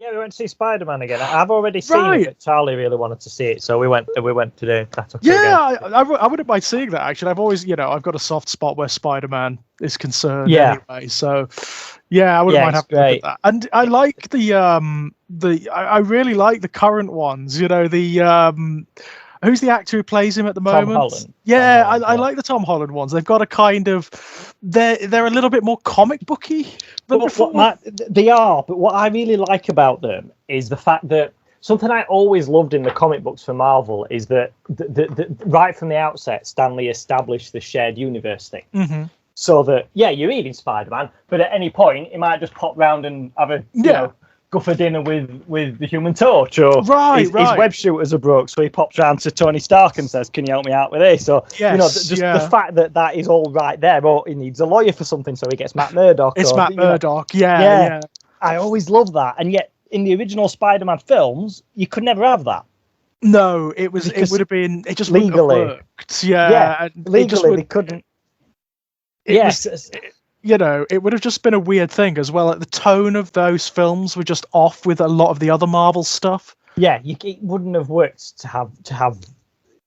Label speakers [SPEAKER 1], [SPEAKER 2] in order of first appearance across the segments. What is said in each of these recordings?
[SPEAKER 1] Yeah, we went to see Spider-Man again. I've already seen it, but Charlie really wanted to see it, so we went to that.
[SPEAKER 2] Yeah, I wouldn't mind seeing that, actually. I've always, I've got a soft spot where Spider-Man is concerned anyway. So, yeah, I wouldn't mind having a look at that. And I like I really like the current ones. Who's the actor who plays him at the moment?
[SPEAKER 1] Tom Holland.
[SPEAKER 2] Yeah, I like the Tom Holland ones. They've got a kind of they're a little bit more comic booky than before.
[SPEAKER 1] They are, but what I really like about them is the fact that something I always loved in the comic books for Marvel is that right from the outset, Stan Lee established the shared universe thing.
[SPEAKER 2] Mm-hmm.
[SPEAKER 1] So that you're reading Spider-Man, but at any point it might just pop round and have a go for dinner with the Human Torch, or his web shooters are broke, so he pops round to Tony Stark and says, "Can you help me out with this?" Or the fact that is all right there. Or he needs a lawyer for something, so he gets Matt Murdock.
[SPEAKER 2] It's Matt Murdock, yeah.
[SPEAKER 1] I always love that, and yet in the original Spider-Man films, you could never have that.
[SPEAKER 2] No, it would have been. It just
[SPEAKER 1] legally
[SPEAKER 2] wouldn't have worked. Yeah,
[SPEAKER 1] legally they couldn't.
[SPEAKER 2] It would have just been a weird thing as well. Like, the tone of those films were just off with a lot of the other Marvel stuff.
[SPEAKER 1] Yeah, it wouldn't have worked to have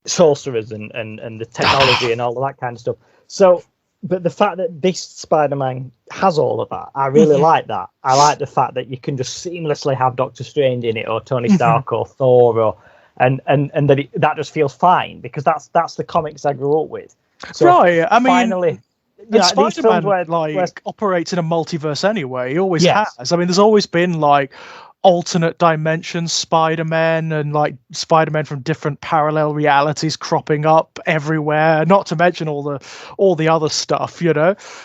[SPEAKER 1] sorcerers and the technology and all of that kind of stuff. So, but the fact that this Spider-Man has all of that, I really like that. I like the fact that you can just seamlessly have Doctor Strange in it, or Tony Stark, or Thor, and that just feels fine, because that's the comics I grew up with. So
[SPEAKER 2] I mean,
[SPEAKER 1] finally.
[SPEAKER 2] Spider-Man operates in a multiverse anyway. He always has. I mean, there's always been alternate dimensions Spider-Man, and Spider-Man from different parallel realities cropping up everywhere. Not to mention all the other stuff,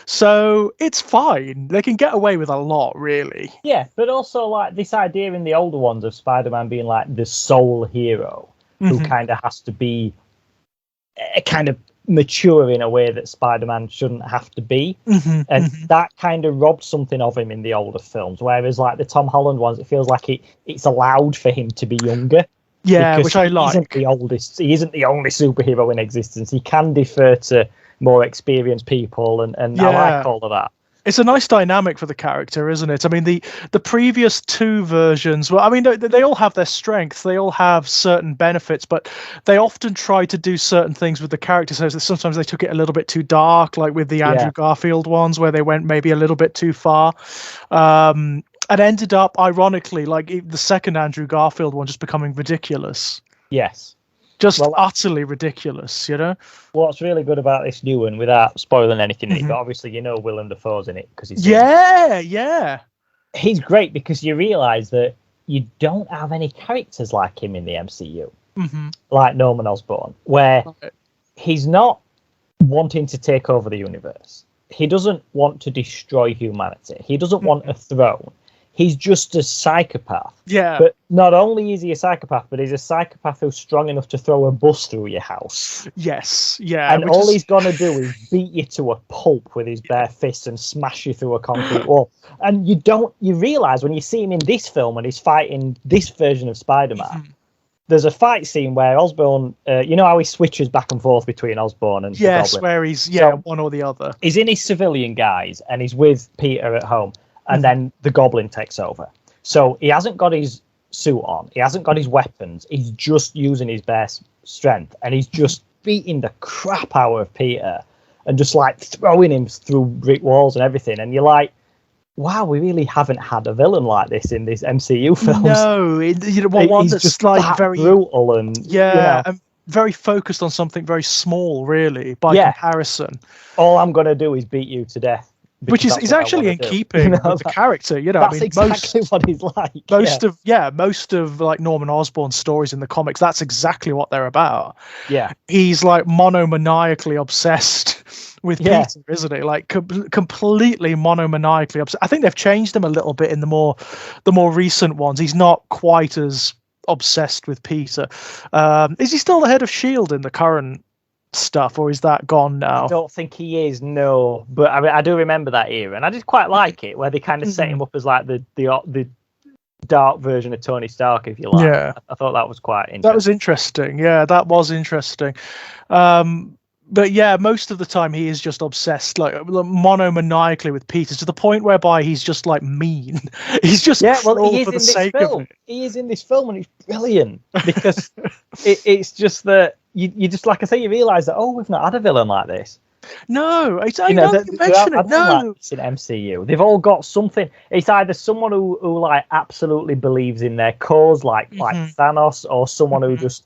[SPEAKER 2] So it's fine. They can get away with a lot, really.
[SPEAKER 1] Yeah, but also this idea in the older ones of Spider-Man being the sole hero who kind of has to be kind of mature in a way that Spider-Man shouldn't have to be, and that kind of robbed something of him in the older films, whereas the Tom Holland ones, it feels like it's allowed for him to be younger,
[SPEAKER 2] which I like.
[SPEAKER 1] He isn't the only superhero in existence. He can defer to more experienced people, and I like all of that.
[SPEAKER 2] It's a nice dynamic for the character, isn't it? I mean, the previous two versions, well, I mean, they all have their strengths. They all have certain benefits, but they often try to do certain things with the character. So sometimes they took it a little bit too dark, like with the Andrew Garfield ones, where they went maybe a little bit too far. And ended up, ironically, the second Andrew Garfield one just becoming ridiculous.
[SPEAKER 1] Yes.
[SPEAKER 2] Just utterly ridiculous,
[SPEAKER 1] What's really good about this new one, without spoiling anything in it, but obviously Willem Dafoe's in it because he's he's great, because you realise that you don't have any characters like him in the MCU, like Norman Osborn, where he's not wanting to take over the universe. He doesn't want to destroy humanity. He doesn't want a throne. He's just a psychopath.
[SPEAKER 2] Yeah.
[SPEAKER 1] But not only is he a psychopath, but he's a psychopath who's strong enough to throw a bus through your house.
[SPEAKER 2] Yes. Yeah.
[SPEAKER 1] And all he's going to do is beat you to a pulp with his bare fists and smash you through a concrete wall. And you realise when you see him in this film and he's fighting this version of Spider-Man, there's a fight scene where Osborn, how he switches back and forth between Osborn and the Goblin?
[SPEAKER 2] Where he's one or the other.
[SPEAKER 1] He's in his civilian guise and he's with Peter at home. And then the Goblin takes over. So he hasn't got his suit on. He hasn't got his weapons. He's just using his best strength. And he's just beating the crap out of Peter and just throwing him through brick walls and everything. And you're like, wow, we really haven't had a villain like this in these MCU films.
[SPEAKER 2] No, one that's
[SPEAKER 1] just
[SPEAKER 2] very
[SPEAKER 1] brutal and
[SPEAKER 2] and very focused on something very small, really, by comparison.
[SPEAKER 1] All I'm going to do is beat you to death.
[SPEAKER 2] Which is actually in keeping with the character,
[SPEAKER 1] That's exactly what he's like.
[SPEAKER 2] Most of Norman Osborn's stories in the comics, that's exactly what they're about.
[SPEAKER 1] Yeah,
[SPEAKER 2] he's monomaniacally obsessed with Peter, isn't he? Completely monomaniacally obsessed. I think they've changed him a little bit in the more recent ones. He's not quite as obsessed with Peter. Is he still the head of S.H.I.E.L.D. in the current stuff, or is that gone now?
[SPEAKER 1] I don't think he is, no, but I do remember that era, and I did quite like it, where they kind of set him up as the dark version of Tony Stark, if you like.
[SPEAKER 2] Yeah.
[SPEAKER 1] I thought that was quite interesting.
[SPEAKER 2] That was interesting. Yeah, that was interesting. But yeah, most of the time he is just obsessed, like monomaniacally with Peter, to the point whereby he's just like mean. He's just
[SPEAKER 1] he is
[SPEAKER 2] for
[SPEAKER 1] in
[SPEAKER 2] the
[SPEAKER 1] this
[SPEAKER 2] sake
[SPEAKER 1] film.
[SPEAKER 2] of it.
[SPEAKER 1] He is in this film, and it's brilliant because it's just that you just, like I say, you realise that we've not had a villain like this.
[SPEAKER 2] No, I know you mention it. No,
[SPEAKER 1] like in MCU, they've all got something. It's either someone who like absolutely believes in their cause, like Thanos, or someone who just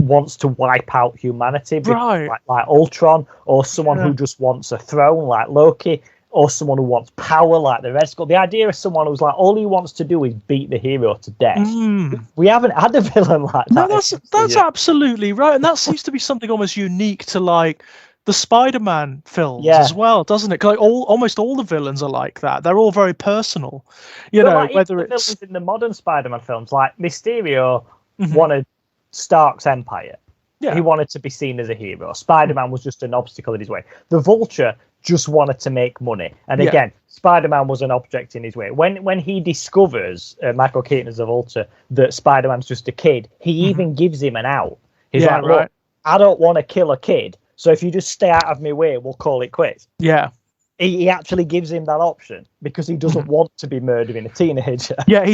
[SPEAKER 1] wants to wipe out humanity,
[SPEAKER 2] right?
[SPEAKER 1] Like Ultron, or someone who just wants a throne, like Loki, or someone who wants power, like the Red Skull. The idea of someone who's like all he wants to do is beat the hero to death. We haven't had a villain like that.
[SPEAKER 2] No, that's absolutely right, and that seems to be something almost unique to like the Spider-Man films as well, doesn't it? Like almost all the villains are like that. They're all very personal,
[SPEAKER 1] like,
[SPEAKER 2] whether
[SPEAKER 1] the
[SPEAKER 2] it's
[SPEAKER 1] villains in the modern Spider-Man films, like Mysterio wanted Stark's empire. He wanted to be seen as a hero. Spider-Man was just an obstacle in his way. The Vulture just wanted to make money, and again, Spider-Man was an object in his way. When he discovers Michael Keaton as a Vulture that Spider-Man's just a kid, he even gives him an out. He's like, look, I don't want to kill a kid. So if you just stay out of my way, we'll call it quits.
[SPEAKER 2] Yeah.
[SPEAKER 1] He actually gives him that option because he doesn't want to be murdering a teenager.
[SPEAKER 2] Yeah,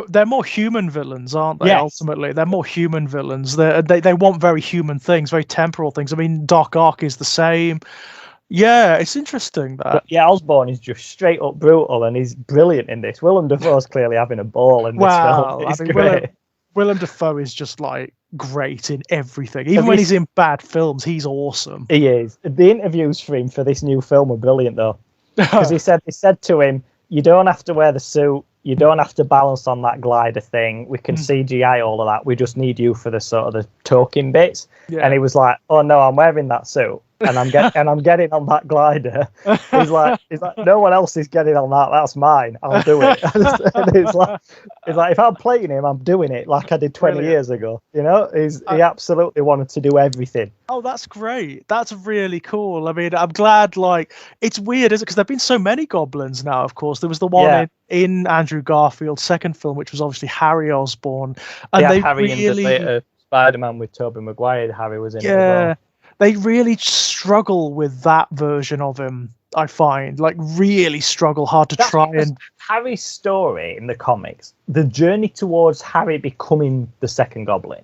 [SPEAKER 2] they're more human villains, aren't they? Yes. Ultimately, they're more human villains. They want very human things, very temporal things. I mean, Doc Ock is the same. Yeah, it's interesting that.
[SPEAKER 1] But yeah, Osborn is just straight up brutal, and he's brilliant in this. Willem Dafoe's clearly having a ball in this film. It's great.
[SPEAKER 2] Willem Dafoe is just like great in everything. Even when he's in bad films, he's awesome.
[SPEAKER 1] He is. The interviews for him for this new film are brilliant, though, because he said to him, "You don't have to wear the suit. You don't have to balance on that glider thing. We can CGI all of that. We just need you for the sort of the talking bits." Yeah. And he was like, "Oh no, I'm wearing that suit. And I'm getting on that glider." He's like, no one else is getting on that. That's mine. I'll do it. And it's like if I'm playing him, I'm doing it like I did 20 years ago. He absolutely wanted to do everything.
[SPEAKER 2] Oh, that's great. That's really cool. I mean, I'm glad. Like, it's weird, isn't it? Because there've been so many goblins now. Of course, there was the one in Andrew Garfield's second film, which was obviously Harry Osborn, and they
[SPEAKER 1] Harry
[SPEAKER 2] really
[SPEAKER 1] in the later Spider-Man with Tobey Maguire. Harry was in it as well.
[SPEAKER 2] They really struggle with that version of him, I find. Like, really struggle hard to try and...
[SPEAKER 1] Harry's story in the comics, the journey towards Harry becoming the Second Goblin,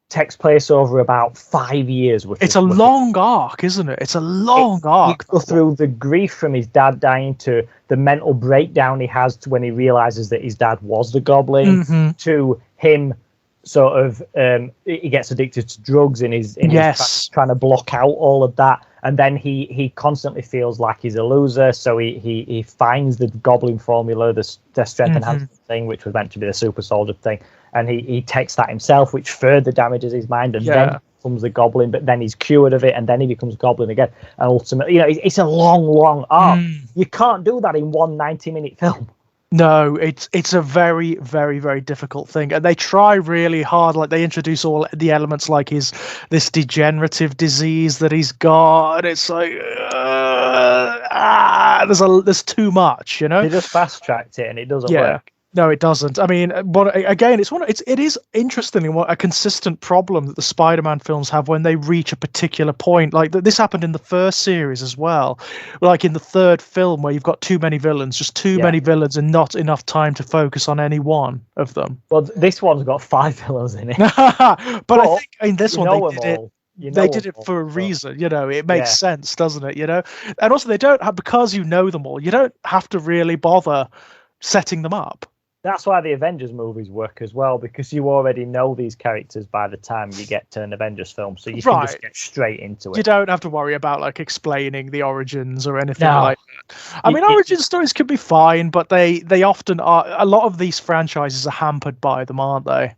[SPEAKER 1] takes place over about 5 years.
[SPEAKER 2] It's a long arc, isn't it? It's a long arc.
[SPEAKER 1] You go through the grief from his dad dying, to the mental breakdown he has to when he realizes that his dad was the Goblin, to him... sort of he gets addicted to drugs and he's trying to block out all of that, and then he constantly feels like he's a loser, so he finds the Goblin formula, the strength enhancement thing, which was meant to be the super soldier thing, and he takes that himself, which further damages his mind, and then becomes the Goblin, but then he's cured of it, and then he becomes Goblin again, and ultimately, it's a long arc. You can't do that in one 90-minute film.
[SPEAKER 2] No, it's a very, very, very difficult thing, and they try really hard. Like, they introduce all the elements, like this degenerative disease that he's got, and it's like there's too much,
[SPEAKER 1] They just fast tracked it, and it doesn't work.
[SPEAKER 2] No, it doesn't. I mean, but again, it is interestingly a consistent problem that the Spider-Man films have when they reach a particular point. Like, this happened in the first series as well. Like in the third film, where you've got too many villains, just too many villains, and not enough time to focus on any one of them.
[SPEAKER 1] Well, this one's got 5 villains in it.
[SPEAKER 2] but I think in this one they did it for a reason. It makes sense, doesn't it? And also they don't have, because you know them all, you don't have to really bother setting them up.
[SPEAKER 1] That's why the Avengers movies work as well, because you already know these characters by the time you get to an Avengers film, so you can just get straight into it.
[SPEAKER 2] You don't have to worry about like explaining the origins or anything like that. I mean, origin stories could be fine, but they often are. A lot of these franchises are hampered by them, aren't they?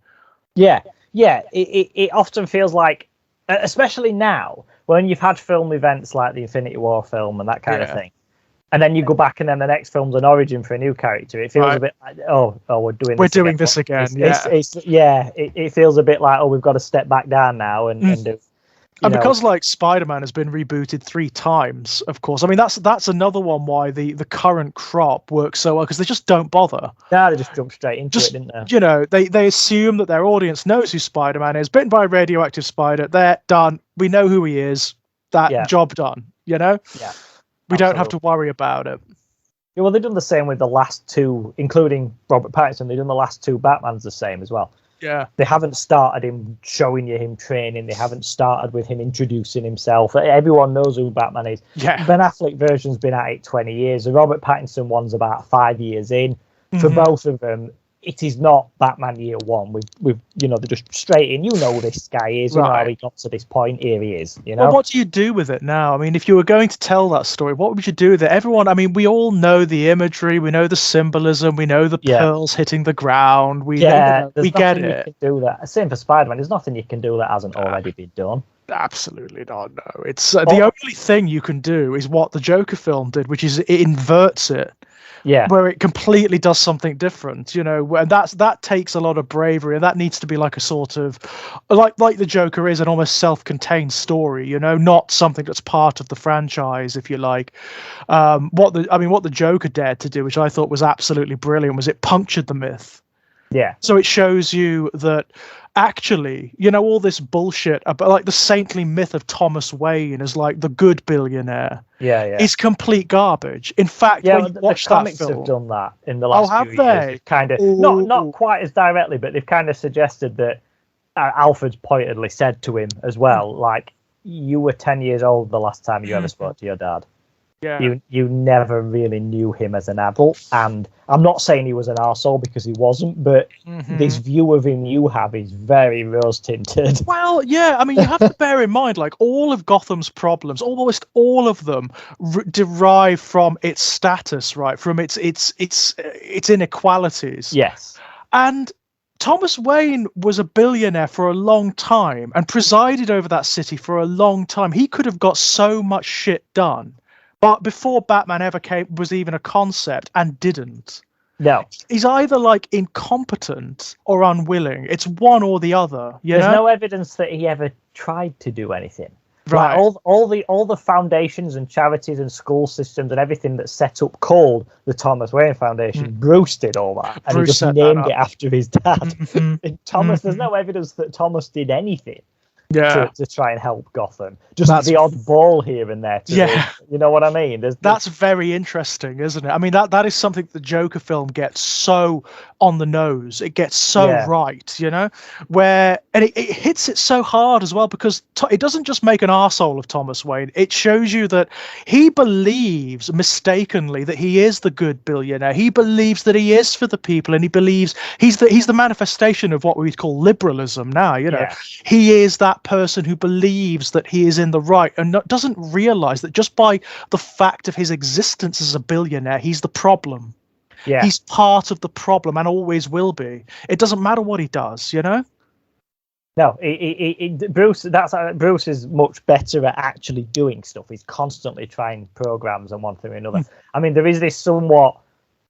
[SPEAKER 1] Yeah. It often feels like, especially now, when you've had film events like the Infinity War film and that kind of thing, and then you go back, and then the next film's an origin for a new character. It feels a bit like, we're doing this again.
[SPEAKER 2] It
[SPEAKER 1] feels a bit like, we've got to step back down now and do.
[SPEAKER 2] And because like Spider-Man has been rebooted 3 times, of course. I mean, that's another one why the current crop works so well, because they just don't bother.
[SPEAKER 1] Yeah, they just jump straight into it, didn't they?
[SPEAKER 2] You know, they assume that their audience knows who Spider-Man is. Bitten by a radioactive spider, they're done. We know who he is. That job done. You know.
[SPEAKER 1] Yeah.
[SPEAKER 2] We don't have to worry about it.
[SPEAKER 1] Yeah, well, they've done the same with the last 2, including Robert Pattinson. They've done the last 2 Batmans the same as well.
[SPEAKER 2] Yeah.
[SPEAKER 1] They haven't started him showing you him training. They haven't started with him introducing himself. Everyone knows who Batman is.
[SPEAKER 2] Yeah.
[SPEAKER 1] Ben Affleck version's been at it 20 years. The Robert Pattinson one's about 5 years in. For both of them, it is not Batman year 1. We've they're just straight in. You know who this guy is. You know how he got to this point. Here he is. You know.
[SPEAKER 2] Well, what do you do with it now? I mean, if you were going to tell that story, what would you do with it? Everyone, I mean, we all know the imagery. We know the symbolism. We know the pearls hitting the ground. We get it. You can
[SPEAKER 1] do that. Same for Spider-Man. There's nothing you can do that hasn't already been done.
[SPEAKER 2] Absolutely not. No, it's the only thing you can do is what the Joker film did, which is it inverts it.
[SPEAKER 1] Yeah,
[SPEAKER 2] where it completely does something different, and that takes a lot of bravery, and that needs to be like a sort of like the Joker is an almost self-contained story, not something that's part of the franchise, if you like. What the Joker dared to do, which I thought was absolutely brilliant, was it punctured the myth.
[SPEAKER 1] Yeah.
[SPEAKER 2] So it shows you that actually, all this bullshit about like the saintly myth of Thomas Wayne as like the good billionaire is complete garbage. In fact, when you watch
[SPEAKER 1] the comics
[SPEAKER 2] that film,
[SPEAKER 1] have done that in the last few years. Kind of not quite as directly, but they've kind of suggested that Alfred's pointedly said to him as well, like, you were 10 years old the last time you ever spoke to your dad.
[SPEAKER 2] Yeah.
[SPEAKER 1] You never really knew him as an adult, and I'm not saying he was an arsehole because he wasn't, but this view of him you have is very rose-tinted.
[SPEAKER 2] Well, yeah, I mean, you have to bear in mind, like, all of Gotham's problems, almost all of them derive from its status, right? From its inequalities.
[SPEAKER 1] Yes.
[SPEAKER 2] And Thomas Wayne was a billionaire for a long time and presided over that city for a long time. He could have got so much shit done. But before Batman ever was even a concept, and didn't.
[SPEAKER 1] No.
[SPEAKER 2] He's either like incompetent or unwilling. It's one or the other.
[SPEAKER 1] There's no evidence that he ever tried to do anything.
[SPEAKER 2] Right.
[SPEAKER 1] Like all the foundations and charities and school systems and everything that's set up called the Thomas Wayne Foundation. Bruce did all that, and he just named it after his dad. Thomas, there's no evidence that Thomas did anything. To try and help Gotham. Just the odd ball here and there. You know what I mean?
[SPEAKER 2] That's very interesting, isn't it? I mean, that is something the Joker film gets so on the nose. It gets so right, and it hits it so hard as well, because it doesn't just make an arsehole of Thomas Wayne. It shows you that he believes mistakenly that he is the good billionaire. He believes that he is for the people, and he believes he's the manifestation of what we call liberalism now. He is that person who believes that he is in the right and doesn't realize that just by the fact of his existence as a billionaire, he's the problem. Yeah. He's part of the problem and always will be. It doesn't matter what he does, No,
[SPEAKER 1] Bruce is much better at actually doing stuff. He's constantly trying programs and one thing or another. I mean, there is this somewhat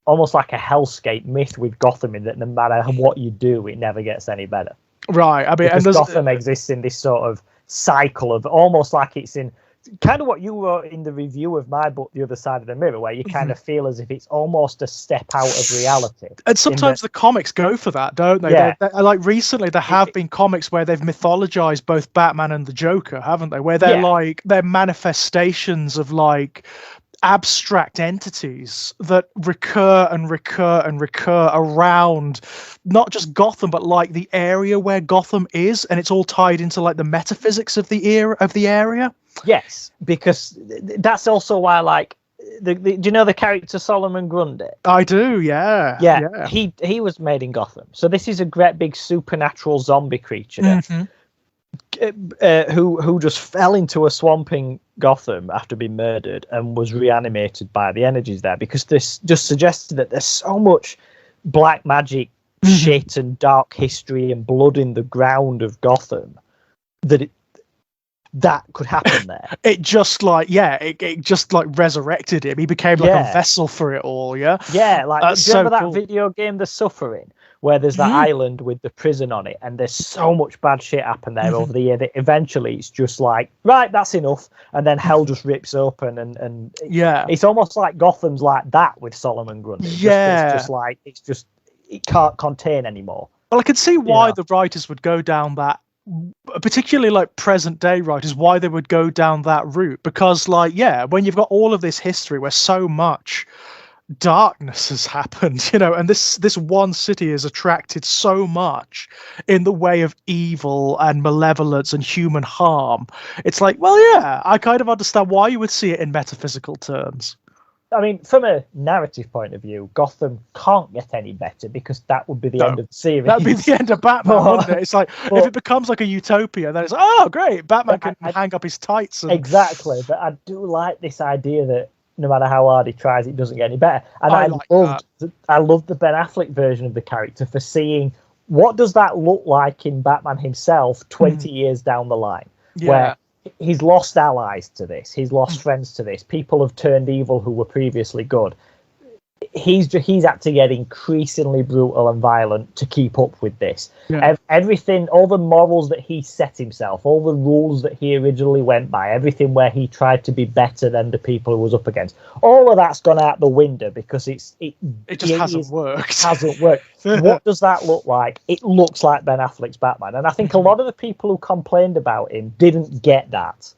[SPEAKER 1] almost like a hellscape myth with Gotham in that no matter what you do, it never gets any better.
[SPEAKER 2] Right. I mean,
[SPEAKER 1] because Gotham exists in this sort of cycle of almost like it's in kind of what you wrote in the review of my book, The Other Side of the Mirror, where you kind of feel as if it's almost a step out of reality.
[SPEAKER 2] And sometimes the comics go for that, don't they?
[SPEAKER 1] Yeah.
[SPEAKER 2] Like recently, there have been comics where they've mythologized both Batman and the Joker, haven't they? Where they're manifestations of like abstract entities that recur and recur and recur around not just Gotham, but like the area where Gotham is, and it's all tied into like the metaphysics of the area.
[SPEAKER 1] Yes, because that's also why, like, do you know the character Solomon Grundy?
[SPEAKER 2] I do, yeah.
[SPEAKER 1] He was made in Gotham, so this is a great big supernatural zombie creature. Who just fell into a swamp in Gotham after being murdered and was reanimated by the energies there, because this just suggested that there's so much black magic shit and dark history and blood in the ground of Gotham that could happen there.
[SPEAKER 2] It just like resurrected him. He became like a vessel for it all. Yeah,
[SPEAKER 1] like, do you remember that video game The Suffering, where there's that island with the prison on it, and there's so much bad shit happen there over the year that eventually it's just like, right, that's enough, and then hell just rips open, and it's almost like Gotham's like that with Solomon Grundy. It's just like it can't contain anymore.
[SPEAKER 2] Well, I can see why the writers would go down that, particularly like present day writers, why they would go down that route, because like when you've got all of this history where so much darkness has happened, and this one city has attracted so much in the way of evil and malevolence and human harm, it's like, well, I kind of understand why you would see it in metaphysical terms.
[SPEAKER 1] I mean, from a narrative point of view, Gotham can't get any better, because that would be the end of the series.
[SPEAKER 2] That would be the end of Batman, wouldn't it? It's like, if it becomes like a utopia, then it's like, oh, great, Batman can hang up his tights.
[SPEAKER 1] Exactly, but I do like this idea that no matter how hard he tries, it doesn't get any better. And I loved the Ben Affleck version of the character for seeing what does that look like in Batman himself 20 years down the line, where he's lost allies to this, he's lost friends to this, people have turned evil who were previously good. He's had to get increasingly brutal and violent to keep up with this. Everything, all the morals that he set himself, all the rules that he originally went by, everything where he tried to be better than the people he was up against, all of that's gone out the window because it just
[SPEAKER 2] hasn't worked.
[SPEAKER 1] What does that look like? It looks like Ben Affleck's Batman, and I think a lot of the people who complained about him didn't get that.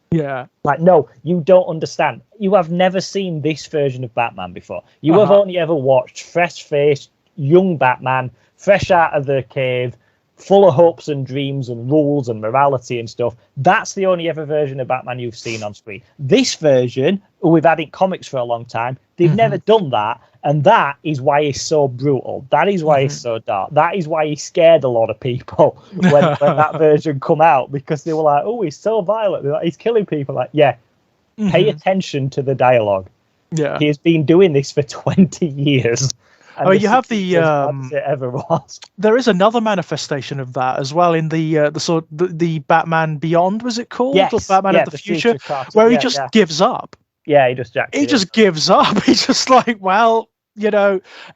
[SPEAKER 1] Like, no, you don't understand. You have never seen this version of Batman before. You have only ever watched fresh-faced, young Batman, fresh out of the cave, full of hopes and dreams and rules and morality and stuff. That's the only ever version of Batman you've seen on screen. This version, who we've had in comics for a long time, they've never done that, and that is why he's so brutal. That is why he's so dark. That is why he scared a lot of people when that version come out, because they were like, oh, he's so violent. Like, he's killing people. Like, pay attention to the dialogue. He has been doing this for 20 years.
[SPEAKER 2] Oh, you have the
[SPEAKER 1] it ever was.
[SPEAKER 2] There is another manifestation of that as well in the Batman Beyond, was it called?
[SPEAKER 1] Yes.
[SPEAKER 2] Or Batman of the Future where he just gives up.
[SPEAKER 1] Yeah, he just
[SPEAKER 2] gives up. He's just like, well,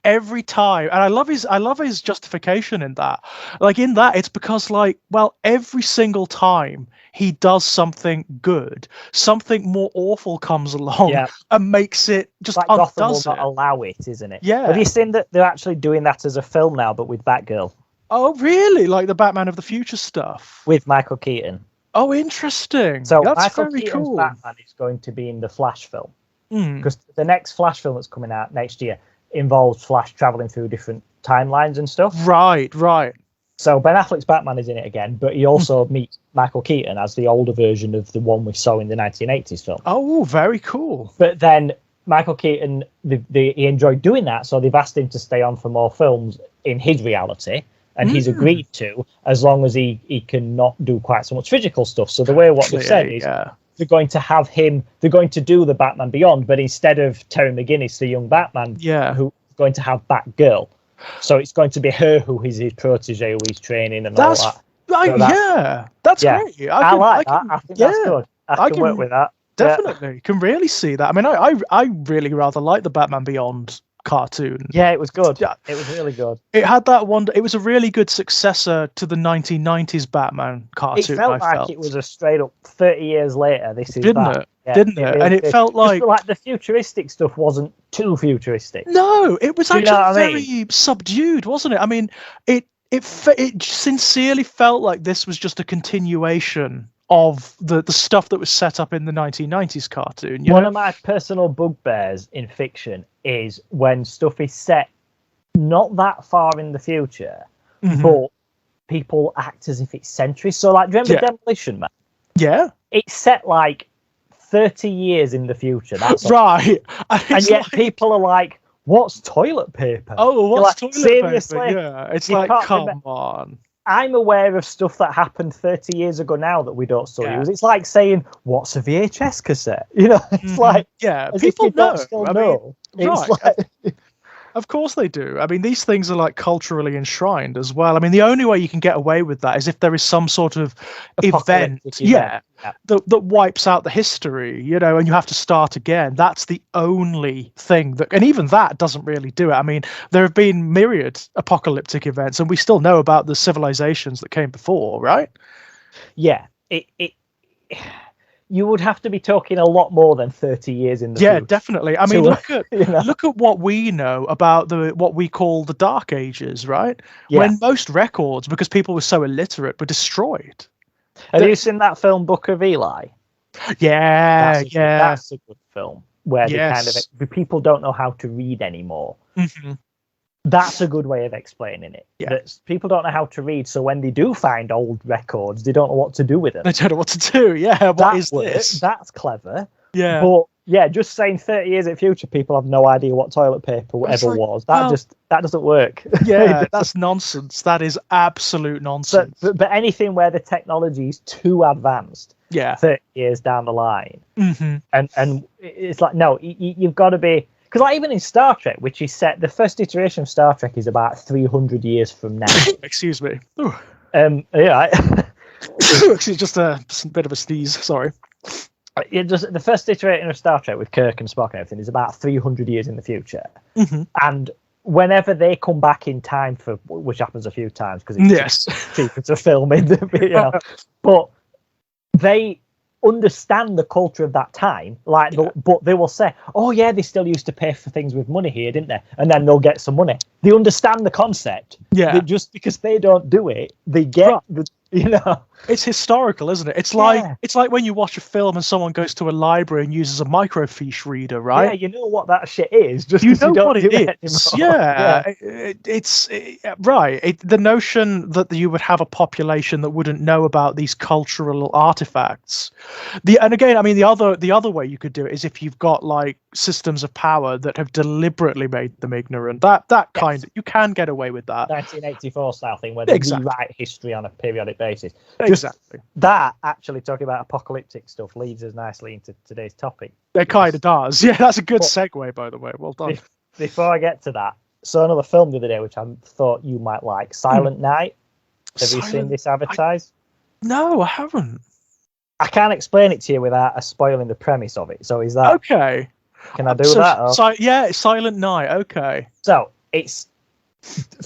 [SPEAKER 2] every time, and I love his justification in that. Like in that, it's because like, well, every single time he does something good, something more awful comes along and makes it just
[SPEAKER 1] like Gotham will not allow it, isn't it?
[SPEAKER 2] Yeah.
[SPEAKER 1] Have you seen that they're actually doing that as a film now, but with Batgirl?
[SPEAKER 2] Oh, really? Like the Batman of the Future stuff
[SPEAKER 1] with Michael Keaton.
[SPEAKER 2] Oh, interesting.
[SPEAKER 1] So
[SPEAKER 2] that's
[SPEAKER 1] Michael
[SPEAKER 2] very
[SPEAKER 1] Keaton's
[SPEAKER 2] cool.
[SPEAKER 1] Batman is going to be in the Flash film, because the next Flash film that's coming out next year involves Flash traveling through different timelines and stuff.
[SPEAKER 2] Right.
[SPEAKER 1] So Ben Affleck's Batman is in it again, but he also meets Michael Keaton as the older version of the one we saw in the 1980s film.
[SPEAKER 2] Oh, very cool.
[SPEAKER 1] But then Michael Keaton, he enjoyed doing that, so they've asked him to stay on for more films in his reality, and he's agreed to, as long as he can not do quite so much physical stuff. So the way what they've said is they're going to do the Batman Beyond, but instead of Terry McGinnis, the young Batman, who's going to have Batgirl. So it's going to be her who is his protege, who he's training and all that.
[SPEAKER 2] That's great.
[SPEAKER 1] I like that. I think that's good. I can work with that.
[SPEAKER 2] Definitely. Can really see that. I mean, I really rather like the Batman Beyond cartoon.
[SPEAKER 1] Yeah, it was good. It was really good.
[SPEAKER 2] It had that wonder. It was a really good successor to the 1990s Batman cartoon.
[SPEAKER 1] It felt like it was a straight up 30 years later. This is
[SPEAKER 2] didn't it? Yeah, didn't it? And it felt like
[SPEAKER 1] the futuristic stuff wasn't too futuristic.
[SPEAKER 2] No, it was actually very subdued, wasn't it? I mean, it sincerely felt like this was just a continuation of the stuff that was set up in the 1990s cartoon.
[SPEAKER 1] One of my personal bugbears in fiction is when stuff is set not that far in the future, but people act as if it's centuries. So, like, do you remember Demolition Man?
[SPEAKER 2] Yeah.
[SPEAKER 1] It's set like 30 years in the future. That's
[SPEAKER 2] right.
[SPEAKER 1] And yet people are like, what's toilet paper?
[SPEAKER 2] Oh, what's toilet
[SPEAKER 1] seriously?
[SPEAKER 2] Paper? Yeah. It's like, come on.
[SPEAKER 1] I'm aware of stuff that happened 30 years ago now that we don't still use. It's like saying, what's a VHS cassette? It's like,
[SPEAKER 2] people know.
[SPEAKER 1] Still know. It's like,
[SPEAKER 2] Of course they do. I mean, these things are like culturally enshrined as well. I mean, the only way you can get away with that is if there is some sort of event,
[SPEAKER 1] Apocalyptic
[SPEAKER 2] yeah,
[SPEAKER 1] Yeah.
[SPEAKER 2] that wipes out the history, you know, and you have to start again. That's the only thing that, and even that doesn't really do it. I mean, there have been myriad apocalyptic events, and we still know about the civilizations that came before, right?
[SPEAKER 1] Yeah. It you would have to be talking a lot more than 30 years in the
[SPEAKER 2] Yeah,
[SPEAKER 1] future.
[SPEAKER 2] definitely. I mean,
[SPEAKER 1] to,
[SPEAKER 2] look at
[SPEAKER 1] you know?
[SPEAKER 2] look at what we know about what we call the Dark Ages, right?
[SPEAKER 1] Yeah.
[SPEAKER 2] When most records, because people were so illiterate, were destroyed.
[SPEAKER 1] Have you seen that film Book of Eli?
[SPEAKER 2] Yeah,
[SPEAKER 1] That's a good film where they kind
[SPEAKER 2] Yes.
[SPEAKER 1] of the people don't know how to read anymore.
[SPEAKER 2] Mhm.
[SPEAKER 1] That's a good way of explaining it.
[SPEAKER 2] Yeah.
[SPEAKER 1] That people don't know how to read, so when they do find old records, they don't know what to do with them.
[SPEAKER 2] They don't know what to do. Yeah, what is this?
[SPEAKER 1] That's clever.
[SPEAKER 2] Yeah.
[SPEAKER 1] But yeah, just saying 30 years in the future, people have no idea what toilet paper ever was. That doesn't work.
[SPEAKER 2] Yeah, that's nonsense. That is absolute nonsense.
[SPEAKER 1] But anything where the technology is too advanced,
[SPEAKER 2] yeah,
[SPEAKER 1] 30 years down the line,
[SPEAKER 2] mm-hmm.
[SPEAKER 1] and it's like, no, you've got to be, because like even in Star Trek, which is set, the first iteration of Star Trek is about 300 years from now.
[SPEAKER 2] Excuse me.
[SPEAKER 1] Yeah.
[SPEAKER 2] Actually, just a bit of a sneeze. Sorry.
[SPEAKER 1] The first iteration of Star Trek with Kirk and Spock and everything is about 300 years in the future.
[SPEAKER 2] Mm-hmm.
[SPEAKER 1] And whenever they come back in time for, which happens a few times because it's cheaper to film in, but they understand the culture of that time, but they will say, oh yeah, they still used to pay for things with money here, didn't they? And then they'll get some money. They understand the concept.
[SPEAKER 2] Yeah.
[SPEAKER 1] Just because they don't do it, they get
[SPEAKER 2] It's historical, isn't it? It's like when you watch a film and someone goes to a library and uses a microfiche reader, right?
[SPEAKER 1] Yeah, you know what that shit is. Just
[SPEAKER 2] you know
[SPEAKER 1] you don't
[SPEAKER 2] what it is. Yeah, right. The notion that you would have a population that wouldn't know about these cultural artifacts. And again, I mean, the other way you could do it is if you've got like systems of power that have deliberately made them ignorant. That kind of, you can get away with that.
[SPEAKER 1] 1984 style thing where they rewrite history on a periodic basis.
[SPEAKER 2] Exactly.
[SPEAKER 1] That actually talking about apocalyptic stuff leads us nicely into today's topic.
[SPEAKER 2] It kind of does. Yeah, that's a good segue, by the way. Well done.
[SPEAKER 1] Before I get to that, saw another film the other day which I thought you might like, Silent Night. Have you seen this advertised?
[SPEAKER 2] No, I haven't.
[SPEAKER 1] I can't explain it to you without spoiling the premise of it. So is that
[SPEAKER 2] okay?
[SPEAKER 1] Can I do that?
[SPEAKER 2] Yeah, Silent Night. Okay.
[SPEAKER 1] So it's,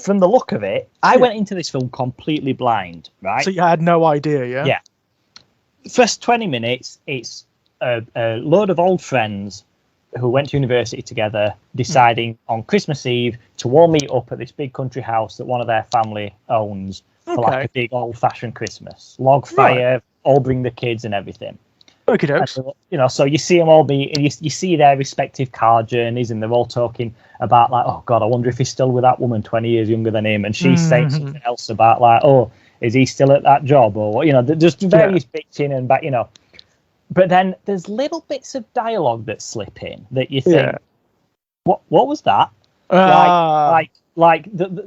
[SPEAKER 1] from the look of it, I went into this film completely blind, right?
[SPEAKER 2] So you had no idea, yeah?
[SPEAKER 1] Yeah. First 20 minutes, it's a load of old friends who went to university together deciding on Christmas Eve to all meet up at this big country house that one of their family owns for like a big old-fashioned Christmas. Log fire, all bring the kids and everything.
[SPEAKER 2] Okay, dokes.
[SPEAKER 1] So you see them all meet, and you see their respective car journeys, and they're all talking about like, oh God, I wonder if he's still with that woman 20 years younger than him, and she's saying something else about like, oh, is he still at that job, or just various bitching and back, But then there's little bits of dialogue that slip in that you think, what was that?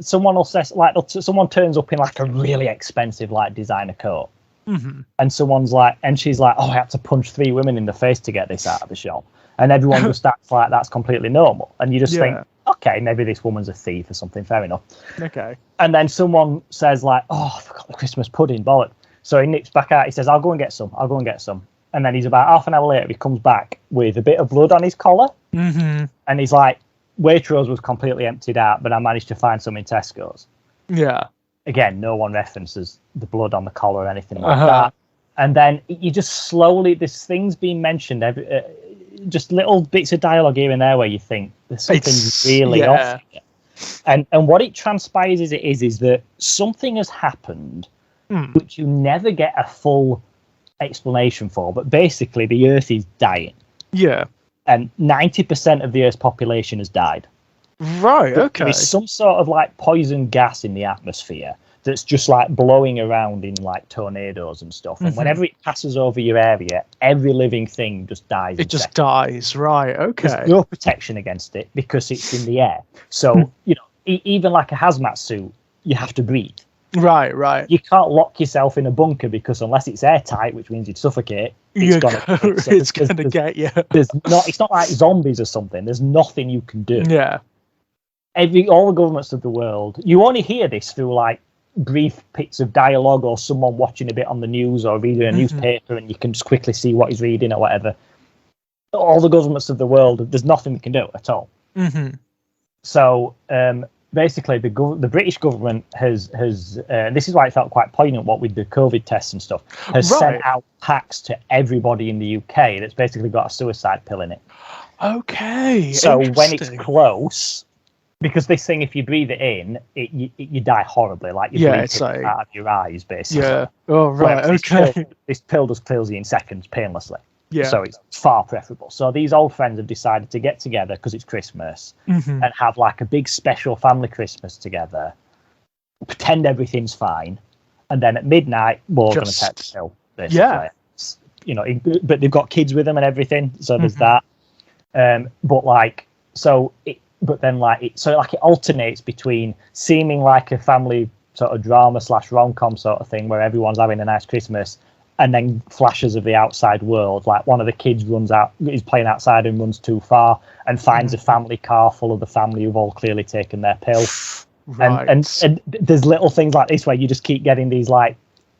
[SPEAKER 1] Someone will say, someone turns up in like a really expensive like designer coat.
[SPEAKER 2] Mm-hmm.
[SPEAKER 1] And she's like, oh, I had to punch 3 women in the face to get this out of the shop. And everyone just acts like that's completely normal. And you just think, okay, maybe this woman's a thief or something, fair enough.
[SPEAKER 2] Okay.
[SPEAKER 1] And then someone says like, oh, I forgot the Christmas pudding, bollock. So he nips back out, he says, I'll go and get some. And then he's about half an hour later, he comes back with a bit of blood on his collar.
[SPEAKER 2] Mm-hmm.
[SPEAKER 1] And he's like, Waitrose was completely emptied out, but I managed to find some in Tesco's.
[SPEAKER 2] Yeah.
[SPEAKER 1] Again, no one references the blood on the collar or anything like that. And then you just slowly, there's things being mentioned, just little bits of dialogue here and there where you think there's something really off here. And what it transpires is that something has happened which you never get a full explanation for, but basically the Earth is dying.
[SPEAKER 2] Yeah.
[SPEAKER 1] And 90% of the Earth's population has died.
[SPEAKER 2] Right, okay.
[SPEAKER 1] There's some sort of like poison gas in the atmosphere that's just like blowing around in like tornadoes and stuff. And whenever it passes over your area, every living thing just dies.
[SPEAKER 2] It just dies, right, okay.
[SPEAKER 1] There's no protection against it because it's in the air. So, even like a hazmat suit, you have to breathe.
[SPEAKER 2] Right.
[SPEAKER 1] You can't lock yourself in a bunker because unless it's airtight, which means you'd suffocate, it's gonna get you. It's not like zombies or something. There's nothing you can do.
[SPEAKER 2] Yeah.
[SPEAKER 1] all the governments of the world. You only hear this through like brief bits of dialogue or someone watching a bit on the news or reading a newspaper, and you can just quickly see what he's reading or whatever. All the governments of the world, there's nothing they can do at all. So basically, the British government has this is why it felt quite poignant, what with the COVID tests and stuff, has sent out packs to everybody in the UK that's basically got a suicide pill in it.
[SPEAKER 2] Okay.
[SPEAKER 1] So when it's close, because this thing, if you breathe it in, you die horribly, like you breathe it out of your eyes, basically.
[SPEAKER 2] Yeah. Oh, right. Okay.
[SPEAKER 1] This pill just kills you in seconds, painlessly.
[SPEAKER 2] Yeah.
[SPEAKER 1] So it's far preferable. So these old friends have decided to get together because it's Christmas and have like a big special family Christmas together, pretend everything's fine, and then at midnight we're going to take the pill, basically. Yeah. You know, but they've got kids with them and everything, so there's that. But then it alternates between seeming like a family sort of drama / rom-com sort of thing where everyone's having a nice Christmas, and then flashes of the outside world, like one of the kids is playing outside and runs too far and finds a family car full of the family who've all clearly taken their pill. Right. And there's little things like this where you just keep getting these like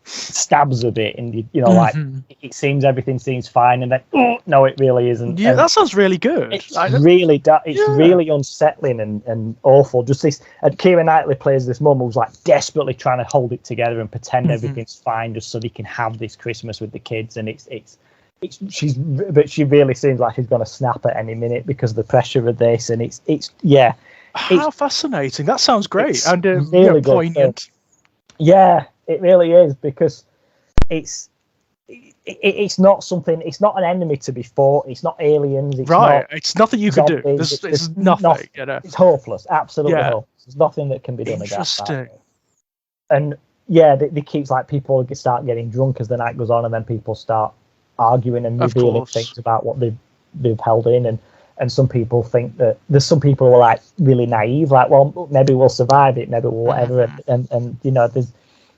[SPEAKER 1] stabs a bit, and like it seems everything seems fine, and then no, it really isn't.
[SPEAKER 2] Yeah, that sounds really good.
[SPEAKER 1] It's really unsettling and awful. Just this, and Keira Knightley plays this mum who's like desperately trying to hold it together and pretend everything's fine, just so they can have this Christmas with the kids. And but she really seems like she's going to snap at any minute because of the pressure of this. And
[SPEAKER 2] how fascinating! That sounds great and
[SPEAKER 1] really poignant. Yeah. It really is, because it's not something. It's not an enemy to be fought. It's not aliens.
[SPEAKER 2] It's nothing you can do. It's nothing.
[SPEAKER 1] It's hopeless. Absolutely hopeless. There's nothing that can be done against that. And they keep like people start getting drunk as the night goes on, and then people start arguing and revealing things about what they've held in, and some people think that there's some people who are like really naive, like, well, maybe we'll survive it, maybe we'll whatever, and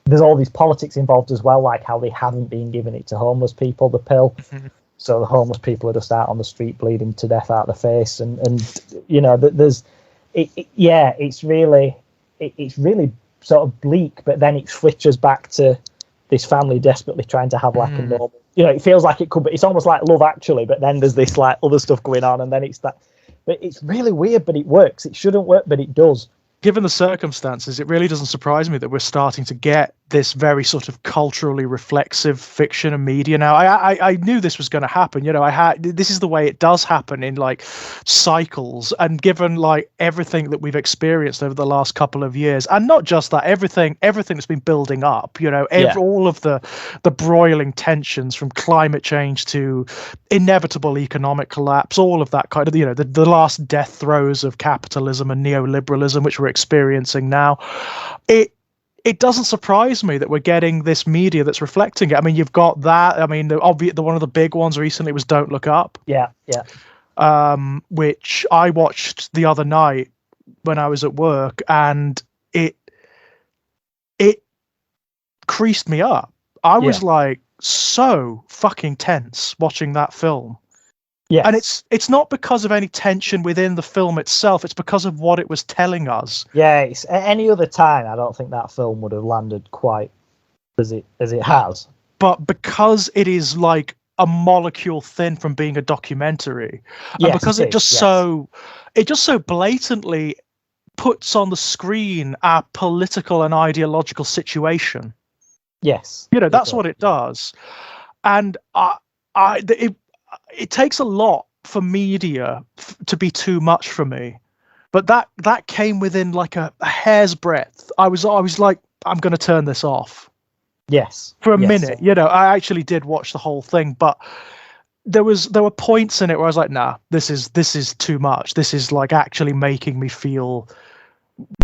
[SPEAKER 1] there's all these politics involved as well, like how they haven't been giving it to homeless people, the pill. So the homeless people are just out on the street bleeding to death out of the face, and there's it's really sort of bleak, but then it switches back to this family desperately trying to have like a normal, it feels like it could be, it's almost like Love Actually, but then there's this like other stuff going on, and then it's that, but it's really weird, but it works. It shouldn't work, but it does.
[SPEAKER 2] Given the circumstances, it really doesn't surprise me that we're starting to get this very sort of culturally reflexive fiction and media now. I knew this was going to happen. This is the way it does happen in like cycles. And given like everything that we've experienced over the last couple of years, and not just that, everything that's been building up, all of the broiling tensions from climate change to inevitable economic collapse, all of that kind of, the last death throes of capitalism and neoliberalism, which we're experiencing now. It doesn't surprise me that we're getting this media that's reflecting it. I mean, you've got that. I mean, the one of the big ones recently was Don't Look Up.
[SPEAKER 1] Yeah.
[SPEAKER 2] Which I watched the other night when I was at work, and it creased me up. I was like so fucking tense watching that film. Yeah, and it's not because of any tension within the film itself. It's because of what it was telling us.
[SPEAKER 1] Yeah, it's, any other time, I don't think that film would have landed quite as it has.
[SPEAKER 2] But because it is like a molecule thin from being a documentary, and because it just so blatantly puts on the screen our political and ideological situation.
[SPEAKER 1] Yes,
[SPEAKER 2] that's what it does, and it takes a lot for media to be too much for me, but that came within like a hair's breadth. I was like, I'm going to turn this off.
[SPEAKER 1] Yes,
[SPEAKER 2] for a minute. I actually did watch the whole thing, but there were points in it where I was like, nah, this is too much. This is like actually making me feel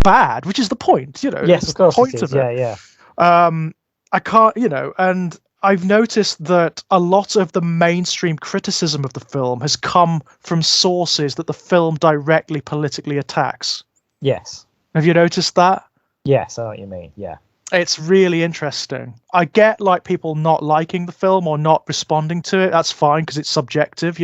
[SPEAKER 2] bad, which is the point.
[SPEAKER 1] Yes, of course. Point of it. Yeah.
[SPEAKER 2] I can't, and I've noticed that a lot of the mainstream criticism of the film has come from sources that the film directly politically attacks.
[SPEAKER 1] Yes.
[SPEAKER 2] Have you noticed that?
[SPEAKER 1] Yes, I know what you mean. Yeah.
[SPEAKER 2] It's really interesting. I get like people not liking the film or not responding to it. That's fine because it's subjective,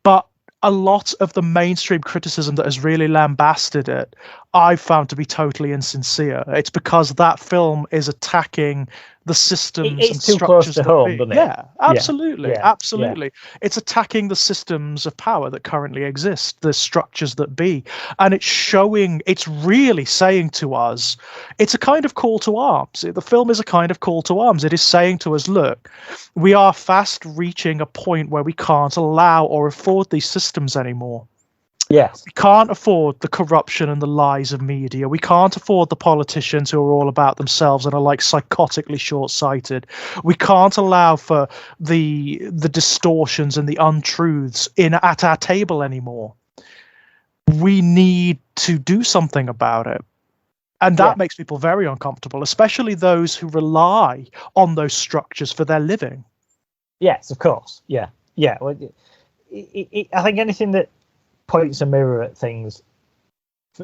[SPEAKER 2] But a lot of the mainstream criticism that has really lambasted it, I've found to be totally insincere. It's because that film is attacking the systems
[SPEAKER 1] It's
[SPEAKER 2] and
[SPEAKER 1] too close
[SPEAKER 2] structures
[SPEAKER 1] to
[SPEAKER 2] that
[SPEAKER 1] home,
[SPEAKER 2] be.
[SPEAKER 1] doesn't it?
[SPEAKER 2] Yeah, absolutely,
[SPEAKER 1] yeah,
[SPEAKER 2] absolutely. It's attacking the systems of power that currently exist, the structures that be, and it's really saying to us, it's a kind of call to arms. The film is a kind of call to arms. It is saying to us, look, we are fast reaching a point where we can't allow or afford these systems anymore.
[SPEAKER 1] Yes.
[SPEAKER 2] We can't afford the corruption and the lies of media. We can't afford the politicians who are all about themselves and are like psychotically short-sighted. We can't allow for the distortions and the untruths at our table anymore. We need to do something about it. And that makes people very uncomfortable, especially those who rely on those structures for their living.
[SPEAKER 1] Yes, of course. Yeah. Well, I think anything that points a mirror at things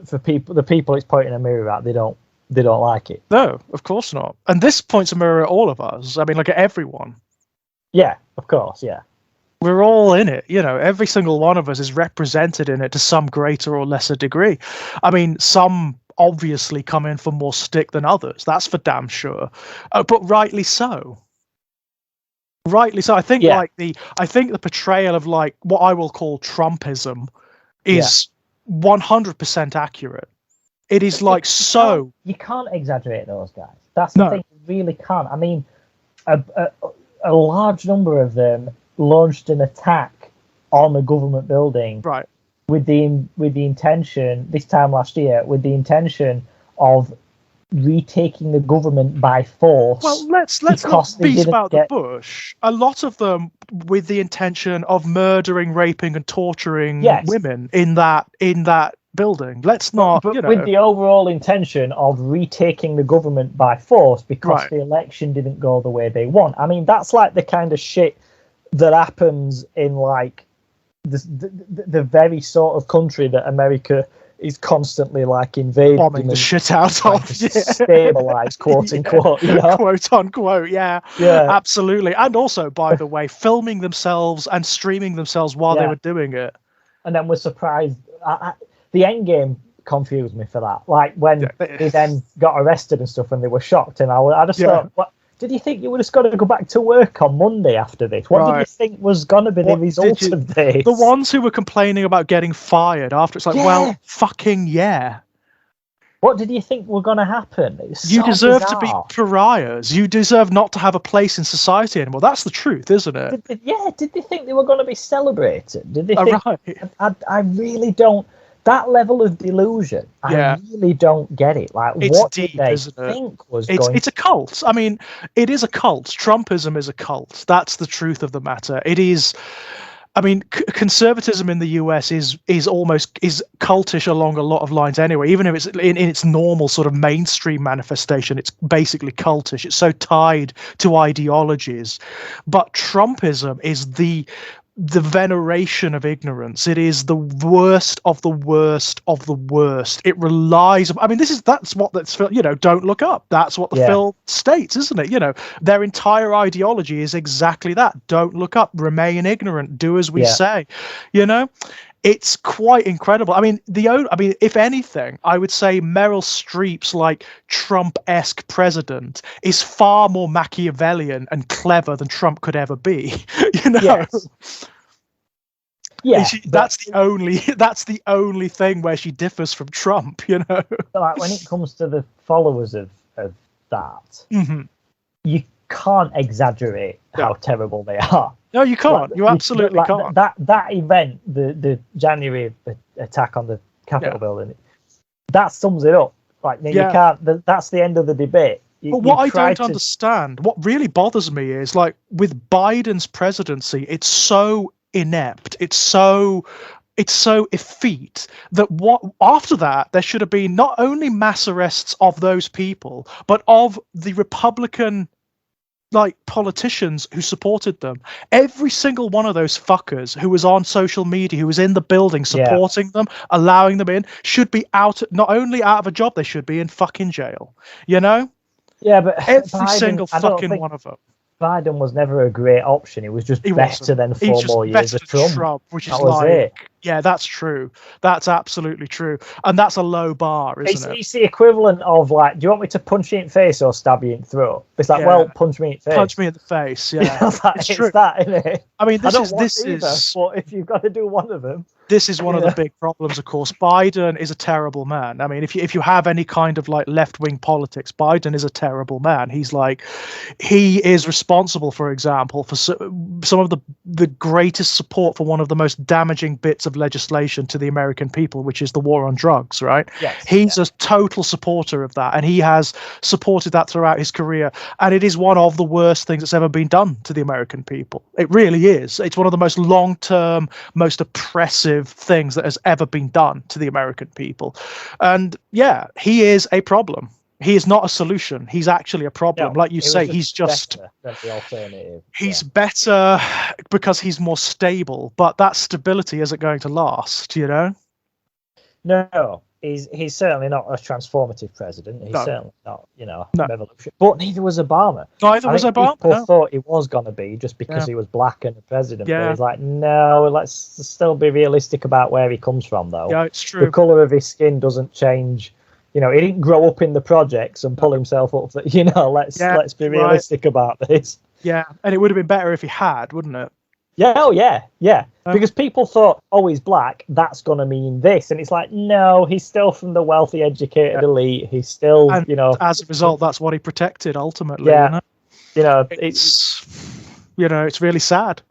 [SPEAKER 1] for people, the people it's pointing a mirror at, they don't like it.
[SPEAKER 2] No, of course not. And this points a mirror at all of us. I mean, like at everyone.
[SPEAKER 1] Yeah, of course. Yeah.
[SPEAKER 2] We're all in it, every single one of us is represented in it to some greater or lesser degree. I mean, some obviously come in for more stick than others. That's for damn sure. But rightly so. Rightly so. I think the portrayal of like what I will call Trumpism is 100% accurate. It is like
[SPEAKER 1] you can't exaggerate those guys. That's the thing. You really can't. I mean, a large number of them launched an attack on a government building,
[SPEAKER 2] right?
[SPEAKER 1] With the intention this time last year, with the intention of retaking the government by force.
[SPEAKER 2] Well, let's not beat about the bush. A lot of them with the intention of murdering, raping, and torturing women in that building. Let's not.
[SPEAKER 1] But with the overall intention of retaking the government by force because the election didn't go the way they want. I mean, that's like the kind of shit that happens in like the very sort of country that America is constantly like invading,
[SPEAKER 2] bombing the shit out of,
[SPEAKER 1] stabilize, quote unquote,
[SPEAKER 2] quote unquote, yeah, absolutely. And also, by the way, filming themselves and streaming themselves while they were doing it, and
[SPEAKER 1] then we're surprised. The end game confused me for that. Like when they then got arrested and stuff, and they were shocked, and I just thought, what? Did you think you would have got to go back to work on Monday after this? What did you think was going to be the result of this?
[SPEAKER 2] The ones who were complaining about getting fired after, it's like, well, fucking yeah.
[SPEAKER 1] What did you think were going to happen?
[SPEAKER 2] You deserve to be pariahs. You deserve not to have a place in society anymore. That's the truth, isn't it?
[SPEAKER 1] Did they think they were going to be celebrated? Did they think? I really don't. That level of delusion, I really don't get it. Like,
[SPEAKER 2] it's
[SPEAKER 1] what
[SPEAKER 2] deep,
[SPEAKER 1] did they
[SPEAKER 2] isn't it?
[SPEAKER 1] think was
[SPEAKER 2] It's a cult. I mean, it is a cult. Trumpism is a cult. That's the truth of the matter. It is. I mean, conservatism in the US is cultish along a lot of lines anyway. Even if it's in its normal sort of mainstream manifestation, it's basically cultish. It's so tied to ideologies. But Trumpism is the veneration of ignorance. It is the worst of the worst of the worst. It relies. I mean, that's what don't look up. That's what the film states, isn't it? Their entire ideology is exactly that. Don't look up. Remain ignorant. Do as we say. It's quite incredible. I mean, if anything, I would say Meryl Streep's like Trump-esque president is far more Machiavellian and clever than Trump could ever be.
[SPEAKER 1] Yes. Yeah,
[SPEAKER 2] that's the only thing where she differs from Trump.
[SPEAKER 1] Like when it comes to the followers of that, you can't exaggerate how terrible they are.
[SPEAKER 2] No, you can't. You absolutely can't.
[SPEAKER 1] That event, the January attack on the Capitol building, that sums it up. Like, you can't. That's the end of the debate.
[SPEAKER 2] But what I don't understand, what really bothers me is like with Biden's presidency, it's so inept. It's so effete that after that there should have been not only mass arrests of those people, but of the Republican politicians who supported them. Every single one of those fuckers who was on social media, who was in the building supporting them, allowing them in, should be not only out of a job, they should be in fucking jail. Yeah, but every single fucking one of them.
[SPEAKER 1] Biden was never a great option. It was just better than 4 more years of Trump.
[SPEAKER 2] Which
[SPEAKER 1] that
[SPEAKER 2] is
[SPEAKER 1] was
[SPEAKER 2] like,
[SPEAKER 1] it.
[SPEAKER 2] Yeah, that's true. That's absolutely true. And that's a low bar, isn't it?
[SPEAKER 1] It's the equivalent of like, do you want me to punch you in the face or stab you in the throat? It's like, well, punch me in the face.
[SPEAKER 2] Punch me in the face, yeah.
[SPEAKER 1] It's true. That, isn't it?
[SPEAKER 2] I mean,
[SPEAKER 1] this is. But if you've got to do one of them.
[SPEAKER 2] This is one of the big problems, of course. Biden is a terrible man. I mean, if you have any kind of like left-wing politics, Biden is a terrible man. He is responsible, for example, for some of the greatest support for one of the most damaging bits of legislation to the American people, which is the war on drugs, right?
[SPEAKER 1] Yes,
[SPEAKER 2] He's a total supporter of that, and he has supported that throughout his career. And it is one of the worst things that's ever been done to the American people. It really is. It's one of the most long-term, most oppressive things that has ever been done to the American people. And yeah, he is a problem. He is not a solution. He's actually a problem. Like you say, he's just
[SPEAKER 1] better than the alternative.
[SPEAKER 2] He's better because he's more stable, but that stability isn't going to last, you know?
[SPEAKER 1] No. He's certainly not a transformative president. He's certainly not, revolution. But neither was Obama.
[SPEAKER 2] Neither was Obama.
[SPEAKER 1] People thought he was going to be just because he was black and a president. Yeah. But he's like, no, let's still be realistic about where he comes from, though.
[SPEAKER 2] Yeah, it's true.
[SPEAKER 1] The colour of his skin doesn't change. He didn't grow up in the projects and pull himself up. Let's be realistic about this.
[SPEAKER 2] Yeah, and it would have been better if he had, wouldn't it?
[SPEAKER 1] Yeah, yeah. Because people thought, he's black, that's going to mean this. And it's like, no, he's still from the wealthy, educated elite. He's still,
[SPEAKER 2] as a result, that's what he protected, ultimately.
[SPEAKER 1] Yeah.
[SPEAKER 2] It's really sad.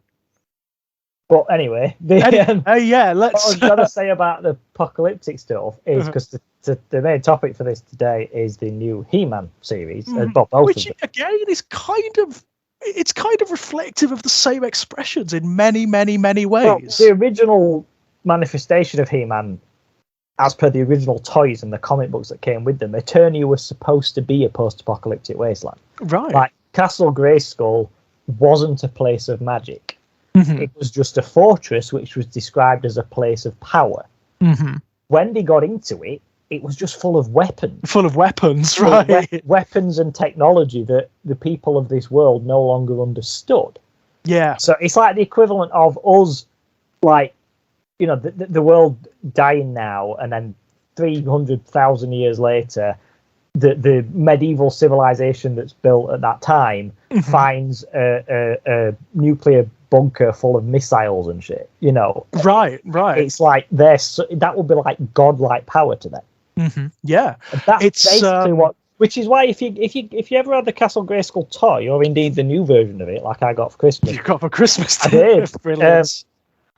[SPEAKER 1] But anyway,
[SPEAKER 2] let's...
[SPEAKER 1] what I was going to say about the apocalyptic stuff is because the main topic for this today is the new He-Man series.
[SPEAKER 2] Which, again, is kind of reflective of the same expressions in many, many, many ways.
[SPEAKER 1] Well, the original manifestation of He-Man, as per the original toys and the comic books that came with them, Eternia was supposed to be a post-apocalyptic wasteland.
[SPEAKER 2] Right.
[SPEAKER 1] Like, Castle Grayskull wasn't a place of magic. It was just a fortress which was described as a place of power. When they got into it, it was just full of weapons. Right. Weapons and technology that the people of this world no longer understood.
[SPEAKER 2] Yeah.
[SPEAKER 1] So it's like the equivalent of us, like, the world dying now, and then 300,000 years later, the medieval civilization that's built at that time finds a nuclear bunker full of missiles and shit.
[SPEAKER 2] Right.
[SPEAKER 1] It's like that would be like godlike power to them.
[SPEAKER 2] Yeah,
[SPEAKER 1] and that's basically what. Which is why if you ever had the Castle Grayskull toy, or indeed the new version of it, like I got for Christmas,
[SPEAKER 2] you got for Christmas.
[SPEAKER 1] I did.
[SPEAKER 2] Brilliant.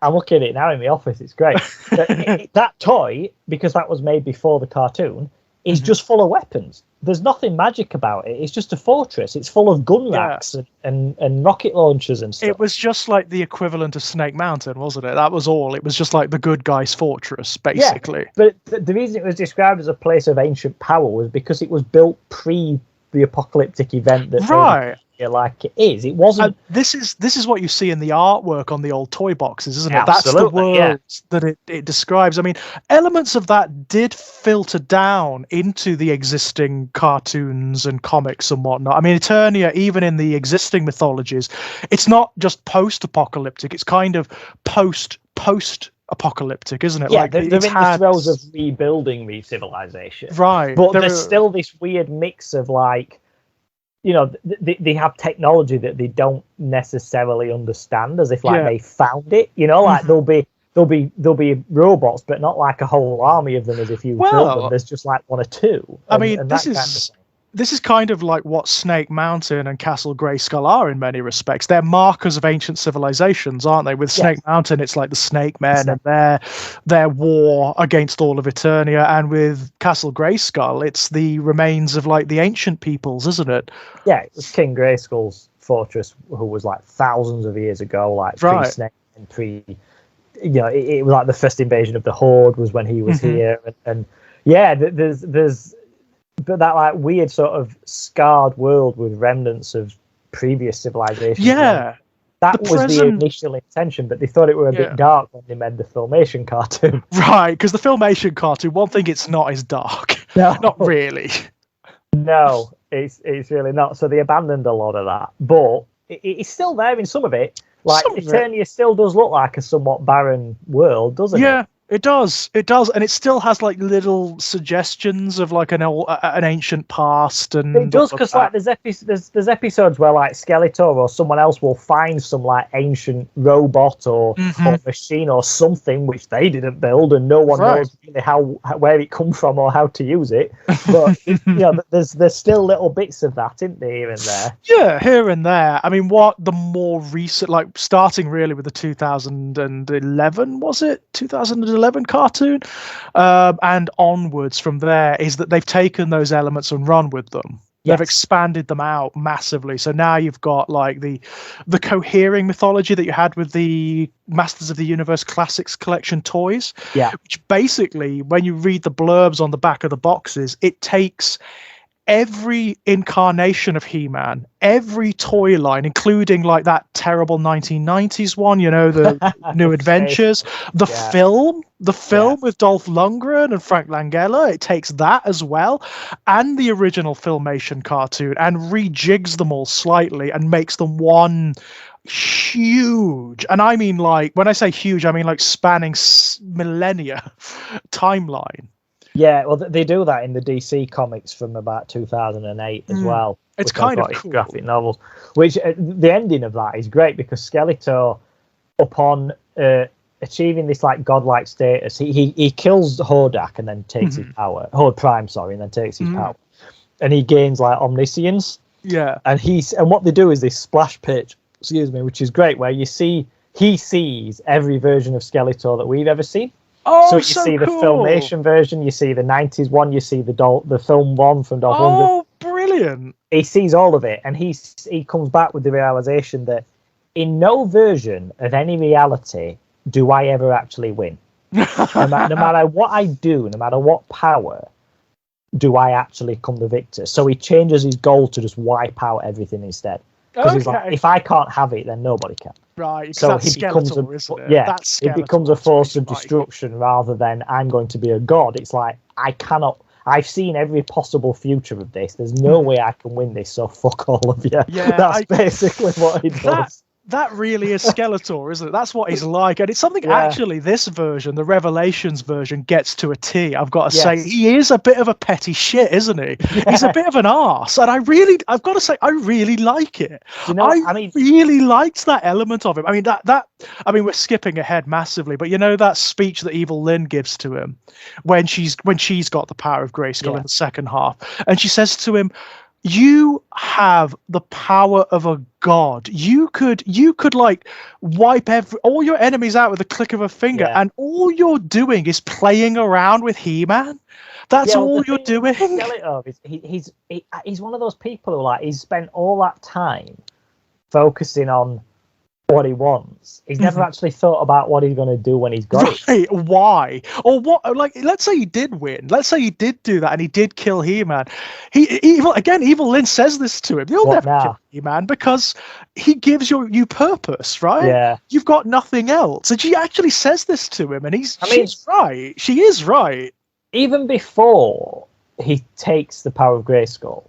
[SPEAKER 1] I'm looking at it now in my office. It's great. That toy, because that was made before the cartoon, is just full of weapons. There's nothing magic about it. It's just a fortress. It's full of gun racks and rocket launchers and stuff.
[SPEAKER 2] It was just like the equivalent of Snake Mountain, wasn't it? That was all. It was just like the good guy's fortress, basically.
[SPEAKER 1] Yeah, but the reason it was described as a place of ancient power was because it was built pre the apocalyptic event that like it is. It wasn't.
[SPEAKER 2] This is what you see in the artwork on the old toy boxes, isn't it?
[SPEAKER 1] Absolutely,
[SPEAKER 2] that's the world that it describes. I mean, elements of that did filter down into the existing cartoons and comics and whatnot. I mean, Eternia, even in the existing mythologies, it's not just post-apocalyptic. It's kind of post-apocalyptic, isn't it?
[SPEAKER 1] Yeah, like, they're in the throes of rebuilding civilization.
[SPEAKER 2] Right.
[SPEAKER 1] But there's still this weird mix of like, they have technology that they don't necessarily understand, as if they found it. Like there'll be robots, but not like a whole army of them, as if you build them. There's just like one or two.
[SPEAKER 2] I mean, this is kind of like what Snake Mountain and Castle Grayskull are in many respects. They're markers of ancient civilizations, aren't they? With Snake Mountain, it's like the Snake Men and their war against all of Eternia, and with Castle Grayskull, it's the remains of like the ancient peoples, isn't it?
[SPEAKER 1] Yeah, it was King Grayskull's fortress, who was like thousands of years ago, like pre-Snake and it was like the first invasion of the Horde was when he was here, and there's. But that like weird sort of scarred world with remnants of previous civilizations.
[SPEAKER 2] Yeah.
[SPEAKER 1] That was the initial intention, but they thought it were a bit dark when they made the Filmation cartoon.
[SPEAKER 2] Right, because the Filmation cartoon, one thing it's not is dark.
[SPEAKER 1] No.
[SPEAKER 2] Not really.
[SPEAKER 1] No, it's really not. So they abandoned a lot of that. But it's still there in some of it. Like
[SPEAKER 2] Some of it.
[SPEAKER 1] Eternia still does look like a somewhat barren world, doesn't it?
[SPEAKER 2] Yeah, it does. It does, and it still has like little suggestions of like an ancient past, and
[SPEAKER 1] It does,
[SPEAKER 2] all of
[SPEAKER 1] because
[SPEAKER 2] that.
[SPEAKER 1] like there's episodes where like Skeletor or someone else will find some like ancient robot or machine or something which they didn't build, and no one knows really where it comes from or how to use it. But you know, there's still little bits of that, isn't there, here and there?
[SPEAKER 2] Yeah, here and there. I mean, what the more recent, like starting really with the 2011, was it 2011 cartoon, and onwards from there, is that they've taken those elements and run with them. They've expanded them out massively. So now you've got like the cohering mythology that you had with the Masters of the Universe Classics Collection toys.
[SPEAKER 1] Yeah.
[SPEAKER 2] Which basically, when you read the blurbs on the back of the boxes, it takes every incarnation of He-Man, every toy line, including like that terrible 1990s one, you know, the New Adventures, the film with Dolph Lundgren and Frank Langella. It takes that as well, and the original Filmation cartoon, and rejigs them all slightly and makes them one huge, and I mean, like, when I say huge, I mean like spanning millennia timeline.
[SPEAKER 1] Yeah, well, they do that in the DC comics from about 2008 as well.
[SPEAKER 2] It's kind of cool.
[SPEAKER 1] Graphic novels, which the ending of that is great, because Skeletor, upon achieving this like godlike status, he kills Hordak and then takes his power. Horde Prime, sorry, and then takes his power, and he gains like omniscience.
[SPEAKER 2] Yeah,
[SPEAKER 1] and what they do is this splash page, which is great, where he sees every version of Skeletor that we've ever seen.
[SPEAKER 2] Oh,
[SPEAKER 1] so you see the Filmation version, you see the 90s one, you see the film one from Dolph Lundgren.
[SPEAKER 2] Oh, brilliant.
[SPEAKER 1] He sees all of it, and he comes back with the realization that in no version of any reality do I ever actually win. No matter what I do, no matter what power, do I actually come the victor. So he changes his goal to just wipe out everything instead. Because he's like, if I can't have it, then nobody can.
[SPEAKER 2] Right,
[SPEAKER 1] so he becomes it becomes a force of destruction rather than I'm going to be a god. It's like, I've seen every possible future of this. There's no way I can win this, so fuck all of you.
[SPEAKER 2] Yeah,
[SPEAKER 1] that's basically what he does.
[SPEAKER 2] That really is Skeletor, isn't it? That's what he's like. And it's something actually this version, the Revelations version, gets to a T. I've got to say, he is a bit of a petty shit, isn't he? He's a bit of an arse. And I've got to say, I really like it.
[SPEAKER 1] You know, I
[SPEAKER 2] really liked that element of him. I mean, we're skipping ahead massively, but you know that speech that Evil Lynn gives to him when she's got the power of Grayskull in the second half. And she says to him, you have the power of a god. You could like wipe all your enemies out with a click of a finger, and all you're doing is playing around with He-Man. That's all you're doing.
[SPEAKER 1] He's one of those people who, like, he's spent all that time focusing on what he wants. He's never actually thought about what he's going to do when he's got
[SPEAKER 2] it. Why? Or what? Like, let's say he did win. Let's say he did do that and he did kill He-Man. Evil Lynn says this to him. You'll never kill He-Man because he gives you purpose, right?
[SPEAKER 1] Yeah.
[SPEAKER 2] You've got nothing else. And she actually says this to him, and she's right. She is right.
[SPEAKER 1] Even before he takes the power of Grayskull,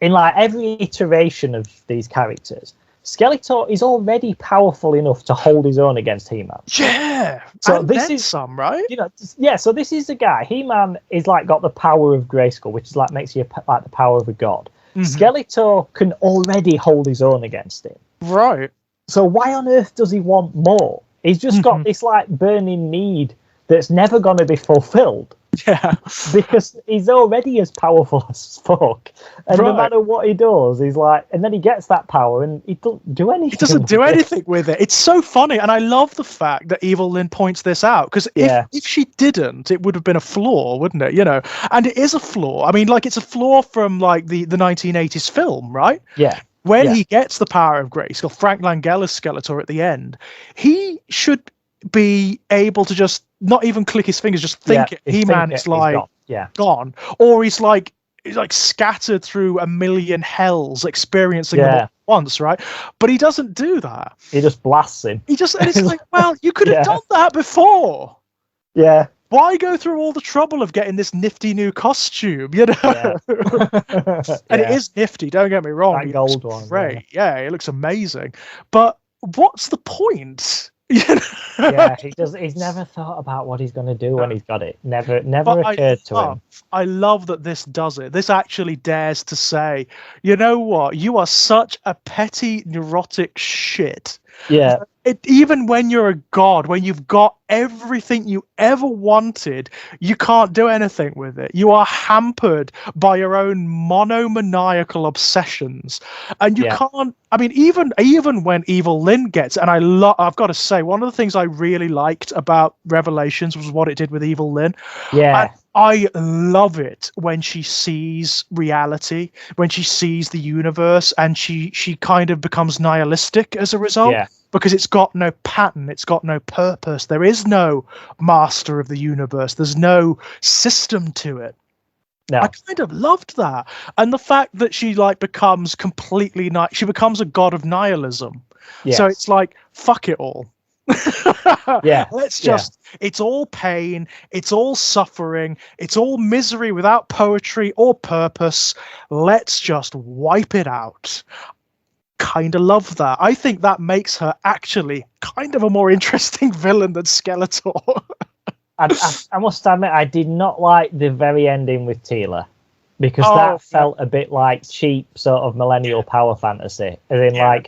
[SPEAKER 1] in like every iteration of these characters, Skeletor is already powerful enough to hold his own against He-Man.
[SPEAKER 2] Yeah.
[SPEAKER 1] So
[SPEAKER 2] and
[SPEAKER 1] this is
[SPEAKER 2] some, right?
[SPEAKER 1] You know, so this is the guy. He-Man is like got the power of Grayskull, which is like makes you like the power of a god. Skeletor can already hold his own against him.
[SPEAKER 2] Right.
[SPEAKER 1] So why on earth does he want more? He's just got this like burning need that's never going to be fulfilled.
[SPEAKER 2] Yeah,
[SPEAKER 1] because he's already as powerful as fuck, and no matter what he does, he's like, and then he gets that power, and he doesn't do anything.
[SPEAKER 2] He doesn't do anything with it. It's so funny, and I love the fact that Evil Lynn points this out, because if she didn't, it would have been a flaw, wouldn't it? You know, and it is a flaw. I mean, like, it's a flaw from like the 1980s film, right?
[SPEAKER 1] Yeah.
[SPEAKER 2] When he gets the power of Grayskull, Frank Langella's Skeletor at the end, he should be able to just not even click his fingers, just think it. He-Man is like gone, or he's like scattered through a million hells, experiencing them all at once, right? But he doesn't do that.
[SPEAKER 1] He just blasts him.
[SPEAKER 2] And it's like, well, you could have done that before.
[SPEAKER 1] Yeah,
[SPEAKER 2] Why go through all the trouble of getting this nifty new costume? You know,
[SPEAKER 1] Yeah.
[SPEAKER 2] and it is nifty. Don't get me wrong.
[SPEAKER 1] That gold one,
[SPEAKER 2] great. Yeah, it looks amazing. But what's the point? You know?
[SPEAKER 1] Yeah, he's never thought about what he's going to do when he's got it. Never occurred to him.
[SPEAKER 2] I love that this does it. This actually dares to say, you know what? You are such a petty, neurotic shit.
[SPEAKER 1] Yeah.
[SPEAKER 2] Even when you're a god, when you've got everything you ever wanted, you can't do anything with it. You are hampered by your own monomaniacal obsessions, and you can't. I mean, even when Evil Lyn gets, and I've got to say, one of the things I really liked about Revelations was what it did with Evil Lyn.
[SPEAKER 1] Yeah.
[SPEAKER 2] And I love it when she sees reality, when she sees the universe, and she kind of becomes nihilistic as a result.
[SPEAKER 1] Yeah.
[SPEAKER 2] Because it's got no pattern, it's got no purpose. There is no master of the universe. There's no system to it.
[SPEAKER 1] No.
[SPEAKER 2] I kind of loved that, and the fact that she becomes completely she becomes a god of nihilism.
[SPEAKER 1] Yes.
[SPEAKER 2] So it's like, fuck it all.
[SPEAKER 1] Yeah.
[SPEAKER 2] Let's just. It's all pain. It's all suffering. It's all misery without poetry or purpose. Let's just wipe it out. Kind of love that. I think that makes her actually kind of a more interesting villain than Skeletor.
[SPEAKER 1] I must admit, I did not like the very ending with Teela, because that felt a bit like cheap sort of millennial power fantasy. As in,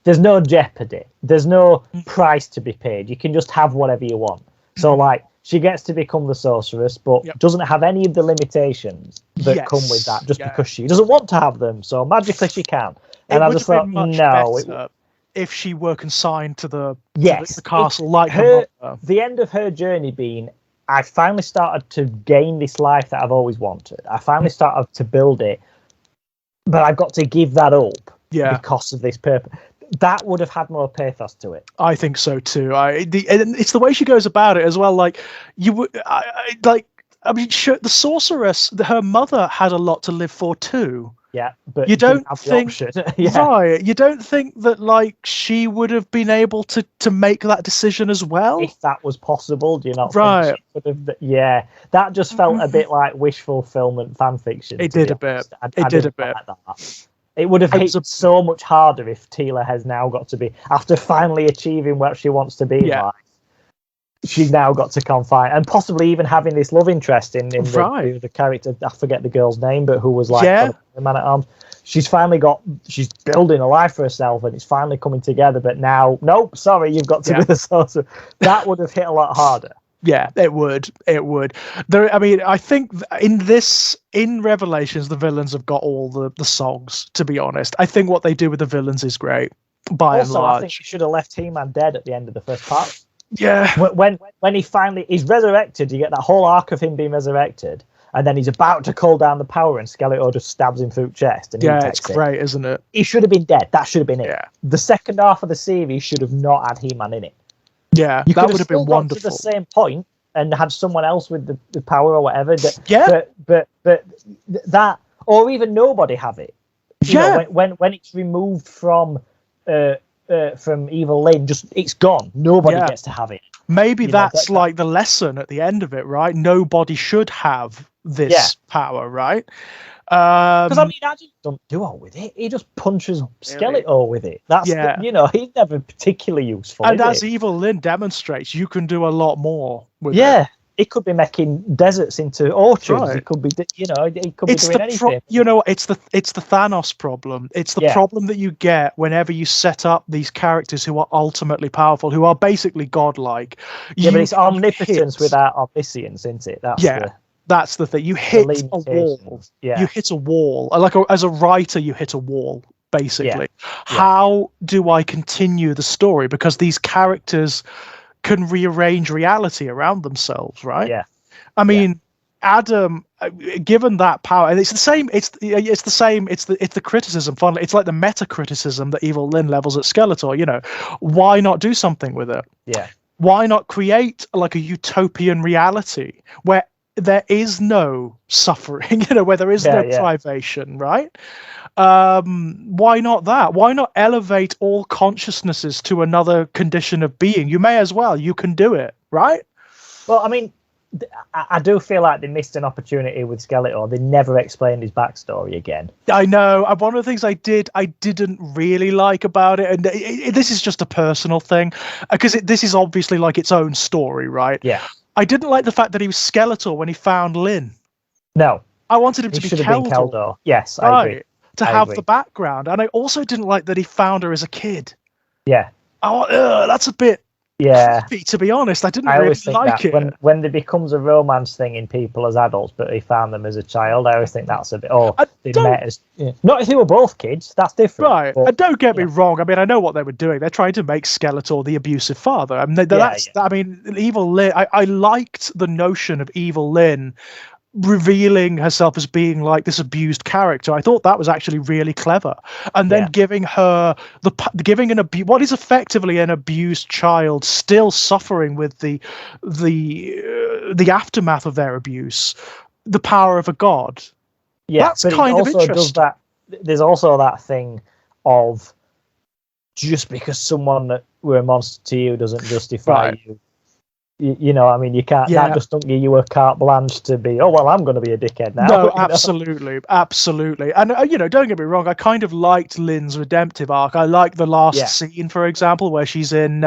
[SPEAKER 1] there's no jeopardy, there's no price to be paid. You can just have whatever you want. So, she gets to become the sorceress, but doesn't have any of the limitations that come with that, just because she doesn't want to have them. So magically she can. And I just thought, no.
[SPEAKER 2] If she were consigned to the castle,
[SPEAKER 1] the end of her journey being, I finally started to gain this life that I've always wanted. I finally started to build it, but I've got to give that up because of this purpose. That would have had more pathos to it.
[SPEAKER 2] I think so too. It's the way she goes about it as well. Like you would, the sorceress, her mother had a lot to live for too.
[SPEAKER 1] Yeah, but
[SPEAKER 2] you don't think right? You don't think that she would have been able to make that decision as well?
[SPEAKER 1] If that was possible, do you not think she could have? Yeah, that just felt a bit like wish fulfillment fan fiction.
[SPEAKER 2] It did a bit. It did a bit.
[SPEAKER 1] Like that. It would have hit so much harder if Teela has now got to be, after finally achieving what she wants to be in life, she's now got to confine, and possibly even having this love interest in the character. I forget the girl's name, but who was the man at arms. She's building a life for herself, and it's finally coming together. But now, nope, sorry, you've got to be the sorcerer. That would have hit a lot harder.
[SPEAKER 2] Yeah, it would. It would. I think in Revelations, the villains have got all the songs. To be honest, I think what they do with the villains is great. By and large,
[SPEAKER 1] I think you should have left He-Man dead at the end of the first part.
[SPEAKER 2] Yeah.
[SPEAKER 1] When he finally is resurrected, you get that whole arc of him being resurrected, and then he's about to call down the power, and Skeletor just stabs him through the chest. And
[SPEAKER 2] it's great, isn't it?
[SPEAKER 1] He should have been dead. That should have been it.
[SPEAKER 2] Yeah.
[SPEAKER 1] The second half of the series should have not had He-Man in it.
[SPEAKER 2] Yeah, that would have been wonderful.
[SPEAKER 1] To the same point and had someone else with the power or whatever. But that, or even nobody have it. You know, when it's removed from Evil Lyn, just it's gone. Nobody gets to have it.
[SPEAKER 2] Maybe that's like the lesson at the end of it, right? Nobody should have this power, right?
[SPEAKER 1] Because Addy doesn't do all with it. He just punches Skeletor with it. That's he's never particularly useful.
[SPEAKER 2] And as Evil Lyn demonstrates, you can do a lot more with
[SPEAKER 1] it. It could be making deserts into orchards. Right. It could be, it could be doing anything.
[SPEAKER 2] It's the Thanos problem. It's the problem that you get whenever you set up these characters who are ultimately powerful, who are basically godlike.
[SPEAKER 1] Yeah, but it's omnipotence without omniscience, isn't it?
[SPEAKER 2] That's the thing. You hit a wall. Yeah. You hit a wall. As a writer, you hit a wall, basically. Yeah. How do I continue the story? Because these characters can rearrange reality around themselves, right?
[SPEAKER 1] Yeah.
[SPEAKER 2] I mean, Adam, given that power, and it's the same. It's the criticism. Finally, it's like the meta criticism that Evil Lyn levels at Skeletor. Why not do something with it?
[SPEAKER 1] Yeah.
[SPEAKER 2] Why not create a utopian reality where there is no suffering, where there is no privation, right? Why not that? Why not elevate all consciousnesses to another condition of being? You may as well. You can do it, right?
[SPEAKER 1] Well, I mean, I do feel like they missed an opportunity with Skeletor. They never explained his backstory again.
[SPEAKER 2] I know. One of the things I didn't really like about it, and this is just a personal thing, because this is obviously like its own story, right?
[SPEAKER 1] Yeah.
[SPEAKER 2] I didn't like the fact that he was Skeletor when he found Lynn.
[SPEAKER 1] No.
[SPEAKER 2] I wanted him to be
[SPEAKER 1] should have been Keldor. Yes, I agree.
[SPEAKER 2] To have the background. And I also didn't like that he found her as a kid.
[SPEAKER 1] Yeah.
[SPEAKER 2] Oh, that's a bit creepy, to be honest. I didn't really like it.
[SPEAKER 1] When there becomes a romance thing in people as adults, but he found them as a child, I always think that's a bit, they met as... Yeah. Not if they were both kids, that's different.
[SPEAKER 2] Right, but, and don't get me wrong, I mean, I know what they were doing. They're trying to make Skeletor the abusive father. I mean, I mean, Evil Lynn, I liked the notion of Evil Lynn revealing herself as being like this abused character. I thought that was actually really clever, and then giving her what is effectively an abused child still suffering with the aftermath of their abuse, the power of a god.
[SPEAKER 1] Yeah,
[SPEAKER 2] that's kind of interesting.
[SPEAKER 1] There's also that thing of just because someone that were a monster to you doesn't justify you. You know, I mean, you can't. That just don't give you a carte blanche to be. Oh well, I'm going to be a dickhead now.
[SPEAKER 2] No, absolutely, absolutely. And don't get me wrong. I kind of liked Lynn's redemptive arc. I like the last scene, for example, where she's in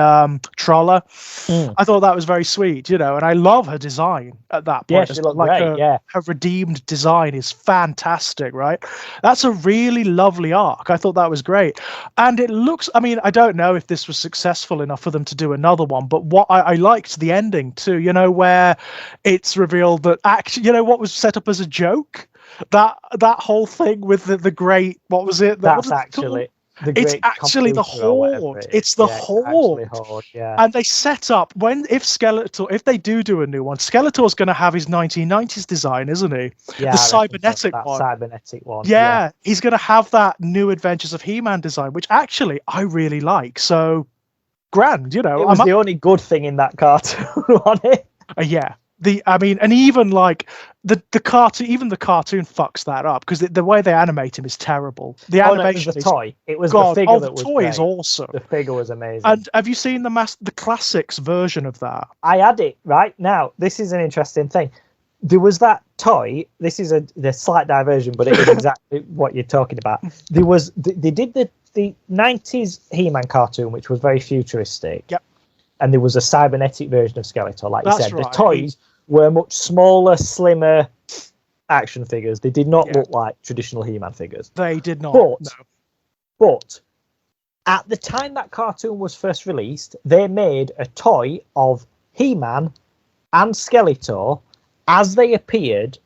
[SPEAKER 2] Troller. I thought that was very sweet. And I love her design at that point.
[SPEAKER 1] Yeah, she looked great.
[SPEAKER 2] Her redeemed design is fantastic. Right, that's a really lovely arc. I thought that was great, and it looks. I mean, I don't know if this was successful enough for them to do another one, but what I liked the ending too, where it's revealed that actually, what was set up as a joke, that whole thing with the great, what was it?
[SPEAKER 1] That's actually
[SPEAKER 2] it's actually the Horde. It's the Horde. And they set up if they do a new one, Skeletor's going to have his 1990s design, isn't he?
[SPEAKER 1] Yeah,
[SPEAKER 2] the cybernetic one.
[SPEAKER 1] Cybernetic one.
[SPEAKER 2] Yeah, he's going to have that New Adventures of He-Man design, which actually I really like. So grand,
[SPEAKER 1] It was the only good thing in that cartoon, wasn't it?
[SPEAKER 2] And even like the cartoon, even the cartoon fucks that up, because the way they animate him is terrible. The animation,
[SPEAKER 1] it was the toy. It was the figure that was
[SPEAKER 2] the toy is awesome.
[SPEAKER 1] The figure was amazing.
[SPEAKER 2] And have you seen the classics version of that? I
[SPEAKER 1] had it right now. This is an interesting thing. There was that toy. This is the slight diversion, but it is exactly what you're talking about. They did the 90s He-Man cartoon, which was very futuristic.
[SPEAKER 2] Yep.
[SPEAKER 1] And there was a cybernetic version of Skeletor, like you said.
[SPEAKER 2] Right.
[SPEAKER 1] The toys were much smaller, slimmer action figures. They did not look like traditional He-Man figures.
[SPEAKER 2] They did not.
[SPEAKER 1] But at the time that cartoon was first released, they made a toy of He-Man and Skeletor as they appeared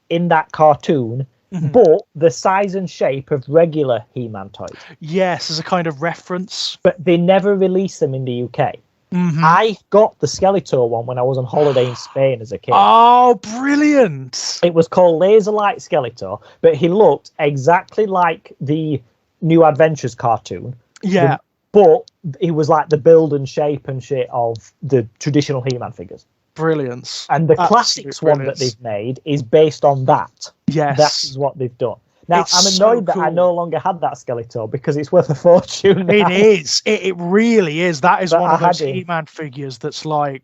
[SPEAKER 1] in that cartoon, but the size and shape of regular He-Man toys.
[SPEAKER 2] Yes, as a kind of reference.
[SPEAKER 1] But they never released them in the UK. I got the Skeletor one when I was on holiday in Spain as a kid.
[SPEAKER 2] Oh, brilliant!
[SPEAKER 1] It was called Laser Light Skeletor, but he looked exactly like the New Adventures cartoon.
[SPEAKER 2] Yeah.
[SPEAKER 1] But he was like the build and shape and shit of the traditional He-Man figures.
[SPEAKER 2] Brilliance.
[SPEAKER 1] And the classics one that they've made is based on that.
[SPEAKER 2] Yes.
[SPEAKER 1] That is what they've done. Now, I'm annoyed that I no longer had that Skeletor, because it's worth a fortune now.
[SPEAKER 2] It is. It really is. That is one of those He-Man figures that's like,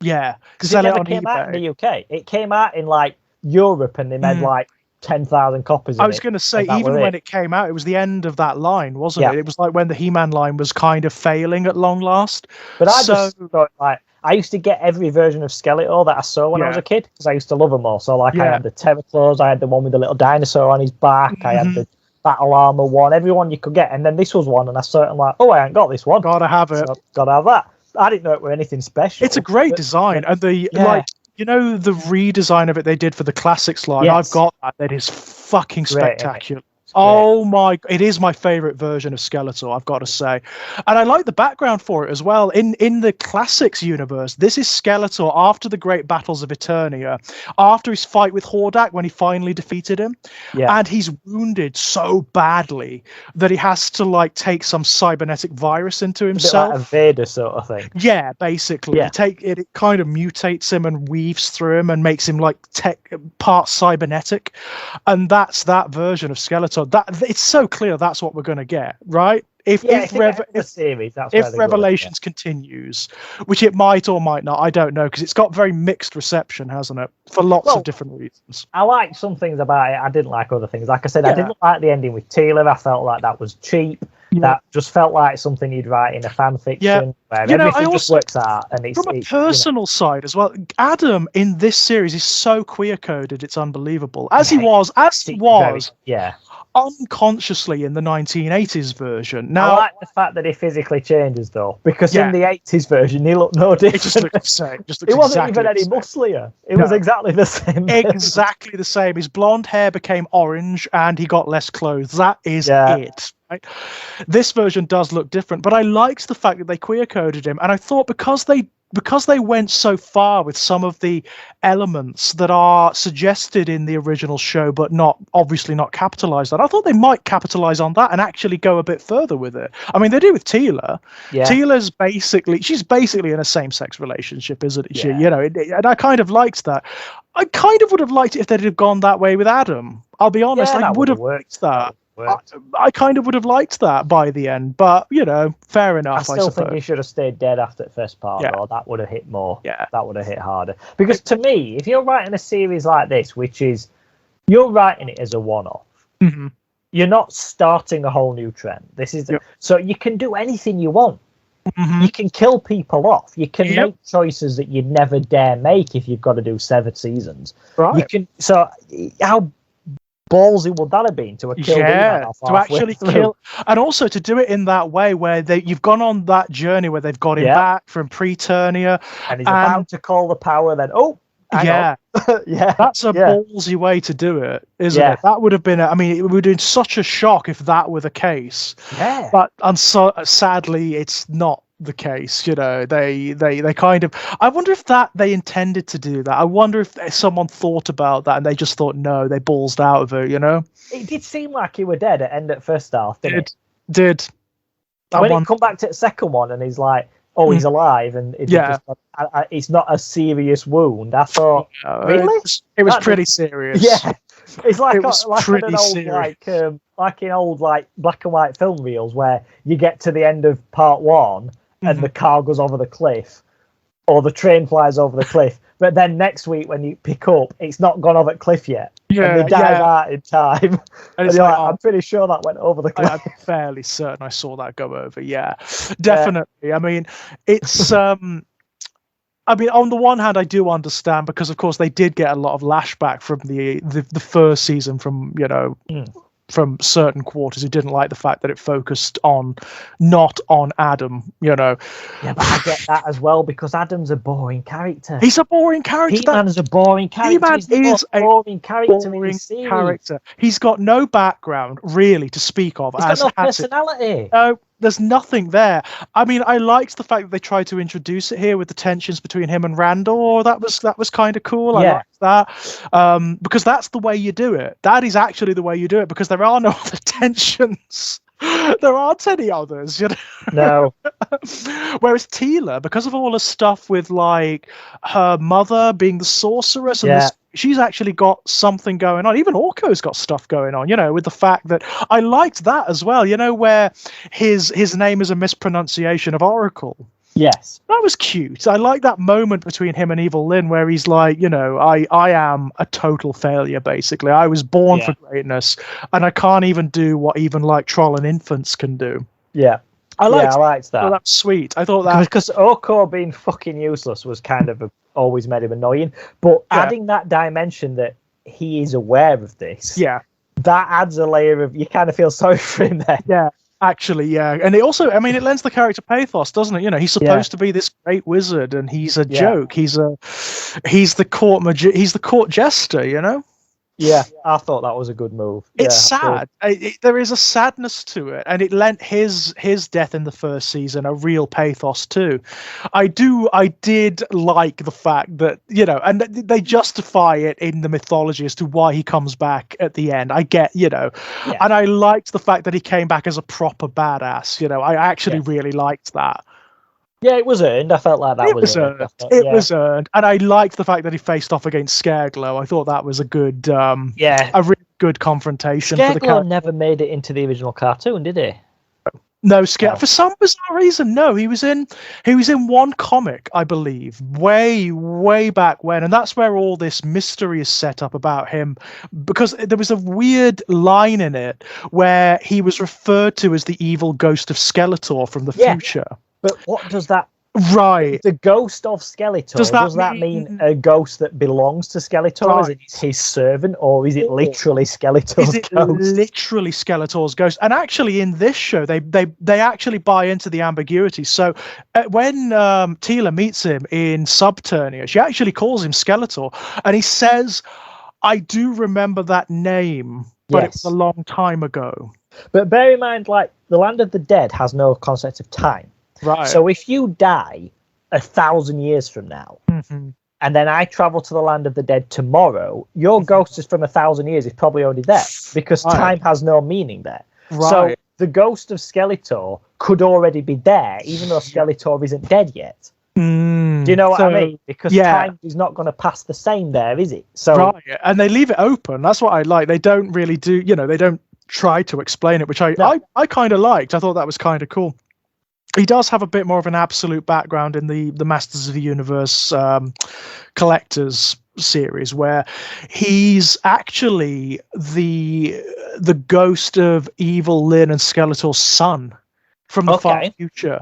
[SPEAKER 1] because it never came out in the UK. It came out in like Europe, and they made like 10,000 copies of it.
[SPEAKER 2] I was going to say, even when it came out, it was the end of that line, wasn't it? It was like when the He-Man line was kind of failing at long last.
[SPEAKER 1] But I just thought, like, I used to get every version of Skeletor that I saw when I was a kid, because I used to love them all. So, like, I had the Terror Claws, I had the one with the little dinosaur on his back, I had the Battle Armor one, everyone you could get. And then this was one, and I saw it, and like, oh, I ain't got this one.
[SPEAKER 2] Gotta have it.
[SPEAKER 1] So, gotta have that. I didn't know it were anything special.
[SPEAKER 2] It's a great design. And the the redesign of it they did for the classics line, I've got that. That is fucking spectacular. Oh my! It is my favorite version of Skeletor, I've got to say, and I like the background for it as well. In the classics universe, this is Skeletor after the great battles of Eternia, after his fight with Hordak when he finally defeated him, and he's wounded so badly that he has to like take some cybernetic virus into himself,
[SPEAKER 1] a bit like a Vader sort of thing.
[SPEAKER 2] Yeah, basically, it kind of mutates him and weaves through him and makes him like part cybernetic, and that's that version of Skeletor. That it's so clear that's what we're going to get, right? if
[SPEAKER 1] the series, that's
[SPEAKER 2] if Revelations continues, which it might or might not, I don't know, because it's got very mixed reception, hasn't it? For lots of different reasons.
[SPEAKER 1] I like some things about it. I didn't like other things. Like I said, I didn't like the ending with Teela. I felt like that was cheap. Yeah. That just felt like something you'd write in a fan fiction where everything just works out. And it's
[SPEAKER 2] from a personal side as well. Adam in this series is so queer coded, it's unbelievable. As he was unconsciously in the 1980s version. Now,
[SPEAKER 1] I like the fact that he physically changes though, because in the 80s version he looked no different.
[SPEAKER 2] It just looked the same.
[SPEAKER 1] It wasn't even any musclier. It was exactly the same.
[SPEAKER 2] Exactly the same. His blonde hair became orange and he got less clothes. That is it. Right? This version does look different, but I liked the fact that they queer coded him, and I thought because they went so far with some of the elements that are suggested in the original show, but obviously not capitalized on, I thought they might capitalize on that and actually go a bit further with it. I mean, they do with Teela. Yeah. Teela's she's basically in a same-sex relationship, isn't she? You know, and I kind of liked that. I kind of would have liked it if they'd have gone that way with Adam. I'll be honest, I would have liked that. I kind of would have liked that by the end, but fair enough.
[SPEAKER 1] I still think he should have stayed dead after the first part, though. That would have hit more. Yeah, that would have hit harder. Because to me, if you're writing a series like this, which is you're writing it as a one-off, you're not starting a whole new trend. This is so you can do anything you want. You can kill people off. You can make choices that you'd never dare make if you've got to do 7 seasons. Right. You can. So how ballsy would that have been to have killed to actually kill,
[SPEAKER 2] and also to do it in that way where you've gone on that journey where they've got him back from Preternia,
[SPEAKER 1] and he's about to call the power. Then
[SPEAKER 2] that's a ballsy way to do it, isn't it? That would have been. I mean, it would have been such a shock if that were the case.
[SPEAKER 1] Yeah,
[SPEAKER 2] but sadly, it's not the case. They kind of, I wonder if that they intended to do that. I wonder if someone thought about that and they just thought no, they ballsed out of it.
[SPEAKER 1] It did seem like he were dead at first half, didn't it?
[SPEAKER 2] Did
[SPEAKER 1] when he come back to the second one and he's like, oh, he's alive, and it's not a serious wound. I thought, really?
[SPEAKER 2] It was pretty serious.
[SPEAKER 1] Yeah, it's like in old black and white film reels where you get to the end of part 1 and the car goes over the cliff, or the train flies over the cliff, but then next week when you pick up, it's not gone over the cliff yet. And they dive out in time. And you're like, I'm pretty sure that went over the cliff.
[SPEAKER 2] I'm fairly certain I saw that go over. Yeah, definitely. I mean, it's. I mean, on the one hand, I do understand because, of course, they did get a lot of lashback from the first season from from certain quarters who didn't like the fact that it focused not on Adam,
[SPEAKER 1] Yeah, but I get that as well because Adam's a boring character.
[SPEAKER 2] He's a boring character.
[SPEAKER 1] He-Man is a boring character.
[SPEAKER 2] He-Man is a boring
[SPEAKER 1] character.
[SPEAKER 2] He's got no background really to speak of.
[SPEAKER 1] He's got no personality.
[SPEAKER 2] No, there's nothing there. I mean, I liked the fact that they tried to introduce it here with the tensions between him and Randall. That was kind of cool. I liked that because that's the way you do it. That is actually the way you do it because there are no other tensions. There aren't any others,
[SPEAKER 1] No.
[SPEAKER 2] Whereas Teela, because of all the stuff with her mother being the sorceress, and she's actually got something going on. Even Orco's got stuff going on, with the fact that I liked that as well. Where his name is a mispronunciation of Oracle.
[SPEAKER 1] Yes.
[SPEAKER 2] That was cute. I like that moment between him and Evil Lyn where he's like, I am a total failure, basically. I was born for greatness, and I can't even do what even Troll and Infants can do.
[SPEAKER 1] Yeah. I liked that.
[SPEAKER 2] Oh, that's sweet. I thought that...
[SPEAKER 1] Because Orko being fucking useless was kind of always made him annoying, but adding that dimension that he is aware of this, that adds a layer of... You kind of feel sorry for him there.
[SPEAKER 2] Yeah. Actually, and it also, I mean, it lends the character pathos, doesn't it? He's supposed to be this great wizard, and he's a joke. He's the court jester.
[SPEAKER 1] Yeah, I thought that was a good move.
[SPEAKER 2] It's sad. There is a sadness to it, and it lent his death in the first season a real pathos too. I did like the fact that and they justify it in the mythology as to why he comes back at the end. I get, and I liked the fact that he came back as a proper badass. I actually really liked that.
[SPEAKER 1] Yeah, it was earned. I felt like that was earned.
[SPEAKER 2] It was earned. And I liked the fact that he faced off against Scareglow. I thought that was a good, a really good confrontation.
[SPEAKER 1] Scareglow never made it into the original cartoon, did he?
[SPEAKER 2] No, for some bizarre reason, no. He was in one comic, I believe, way back when, and that's where all this mystery is set up about him, because there was a weird line in it where he was referred to as the evil ghost of Skeletor from the future.
[SPEAKER 1] But what does that?
[SPEAKER 2] Right.
[SPEAKER 1] The ghost of Skeletor, does that mean a ghost that belongs to Skeletor? Right. Is it his servant, or is it literally Skeletor's ghost?
[SPEAKER 2] Literally Skeletor's ghost. And actually in this show, they actually buy into the ambiguity. So when Teela meets him in Subternia, she actually calls him Skeletor. And he says, I do remember that name, but it was a long time ago.
[SPEAKER 1] But bear in mind, like, the Land of the Dead has no concept of time.
[SPEAKER 2] Right.
[SPEAKER 1] So if you die 1,000 years from now, and then I travel to the Land of the Dead tomorrow, your ghost is from 1,000 years is probably already there, because time has no meaning there. Right. So the ghost of Skeletor could already be there, even though Skeletor isn't dead yet. Do you know what I mean? Because time is not going to pass the same there, is it? So
[SPEAKER 2] right, and they leave it open. That's what I like. They don't really do, they don't try to explain it, which I kind of liked. I thought that was kind of cool. He does have a bit more of an absolute background in the Masters of the Universe Collectors series, where he's actually the ghost of Evil Lyn and Skeletor's son from the far future.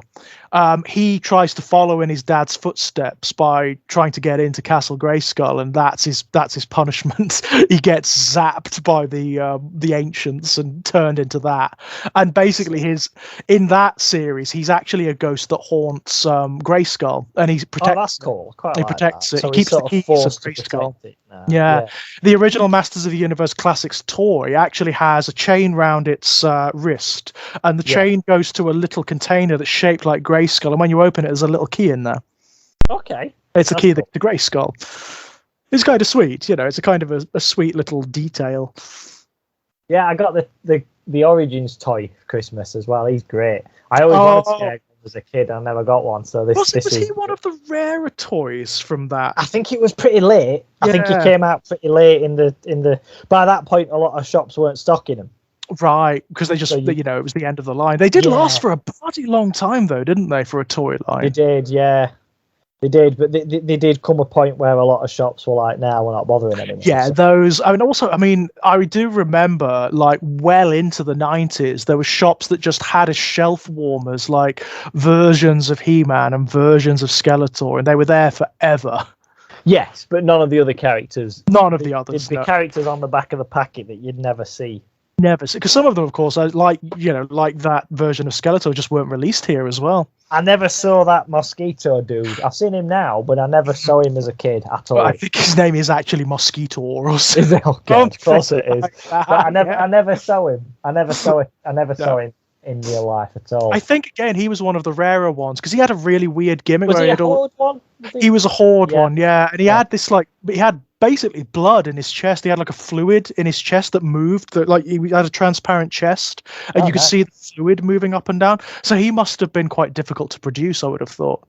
[SPEAKER 2] He tries to follow in his dad's footsteps by trying to get into Castle Grayskull, and that's his punishment. He gets zapped by the ancients and turned into that. And basically, in that series, he's actually a ghost that haunts Grayskull, and he protects.
[SPEAKER 1] Oh, that's cool.
[SPEAKER 2] He protects it.
[SPEAKER 1] So
[SPEAKER 2] he keeps the keys of Grayskull. Yeah. The original Masters of the Universe Classics toy actually has a chain round its wrist, and the chain goes to a little container that's shaped like Grayskull, and when you open it, there's a little key in there.
[SPEAKER 1] Okay.
[SPEAKER 2] It's a key to Grayskull. It's kind of sweet, it's a kind of a sweet little detail.
[SPEAKER 1] Yeah, I got the Origins toy for Christmas as well. He's great. I always wanted to get one as a kid. I never got one. So was
[SPEAKER 2] he one of the rarer toys from that?
[SPEAKER 1] I think it was pretty late. I think he came out pretty late in the. By that point, a lot of shops weren't stocking them.
[SPEAKER 2] Right, because they just, it was the end of the line. They did last for a bloody long time, though, didn't they, for a toy line?
[SPEAKER 1] They did, yeah. They did, but they did come a point where a lot of shops were like, "Now we're not bothering anymore."
[SPEAKER 2] Yeah, those. I do remember, like, well into the 90s, there were shops that just had as shelf warmers, like versions of He-Man and versions of Skeletor, and they were there forever.
[SPEAKER 1] Yes, but none of the other characters.
[SPEAKER 2] None of the others.
[SPEAKER 1] The characters on the back of the packet that you'd never see.
[SPEAKER 2] Never, because some of them, of course, like that version of Skeletor, just weren't released here as well.
[SPEAKER 1] I never saw that mosquito dude. I've seen him now, but I never saw him as a kid at all.
[SPEAKER 2] Well, I think his name is actually Mosquito or something.
[SPEAKER 1] Is it? Okay, of course it is. But I never saw him. I never saw him in real life at all.
[SPEAKER 2] I think again he was one of the rarer ones because he had a really weird gimmick.
[SPEAKER 1] Was he a Horde one?
[SPEAKER 2] He was a Horde one, yeah, and he had this he had basically blood in his chest. He had like a fluid in his chest that moved. He had a transparent chest, and you could see the fluid moving up and down. So he must have been quite difficult to produce, I would have thought.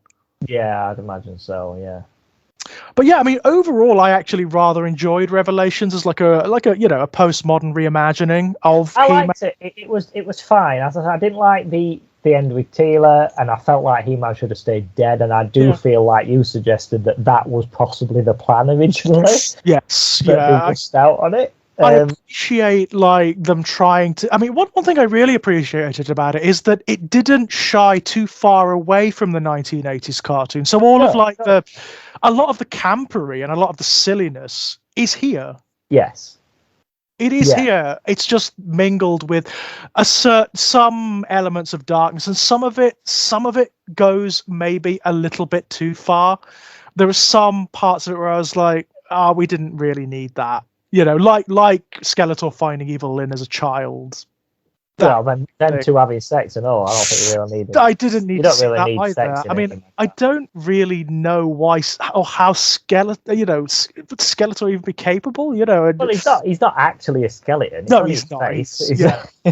[SPEAKER 1] Yeah, I'd imagine so. Yeah.
[SPEAKER 2] But yeah, I mean, overall, I actually rather enjoyed Revelations as like a postmodern reimagining of.
[SPEAKER 1] I liked it. It was fine. As I said, I didn't like the end with Teela, and I felt like He-Man should have stayed dead. And I do feel like you suggested that was possibly the plan originally.
[SPEAKER 2] Yes,
[SPEAKER 1] but they missed out on it.
[SPEAKER 2] I appreciate them trying to. I mean, one thing I really appreciated about it is that it didn't shy too far away from the 1980s cartoon. So a lot of the campery and a lot of the silliness is here.
[SPEAKER 1] Yes.
[SPEAKER 2] It is here. It's just mingled with some elements of darkness, and some of it goes maybe a little bit too far. There are some parts of it where I was like, we didn't really need that. Like Skeletor finding Evil Lyn as a child.
[SPEAKER 1] Well, then two having sex and all. I don't think you really need it.
[SPEAKER 2] I didn't need. You
[SPEAKER 1] don't really need sex.
[SPEAKER 2] I mean, I don't really know why or how would Skeletor even be capable?
[SPEAKER 1] Well, he's not actually a skeleton.
[SPEAKER 2] No, he's not.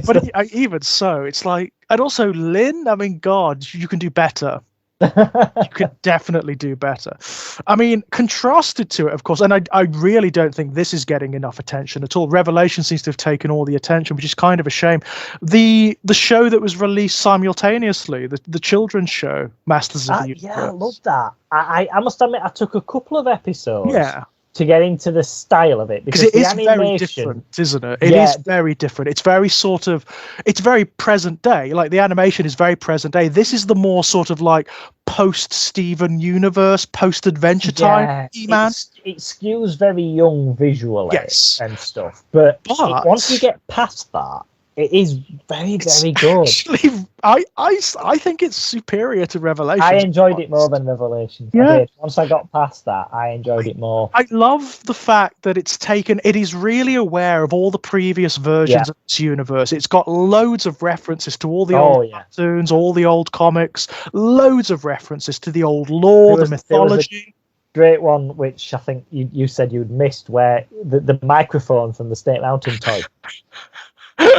[SPEAKER 2] But even so, it's like, and also Lyn. I mean, God, you can do better. You could definitely do better. I mean, contrasted to it, of course, and I really don't think this is getting enough attention at all. Revelation seems to have taken all the attention, which is kind of a shame. The show that was released simultaneously, the children's show, Masters of the Universe.
[SPEAKER 1] Yeah, I love that. I must admit, I took a couple of episodes.
[SPEAKER 2] Yeah.
[SPEAKER 1] To get into the style of it,
[SPEAKER 2] because it is very different, isn't it? It is very different. It's very it's very present day. Like the animation is very present day. This is the more sort of like post Steven Universe, post Adventure Time. Man,
[SPEAKER 1] it skews very young visually, and stuff. But once you get past that, it is very, very good.
[SPEAKER 2] Actually, I think it's superior to Revelations.
[SPEAKER 1] I enjoyed it more than Revelations. Yeah. I did. Once I got past that, I enjoyed it more.
[SPEAKER 2] I love the fact that it is really aware of all the previous versions of this universe. It's got loads of references to all the old cartoons, all the old comics, loads of references to the old lore, the mythology.
[SPEAKER 1] Great one, which I think you said you'd missed, where the microphone from the Snake Mountain toy.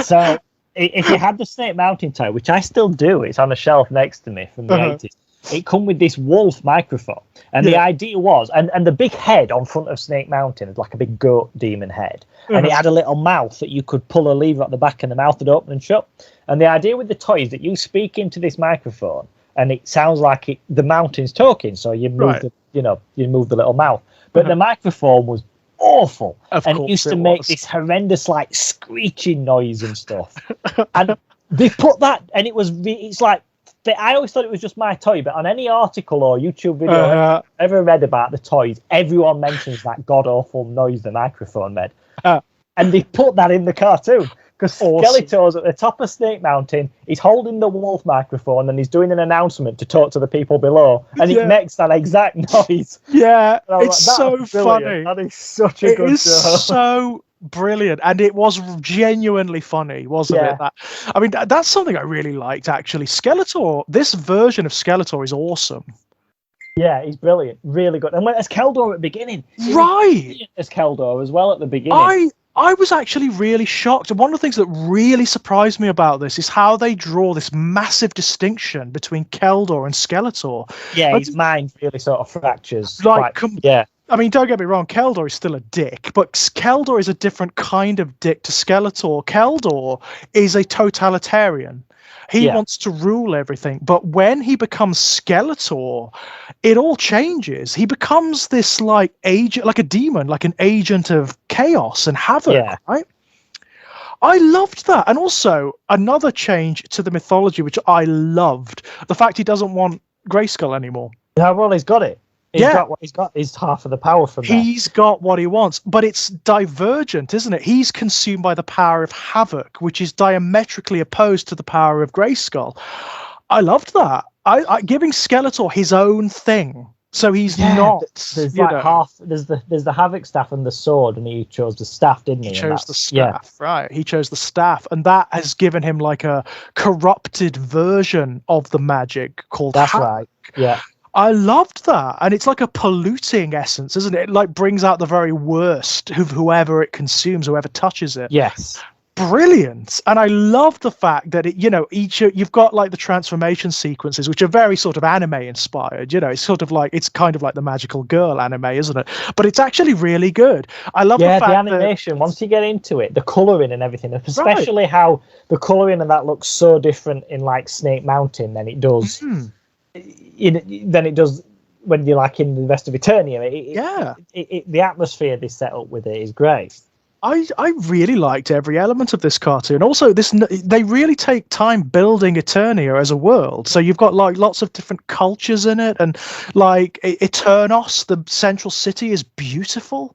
[SPEAKER 1] So, if you had the Snake Mountain toy, which I still do, it's on a shelf next to me from the 80s, it come with this wolf microphone. And the idea was, and the big head on front of Snake Mountain is like a big goat demon head. And it had a little mouth that you could pull a lever at the back and the mouth would open and shut. And the idea with the toy is that you speak into this microphone and it sounds like the mountain's talking. So you move you move the little mouth. But the microphone was awful, and it used to make this horrendous like screeching noise and stuff. And they put that, and it's like I always thought it was just my toy, but on any article or YouTube video I've ever read about the toys, everyone mentions that god awful noise the microphone made. And they put that in the cartoon because Skeletor's at the top of Snake Mountain, he's holding the wolf microphone and he's doing an announcement to talk to the people below, and it makes that exact noise.
[SPEAKER 2] Yeah, it's so funny.
[SPEAKER 1] That is such a good show.
[SPEAKER 2] So brilliant, and it was genuinely funny, wasn't it? I mean, that's something I really liked, actually. Skeletor, this version of Skeletor is awesome.
[SPEAKER 1] Yeah, he's brilliant, really good. And as Keldor at the beginning, as Keldor as well at the beginning.
[SPEAKER 2] I was actually really shocked. And one of the things that really surprised me about this is how they draw this massive distinction between Keldor and Skeletor.
[SPEAKER 1] Yeah, his mind really sort of fractures.
[SPEAKER 2] I mean, don't get me wrong, Keldor is still a dick, but Keldor is a different kind of dick to Skeletor. Keldor is a totalitarian. He wants to rule everything, but when he becomes Skeletor, it all changes. He becomes this like agent, like a demon, like an agent of chaos and havoc, right? I loved that. And also another change to the mythology, which I loved, the fact he doesn't want Grayskull anymore.
[SPEAKER 1] Yeah, well, he's got it. He's got his half of the power from that.
[SPEAKER 2] He's got what he wants, but it's divergent, isn't it? He's consumed by the power of Havoc, which is diametrically opposed to the power of Grayskull. I loved that. I giving Skeletor his own thing, so he's not.
[SPEAKER 1] There's like half. There's the Havoc staff and the sword, and he chose the staff, didn't he?
[SPEAKER 2] He chose the staff, right? He chose the staff, and that has given him like a corrupted version of the magic called Havoc.
[SPEAKER 1] Right. Yeah.
[SPEAKER 2] I loved that, and it's like a polluting essence, isn't it? It like brings out the very worst of whoever it consumes, whoever touches it.
[SPEAKER 1] Yes,
[SPEAKER 2] brilliant. And I love the fact that you've got like the transformation sequences, which are very sort of anime inspired. It's sort of like it's kind of like the Magical Girl anime, isn't it? But it's actually really good. I love the fact
[SPEAKER 1] the animation. Once you get into it, the coloring and everything, especially how the coloring and that looks so different in like Snake Mountain than it does. Than it does when you're like in the rest of Eternia. The atmosphere they set up with it is great.
[SPEAKER 2] I really liked every element of this cartoon. Also, they really take time building Eternia as a world. So you've got like lots of different cultures in it, and like Eternos, the central city, is beautiful.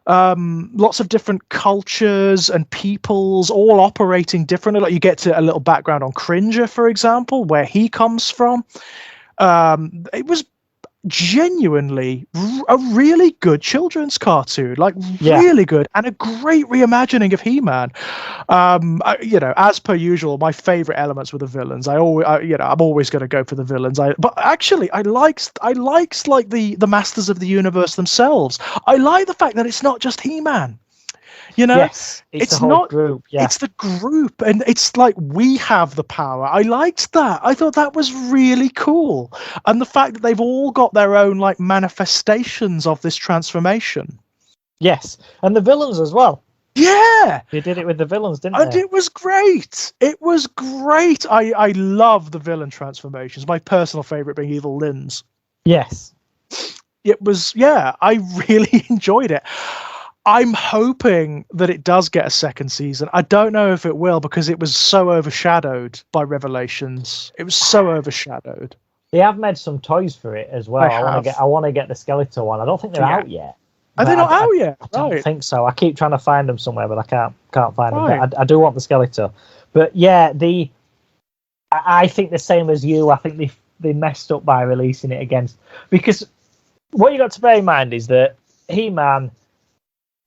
[SPEAKER 2] Lots of different cultures and peoples all operating differently. Like you get to a little background on Cringer, for example, where he comes from. It was genuinely a really good children's cartoon, like really good, and a great reimagining of He-Man. As per usual, my favorite elements were the villains. I'm always going to go for the villains. But actually, I liked like the Masters of the Universe themselves. I like the fact that it's not just He-Man. You know,
[SPEAKER 1] Yes, it's the whole
[SPEAKER 2] not
[SPEAKER 1] group. Yeah,
[SPEAKER 2] it's the group, and it's like we have the power. I liked that. I thought that was really cool, and the fact that they've all got their own like manifestations of this transformation.
[SPEAKER 1] yes, and the villains as well.
[SPEAKER 2] Yeah,
[SPEAKER 1] They did it with the villains, didn't
[SPEAKER 2] and
[SPEAKER 1] they?
[SPEAKER 2] it was great. It was great. I love the villain transformations. My personal favorite being Evil Lynn's.
[SPEAKER 1] Yes.
[SPEAKER 2] It was, yeah, I really enjoyed it. I'm hoping that it does get a second season. I don't know if it will because it was so overshadowed by Revelations. It was so overshadowed.
[SPEAKER 1] They have made some toys for it as well. I want to get the Skeletor one. I don't think they're out yet.
[SPEAKER 2] Are they not out yet?
[SPEAKER 1] I don't think so. I keep trying to find them somewhere, but I can't find them. But I do want the Skeletor. But yeah, I think the same as you. I think they messed up by releasing it against, because what you got to bear in mind is that He-Man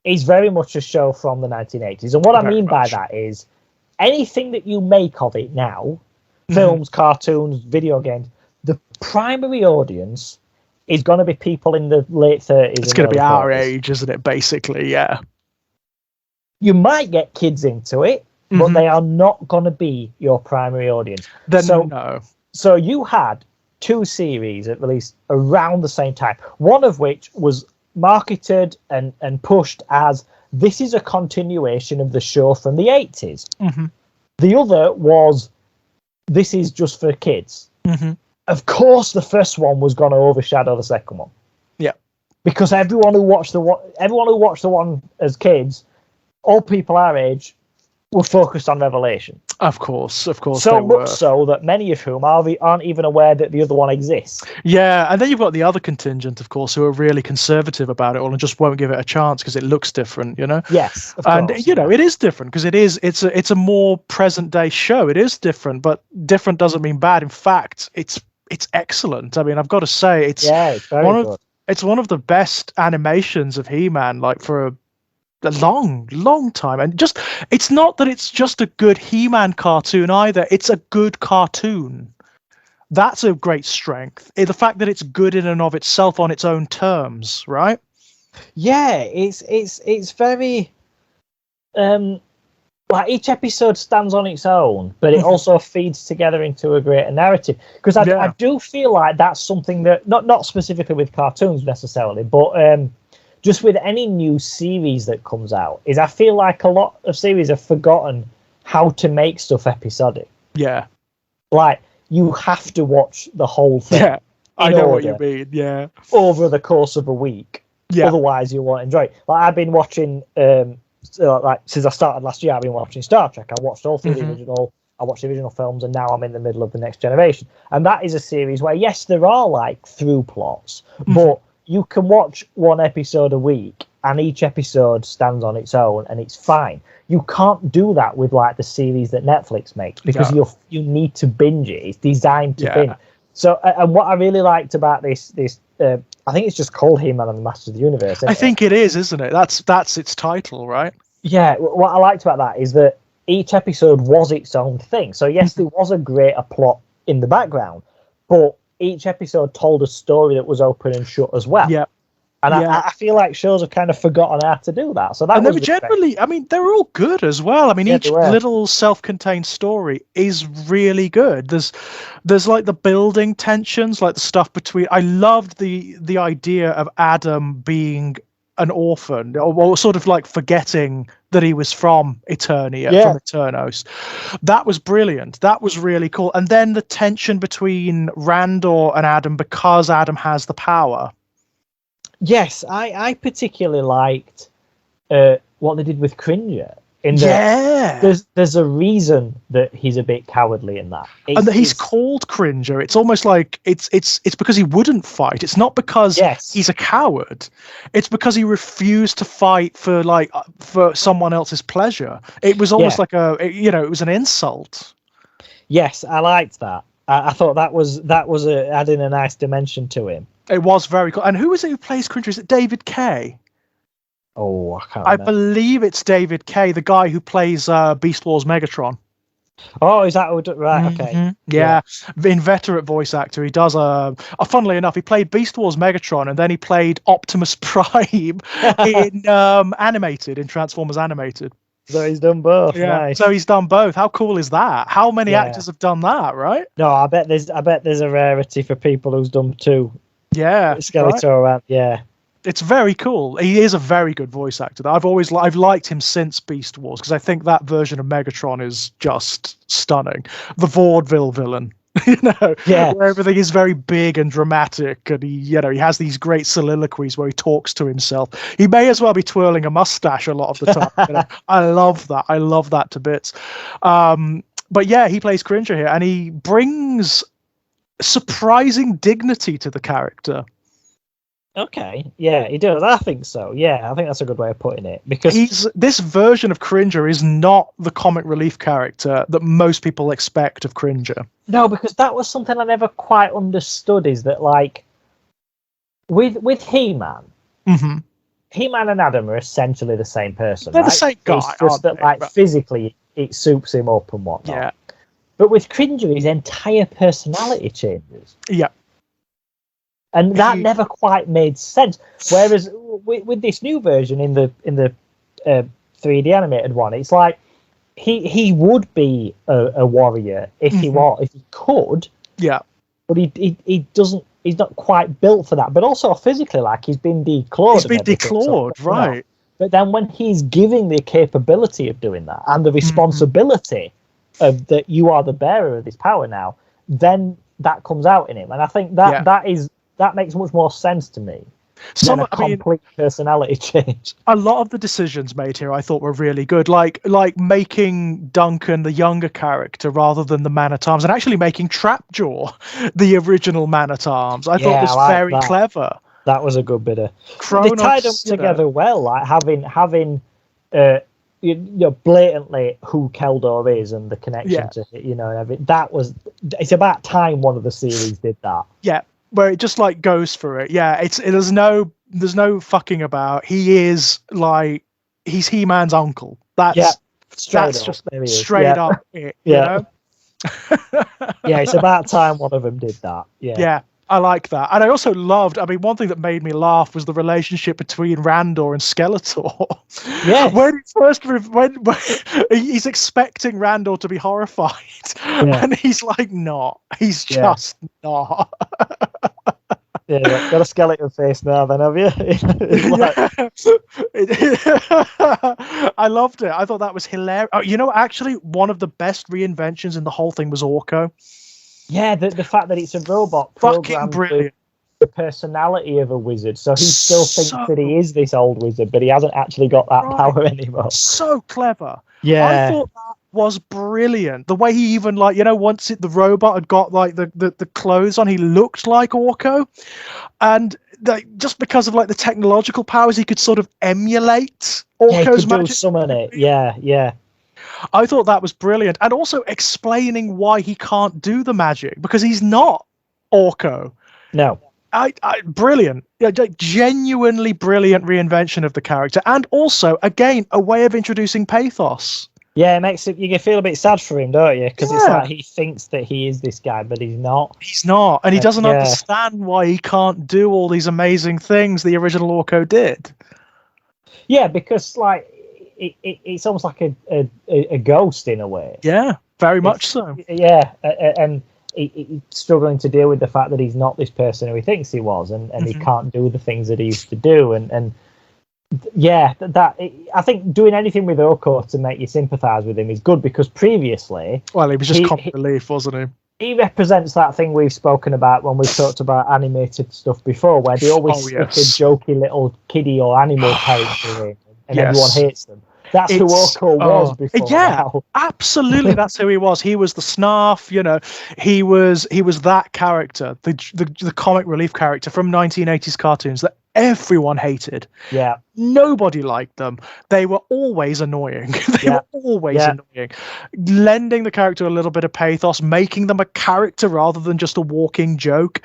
[SPEAKER 1] is very much a show from the 1980s, and what I mean by that is anything that you make of it now, films, cartoons, video games, the primary audience is going to be people in the late 30s.
[SPEAKER 2] It's going to be our age, isn't it? Basically, yeah.
[SPEAKER 1] You might get kids into it, but they are not going to be your primary audience. So you had 2 series at release around the same time, one of which was marketed and pushed as this is a continuation of the show from the 80s. The other was this is just for kids. Of course, the first one was going to overshadow the second one.
[SPEAKER 2] Yeah, because
[SPEAKER 1] everyone who watched the one as kids, all people our age, were focused on Revelation.
[SPEAKER 2] Of course.
[SPEAKER 1] So much so that many of whom aren't even aware that the other one exists.
[SPEAKER 2] Yeah, and then you've got the other contingent, of course, who are really conservative about it all and just won't give it a chance because it looks different, you know.
[SPEAKER 1] Yes, of
[SPEAKER 2] and
[SPEAKER 1] course.
[SPEAKER 2] You know, it is different because it's a more present day show. It is different, but different doesn't mean bad. In fact, it's excellent. I mean, I've got to say, it's very good. It's one of the best animations of He-Man, like for a long time. And just, it's not that it's just a good He-Man cartoon either. It's a good cartoon. That's a great strength. The fact that it's good in and of itself on its own terms, right?
[SPEAKER 1] Yeah, it's very like each episode stands on its own, but it also feeds together into a greater narrative. Because I do feel like that's something that not specifically with cartoons necessarily, but just with any new series that comes out, is I feel like a lot of series have forgotten how to make stuff episodic.
[SPEAKER 2] Yeah,
[SPEAKER 1] like you have to watch the whole thing.
[SPEAKER 2] Yeah, I know what you mean. Yeah,
[SPEAKER 1] over the course of a week. Yeah, otherwise you won't enjoy it. Like I've been watching. Like since I started last year, I've been watching Star Trek. I watched all 3 the original. I watched the original films, and now I'm in the middle of the Next Generation. And that is a series where, yes, there are like through plots, but you can watch one episode a week, and each episode stands on its own, and it's fine. You can't do that with like the series that Netflix makes because you need to binge it. It's designed to binge. So, and what I really liked about this. I think it's just called He-Man and the Masters of the Universe.
[SPEAKER 2] I think it is, isn't it? That's its title, right?
[SPEAKER 1] Yeah. What I liked about that is that each episode was its own thing. So yes, there was a greater plot in the background, but each episode told a story that was open and shut as well.
[SPEAKER 2] Yeah.
[SPEAKER 1] And I feel like shows have kind of forgotten how to do that. So that
[SPEAKER 2] and they were generally, I mean, they were all good as well. I mean, each little self-contained story is really good. There's like the building tensions, like the stuff between. I loved the idea of Adam being an orphan, or sort of like forgetting that he was from Eternia, from Eternos. That was brilliant. That was really cool. And then the tension between Randor and Adam because Adam has the power.
[SPEAKER 1] Yes, I particularly liked what they did with Cringer. In that there's a reason that he's a bit cowardly in that.
[SPEAKER 2] And that he's called Cringer. It's almost like it's because he wouldn't fight. It's not because he's a coward. It's because he refused to fight for someone else's pleasure. It was almost like it was an insult. Yes, I liked that. I thought that was adding a nice dimension to him. It was very cool. And who is it who plays Cringer? Is it David Kaye?
[SPEAKER 1] Oh, I can't remember.
[SPEAKER 2] I believe it's David Kaye, the guy who plays Beast Wars Megatron.
[SPEAKER 1] Oh, is that right? Okay.
[SPEAKER 2] Yeah, inveterate voice actor. He does funnily enough, he played Beast Wars Megatron, and then he played Optimus Prime in Transformers Animated.
[SPEAKER 1] So he's done both.
[SPEAKER 2] Yeah,
[SPEAKER 1] Nice.
[SPEAKER 2] so he's done both. How cool is that? How many actors have done that, right?
[SPEAKER 1] No, I bet there's a rarity for people who's done two.
[SPEAKER 2] Yeah,
[SPEAKER 1] Skeletor around. Yeah.
[SPEAKER 2] It's very cool. He is a very good voice actor. I've liked him since Beast Wars because I think that version of Megatron is just stunning. The vaudeville villain, where everything is very big and dramatic, and he has these great soliloquies where he talks to himself. He may as well be twirling a mustache a lot of the time. I love that. I love that to bits. But yeah, he plays Cringer here, and he brings surprising dignity to the character.
[SPEAKER 1] Okay, yeah, he does. I think so. Yeah, I think that's a good way of putting it, because
[SPEAKER 2] this version of Cringer is not the comic relief character that most people expect of Cringer.
[SPEAKER 1] No, because that was something I never quite understood. Is that like with He-Man?
[SPEAKER 2] Mm-hmm.
[SPEAKER 1] He-Man and Adam are essentially the same person.
[SPEAKER 2] They're
[SPEAKER 1] right?
[SPEAKER 2] the same guy.
[SPEAKER 1] It's just that physically it soups him up and whatnot.
[SPEAKER 2] Yeah.
[SPEAKER 1] But with Cringer, his entire personality changes.
[SPEAKER 2] Yeah.
[SPEAKER 1] And that never quite made sense. Whereas with this new version in the 3D animated one, it's like he would be a warrior if he could.
[SPEAKER 2] Yeah.
[SPEAKER 1] But he doesn't. He's not quite built for that. But also physically, like he's been declawed.
[SPEAKER 2] He's been declawed, right?
[SPEAKER 1] But then when he's giving the capability of doing that and the responsibility of that you are the bearer of this power now, then that comes out in him, and I think that makes much more sense to me. A complete personality change.
[SPEAKER 2] A lot of the decisions made here I thought were really good, like making Duncan the younger character rather than the Man-at-Arms, and actually making Trapjaw the original Man-at-Arms. I thought was very clever.
[SPEAKER 1] That was a good bit of.
[SPEAKER 2] Kronos,
[SPEAKER 1] they tied them together well, like having blatantly who Keldor is and the connection to and everything. It's about time one of the series did that. Yeah.
[SPEAKER 2] Where it just like goes for it. Yeah, there's no fucking about. He's He-Man's uncle. That's straight up it.
[SPEAKER 1] Yeah. Yeah, it's about time one of them did that. Yeah.
[SPEAKER 2] Yeah. I like that. And I also loved, one thing that made me laugh was the relationship between Randor and Skeletor.
[SPEAKER 1] Yeah.
[SPEAKER 2] when he's expecting Randor to be horrified, and he's like, not. He's just not.
[SPEAKER 1] Yeah, got a skeleton face now then, have you?
[SPEAKER 2] I loved it. I thought that was hilarious. Actually, one of the best reinventions in the whole thing was Orco.
[SPEAKER 1] Yeah, the fact that it's a robot
[SPEAKER 2] fucking brilliant.
[SPEAKER 1] The personality of a wizard, so he still thinks that he is this old wizard, but he hasn't actually got that power anymore.
[SPEAKER 2] So clever.
[SPEAKER 1] Yeah,
[SPEAKER 2] I thought that was brilliant. The way he even once the robot had got like the clothes on, he looked like Orco, and just because of like the technological powers, he could sort of emulate Orco's magic.
[SPEAKER 1] Summon it. Yeah.
[SPEAKER 2] I thought that was brilliant, and also explaining why he can't do the magic because he's not Orco.
[SPEAKER 1] No,
[SPEAKER 2] brilliant, genuinely brilliant reinvention of the character, and also again a way of introducing pathos.
[SPEAKER 1] Yeah, it makes it. You can feel a bit sad for him, don't you? Because it's like he thinks that he is this guy, but he's not.
[SPEAKER 2] He's not, and he doesn't understand why he can't do all these amazing things the original Orco did.
[SPEAKER 1] Yeah, because like. It's almost like a ghost in a way.
[SPEAKER 2] Yeah, very much so.
[SPEAKER 1] Yeah, and he's struggling to deal with the fact that he's not this person who he thinks he was, and he can't do the things that he used to do. And I think doing anything with Orco to make you sympathise with him is good, because previously...
[SPEAKER 2] Well, he was just comic relief, wasn't he?
[SPEAKER 1] He represents that thing we've spoken about when we've talked about animated stuff before, where they always stick a jokey little kiddie or animal character in. And everyone hates them. That's who Orco was before.
[SPEAKER 2] Yeah, absolutely. That's who he was. He was the snarf. He was that character, the comic relief character from 1980s cartoons that everyone hated.
[SPEAKER 1] Yeah.
[SPEAKER 2] Nobody liked them. They were always annoying. They were always annoying. Lending the character a little bit of pathos, making them a character rather than just a walking joke,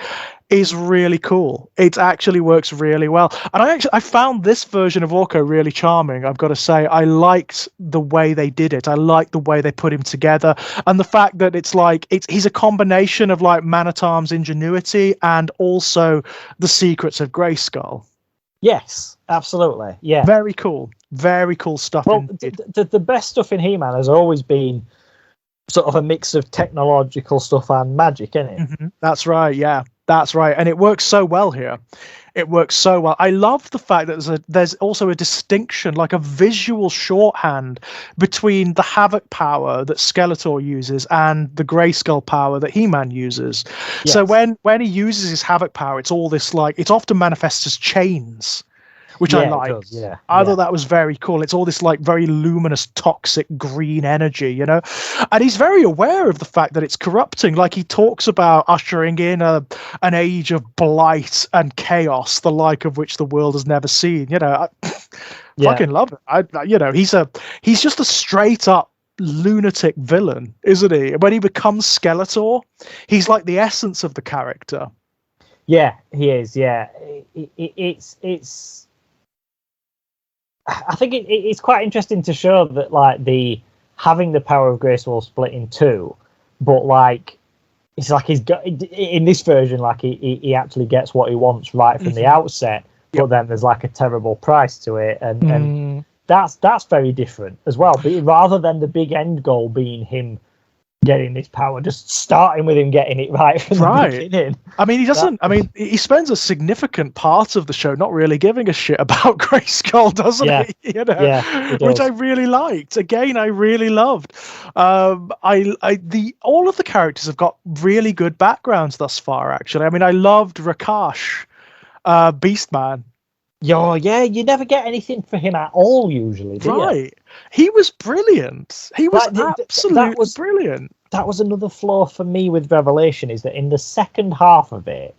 [SPEAKER 2] is really cool. It actually works really well. And I found this version of Orco really charming, I've got to say. I liked the way they did it. I liked the way they put him together. And the fact that he's a combination of like Man-at-Arm's ingenuity and also the secrets of Grayskull.
[SPEAKER 1] Yes, absolutely. Yeah.
[SPEAKER 2] Very cool. Very cool stuff.
[SPEAKER 1] Well, the best stuff in He-Man has always been sort of a mix of technological stuff and magic, isn't it?
[SPEAKER 2] Mm-hmm. That's right. Yeah. That's right. And it works so well here. It works so well. I love the fact that there's also a distinction, like a visual shorthand between the Havoc power that Skeletor uses and the Grayskull power that He-Man uses. Yes. So when he uses his Havoc power, it's all this it's often manifests as chains, which I like. I thought that was very cool. It's all this like very luminous, toxic green energy, and he's very aware of the fact that it's corrupting. Like he talks about ushering in an age of blight and chaos, the like of which the world has never seen. I fucking love it. He's just a straight up lunatic villain, isn't he? When he becomes Skeletor, he's like the essence of the character.
[SPEAKER 1] Yeah, he is. Yeah, it's. I think it's quite interesting to show that like having the power of Grayskull split in two, but like it's like he's got in this version like he actually gets what he wants right from the outset, but then there's like a terrible price to it, and that's very different as well. But rather than the big end goal being him getting this power, just starting with him getting it right from the beginning.
[SPEAKER 2] I mean, he spends a significant part of the show not really giving a shit about Grayskull, doesn't he? He which I really liked. Again, I really loved. All of the characters have got really good backgrounds thus far. Actually, I mean, I loved Rakash, Beastman.
[SPEAKER 1] Yeah, you never get anything for him at all usually, do you?
[SPEAKER 2] He was brilliant. He was absolutely brilliant.
[SPEAKER 1] That was another flaw for me with Revelation, is that in the second half of it,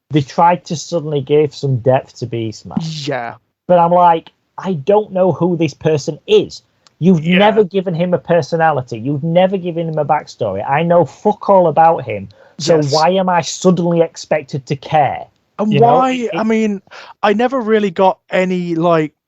[SPEAKER 1] they tried to suddenly give some depth to Beastman.
[SPEAKER 2] Yeah.
[SPEAKER 1] But I'm like, I don't know who this person is. You've never given him a personality. You've never given him a backstory. I know fuck all about him. So why am I suddenly expected to care?
[SPEAKER 2] And why? I mean, I never really got any,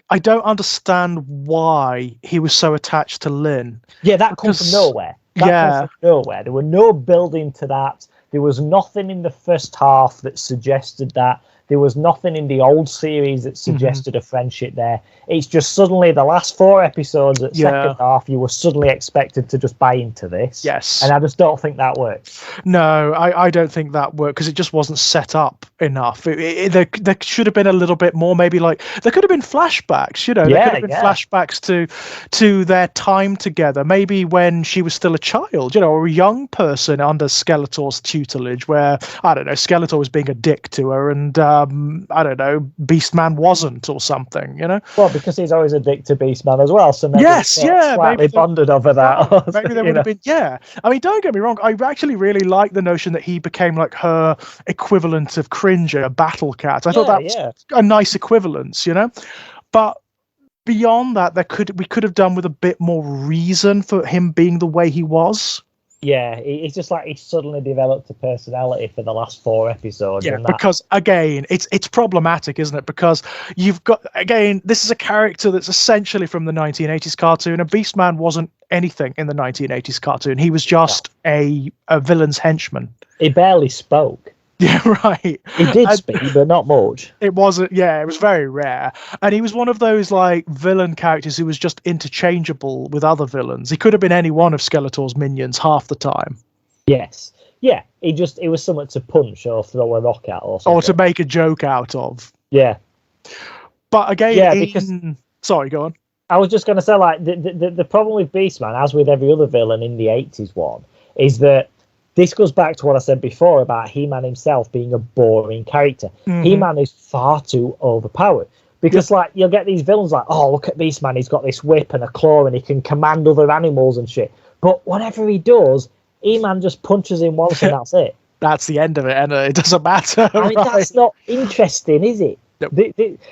[SPEAKER 2] I don't understand why he was so attached to Lynn.
[SPEAKER 1] Yeah, that comes from nowhere. Comes from nowhere. There were no building to that. There was nothing in the first half that suggested that. There was nothing in the old series that suggested a friendship there. It's just suddenly the last 4 episodes at second half, you were suddenly expected to just buy into this.
[SPEAKER 2] Yes.
[SPEAKER 1] And I just don't think that works.
[SPEAKER 2] No, I don't think that worked because it just wasn't set up enough. There should have been a little bit more, maybe there could have been flashbacks, there could have been flashbacks to their time together, maybe when she was still a child, or a young person under Skeletor's tutelage where, I don't know, Skeletor was being a dick to her and, I don't know, Beastman wasn't or something, Well,
[SPEAKER 1] because he's always a dick to Beastman as well, so maybe slightly bonded over that.
[SPEAKER 2] Maybe there would have been, I mean, don't get me wrong, I actually really like the notion that he became like her equivalent of Cringer, Battle Cat. I thought that was a nice equivalence, But beyond that, we could have done with a bit more reason for him being the way he was.
[SPEAKER 1] Yeah, it's just like he suddenly developed a personality for the last 4 episodes.
[SPEAKER 2] Yeah, because again, it's problematic, isn't it? Because you've got, again, this is a character that's essentially from the 1980s cartoon, and Beastman wasn't anything in the 1980s cartoon. He was just a villain's henchman.
[SPEAKER 1] He barely spoke.
[SPEAKER 2] Yeah, right.
[SPEAKER 1] He did speak, but not much.
[SPEAKER 2] It wasn't. Yeah, it was very rare, and he was one of those villain characters who was just interchangeable with other villains. He could have been any one of Skeletor's minions half the time.
[SPEAKER 1] Yes. Yeah. It was something to punch or throw a rock at, or something.
[SPEAKER 2] Or to make a joke out of.
[SPEAKER 1] Yeah.
[SPEAKER 2] But again, sorry, go on.
[SPEAKER 1] I was just going to say, the problem with Beastman, as with every other villain in the 80s one, is that this goes back to what I said before about He-Man himself being a boring character. He-Man is far too overpowered. Because, you'll get these villains oh, look at Beastman, he's got this whip and a claw and he can command other animals and shit. But whatever he does, He-Man just punches him once and that's it.
[SPEAKER 2] That's the end of it, and it doesn't matter.
[SPEAKER 1] I mean, that's not interesting, is it?
[SPEAKER 2] Nope.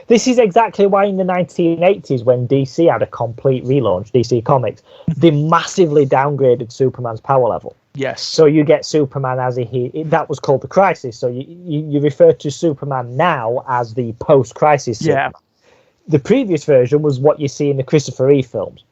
[SPEAKER 1] This is exactly why in the 1980s, when DC had a complete relaunch, DC Comics, they massively downgraded Superman's power level.
[SPEAKER 2] Yes.
[SPEAKER 1] So you get Superman as that was called the Crisis. So you refer to Superman now as the post-Crisis Superman. The previous version was what you see in the Christopher Reeve films,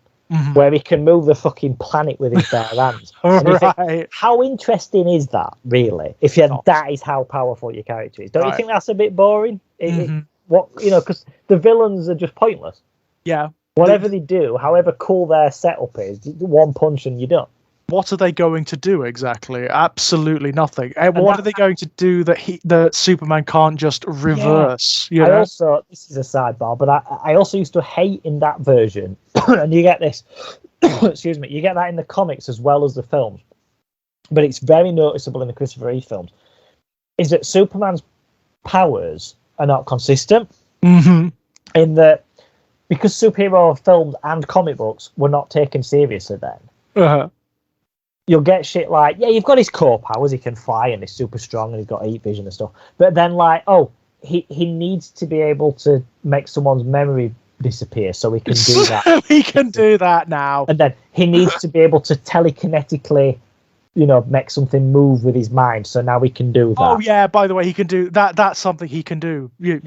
[SPEAKER 1] where he can move the fucking planet with his bare hands. Think, how interesting is that, really? If that is how powerful your character is, don't you think that's a bit boring? Because the villains are just pointless.
[SPEAKER 2] Yeah.
[SPEAKER 1] Whatever they do, however cool their setup is, one punch and you're done.
[SPEAKER 2] What are they going to do exactly? Absolutely nothing. What are they going to do that Superman can't just reverse?
[SPEAKER 1] Yeah. This is a sidebar, but I also used to hate in that version, and you get this, excuse me, you get that in the comics as well as the films, but it's very noticeable in the Christopher Reeve films, is that Superman's powers are not consistent. In that, because superhero films and comic books were not taken seriously then, you'll get shit like, you've got his core powers, he can fly and he's super strong and he's got heat vision and stuff. But then he needs to be able to make someone's memory disappear so he can do that.
[SPEAKER 2] He can do that now.
[SPEAKER 1] And then he needs to be able to telekinetically, make something move with his mind. So now he can do that.
[SPEAKER 2] Oh yeah, by the way, he can do that. That's something he can do. He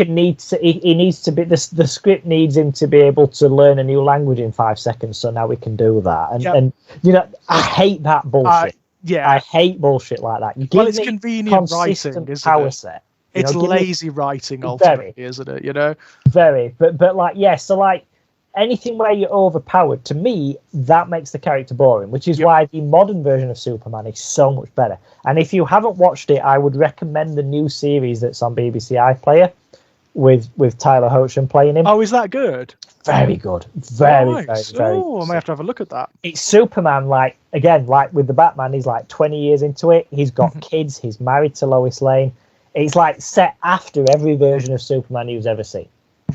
[SPEAKER 1] needs to be, the script needs him to be able to learn a new language in 5 seconds. So now we can do that. And I hate that bullshit. I hate bullshit like that.
[SPEAKER 2] It's convenient writing, isn't
[SPEAKER 1] power
[SPEAKER 2] it?
[SPEAKER 1] Set.
[SPEAKER 2] It's lazy writing, ultimately, isn't it?
[SPEAKER 1] Very. But so anything where you're overpowered, to me, that makes the character boring, which is why the modern version of Superman is so much better. And if you haven't watched it, I would recommend the new series that's on BBC iPlayer with Tyler Hoechlin playing him.
[SPEAKER 2] Oh, is that good?
[SPEAKER 1] Very good. Very,
[SPEAKER 2] nice.
[SPEAKER 1] very
[SPEAKER 2] I may have to have a look at that.
[SPEAKER 1] It's Superman, like with the Batman, he's like 20 years into it. He's got kids. He's married to Lois Lane. It's like set after every version of Superman you've ever seen.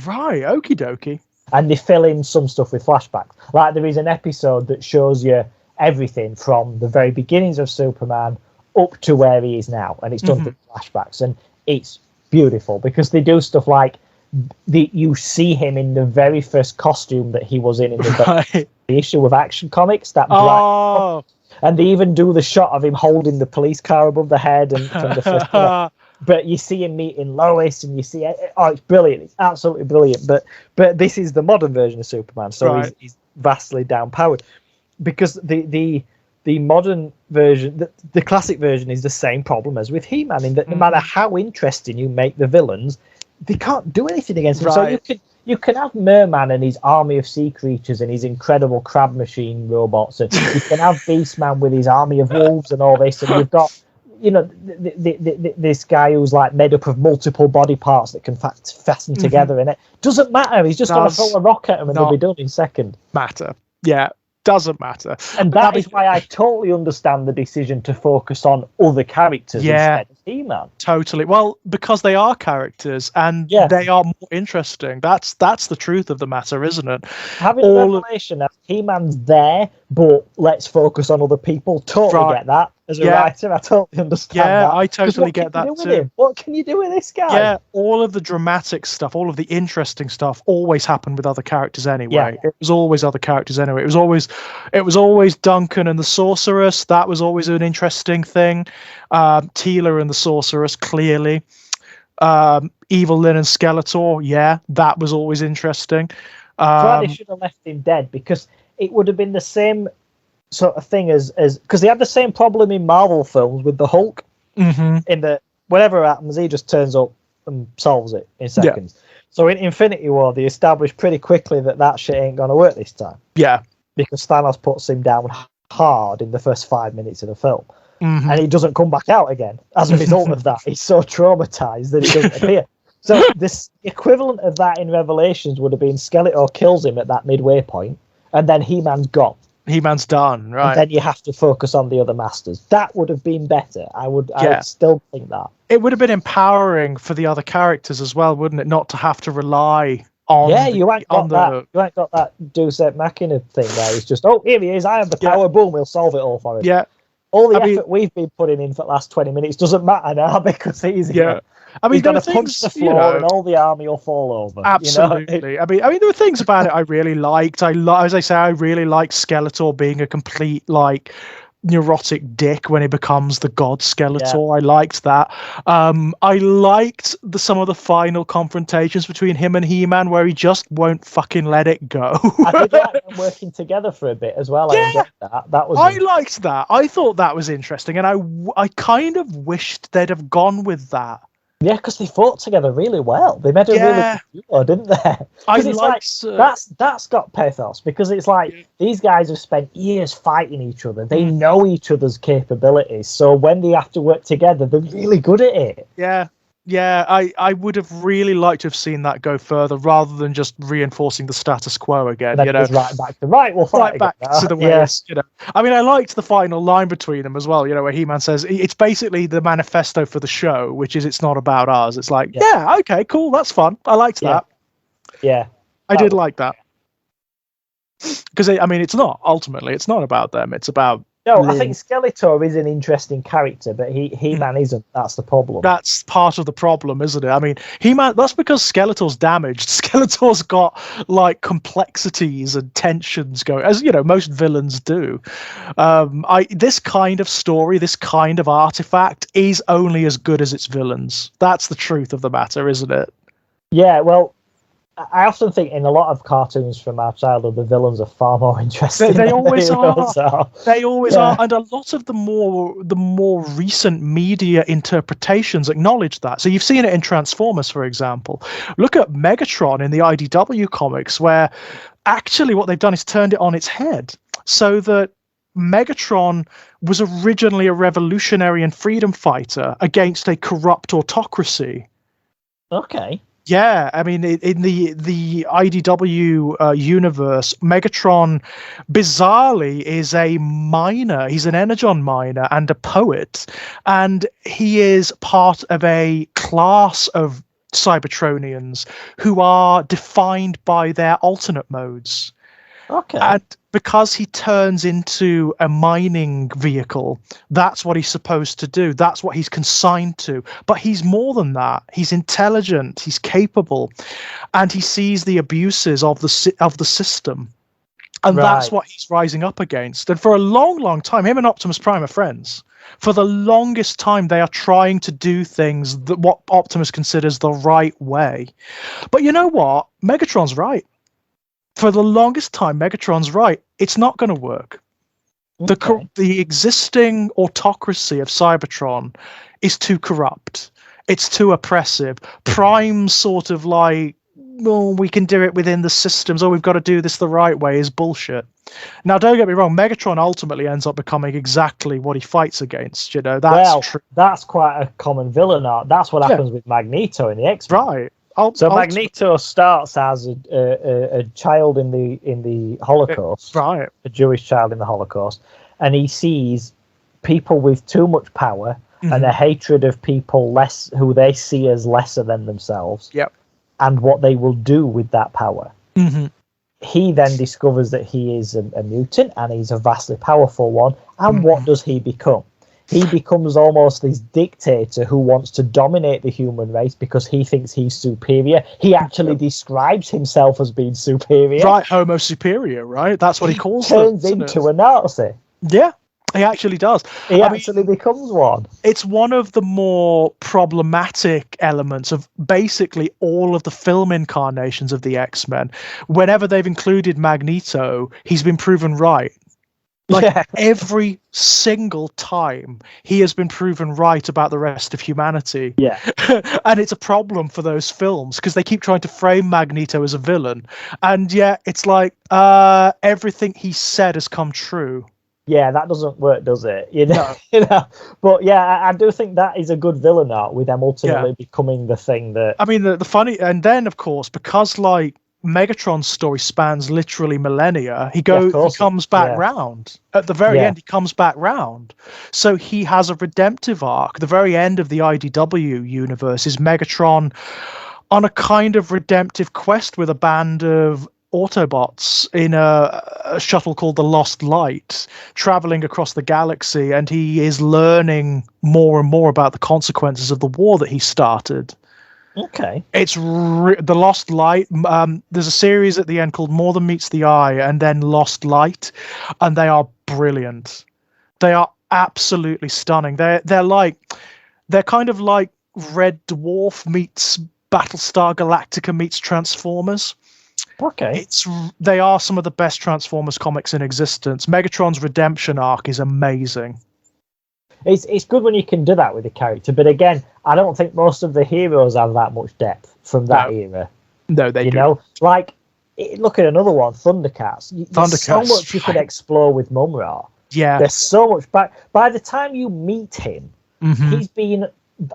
[SPEAKER 2] Right, okie dokie.
[SPEAKER 1] And they fill in some stuff with flashbacks. Like there is an episode that shows you everything from the very beginnings of Superman up to where he is now. And it's done through flashbacks. And it's beautiful because they do stuff like you see him in the very first costume that he was in the issue of Action Comics. That bright, and they even do the shot of him holding the police car above the head and from the first but you see him meeting Lois, and you see it's brilliant. It's absolutely brilliant. But this is the modern version of Superman, so he's vastly downpowered. Because the modern version, the classic version, is the same problem as with He-Man, in that no matter how interesting you make the villains, they can't do anything against him. So you can have Merman and his army of sea creatures and his incredible crab machine robots, and you can have Beastman with his army of wolves and all this, and you've got this guy who's like made up of multiple body parts that can fasten together in it. Doesn't matter. He's just going to throw a rock at him and they'll be done in second.
[SPEAKER 2] Doesn't matter.
[SPEAKER 1] And that is why I totally understand the decision to focus on other characters instead of He-Man.
[SPEAKER 2] Totally. Well, because they are characters and they are more interesting. That's the truth of the matter, isn't it?
[SPEAKER 1] Having a revelation that He-Man's there, but let's focus on other people. Totally get that. As a writer, I totally understand that.
[SPEAKER 2] Yeah, I totally get that too.
[SPEAKER 1] What can you do with this guy?
[SPEAKER 2] Yeah, all of the dramatic stuff, all of the interesting stuff always happened with other characters anyway. Yeah. It was always other characters anyway. It was always Duncan and the Sorceress. That was always an interesting thing. Teela and the Sorceress, clearly. Evil Lyn and Skeletor, that was always interesting.
[SPEAKER 1] They should have left him dead, because it would have been the same sort of thing as because they had the same problem in Marvel films with the Hulk. In that whatever happens, he just turns up and solves it in seconds. So in Infinity War, they established pretty quickly that shit ain't gonna work this time. Yeah, because Thanos puts him down hard in the first 5 minutes of the film, and he doesn't come back out again. As a result of that, he's so traumatized that he doesn't appear. So this equivalent of that in Revelations would have been Skeletor kills him at that midway point, and then He-Man's gone. He-Man's done, right? And then you have to focus on the other masters. That would have been better. I would still think that.
[SPEAKER 2] It would have been empowering for the other characters as well, wouldn't it? Not to have to rely on.
[SPEAKER 1] Yeah, you ain't got that Deus Ex Machina thing there. It's just, here he is. I have the power. Boom, we'll solve it all for him. Yeah. All the effort we've been putting in for the last 20 minutes doesn't matter now because he's here.
[SPEAKER 2] I mean,
[SPEAKER 1] He's
[SPEAKER 2] there
[SPEAKER 1] going
[SPEAKER 2] are
[SPEAKER 1] to punch
[SPEAKER 2] things,
[SPEAKER 1] the floor and all the army will fall over.
[SPEAKER 2] absolutely.
[SPEAKER 1] You know?
[SPEAKER 2] I mean, there were things about it I really liked. As I say, I really liked Skeletor being a complete like neurotic dick when he becomes the god Skeletor. I liked that. I liked some of the final confrontations between him and He-Man where he just won't fucking let it go.
[SPEAKER 1] I did like them working together for a bit as well. I enjoyed that. That was.
[SPEAKER 2] I liked that. I thought that was interesting, and I kind of wished they'd have gone with that.
[SPEAKER 1] Yeah, because they fought together really well. They made a really good duo, didn't they? Because it's like that's got pathos. Because it's like these guys have spent years fighting each other. They know each other's capabilities. So when they have to work together, they're really good at it.
[SPEAKER 2] Yeah, I would have really liked to have seen that go further rather than just reinforcing the status quo again.
[SPEAKER 1] We'll fight
[SPEAKER 2] back to the way it's, I mean, I liked the final line between them as well, where He-Man says it's basically the manifesto for the show, which is it's not about us. It's like, okay, cool, that's fun. I liked that.
[SPEAKER 1] Yeah.
[SPEAKER 2] I did like that. Because, I mean, it's not about them. It's about...
[SPEAKER 1] No, I think Skeletor is an interesting character, but He-Man isn't. That's the problem.
[SPEAKER 2] That's part of the problem, isn't it? I mean, He-Man, that's because Skeletor's damaged. Skeletor's got, like, complexities and tensions going, as, most villains do. This kind of story, this kind of artifact is only as good as its villains. That's the truth of the matter, isn't it?
[SPEAKER 1] Yeah, well, I often think in a lot of cartoons from our childhood, the villains are far more interesting.
[SPEAKER 2] They always are.
[SPEAKER 1] So,
[SPEAKER 2] they always are, and a lot of the more recent media interpretations acknowledge that. So you've seen it in Transformers, for example. Look at Megatron in the IDW comics, where actually what they've done is turned it on its head, so that Megatron was originally a revolutionary and freedom fighter against a corrupt autocracy.
[SPEAKER 1] Okay.
[SPEAKER 2] Yeah, I mean, in the IDW universe, Megatron, bizarrely, is a miner. He's an energon miner and a poet, and he is part of a class of Cybertronians who are defined by their alternate modes.
[SPEAKER 1] Okay.
[SPEAKER 2] And because he turns into a mining vehicle, that's what he's supposed to do. That's what he's consigned to. But he's more than that. He's intelligent. He's capable, and he sees the abuses of the system, and that's what he's rising up against. And for a long, long time, him and Optimus Prime are friends. For the longest time, they are trying to do things that what Optimus considers the right way. But you know what? Megatron's right. For the longest time, Megatron's right. It's not going to work. Okay. The existing autocracy of Cybertron is too corrupt. It's too oppressive. Prime's sort of like, well, we can do it within the systems, or we've got to do this the right way is bullshit. Now, don't get me wrong. Megatron ultimately ends up becoming exactly what he fights against. That's true.
[SPEAKER 1] That's quite a common villain arc. That's what happens with Magneto in the X-Men.
[SPEAKER 2] Right.
[SPEAKER 1] Magneto starts as a child in the Holocaust,
[SPEAKER 2] right?
[SPEAKER 1] A Jewish child in the Holocaust, and he sees people with too much power and a hatred of people who they see as lesser than themselves.
[SPEAKER 2] Yep.
[SPEAKER 1] And what they will do with that power.
[SPEAKER 2] Mm-hmm.
[SPEAKER 1] He then discovers that he is a mutant and he's a vastly powerful one. And what does he become? He becomes almost this dictator who wants to dominate the human race because he thinks he's superior. He actually describes himself as being superior.
[SPEAKER 2] Right, Homo superior, right? That's what he calls
[SPEAKER 1] them. Turns into a Nazi.
[SPEAKER 2] Yeah, he actually does.
[SPEAKER 1] He actually becomes one.
[SPEAKER 2] It's one of the more problematic elements of basically all of the film incarnations of the X-Men. Whenever they've included Magneto, he's been proven right. Every single time he has been proven right about the rest of humanity.
[SPEAKER 1] Yeah.
[SPEAKER 2] And it's a problem for those films because they keep trying to frame Magneto as a villain. And yet it's like everything he said has come true.
[SPEAKER 1] Yeah, that doesn't work, does it?
[SPEAKER 2] No.
[SPEAKER 1] But yeah, I do think that is a good villain arc with them ultimately becoming the thing that...
[SPEAKER 2] I mean, the funny... And then, of course, because Megatron's story spans literally millennia. He comes back round. At the very end, he comes back round. So he has a redemptive arc. The very end of the IDW universe is Megatron on a kind of redemptive quest with a band of Autobots in a shuttle called the Lost Light, traveling across the galaxy, and he is learning more and more about the consequences of the war that he started.
[SPEAKER 1] Okay.
[SPEAKER 2] It's the Lost Light. There's a series at the end called More Than Meets the Eye, and then Lost Light, and they are brilliant. They are absolutely stunning. They're kind of like Red Dwarf meets Battlestar Galactica meets Transformers.
[SPEAKER 1] Okay.
[SPEAKER 2] They are some of the best Transformers comics in existence. Megatron's redemption arc is amazing.
[SPEAKER 1] It's good when you can do that with a character, but again, I don't think most of the heroes have that much depth from that era.
[SPEAKER 2] No, they do.
[SPEAKER 1] You know, like look at another one, Thundercats. There's so much you could explore with Mumra.
[SPEAKER 2] Yeah,
[SPEAKER 1] there's so much. By the time you meet him,
[SPEAKER 2] mm-hmm.
[SPEAKER 1] he's been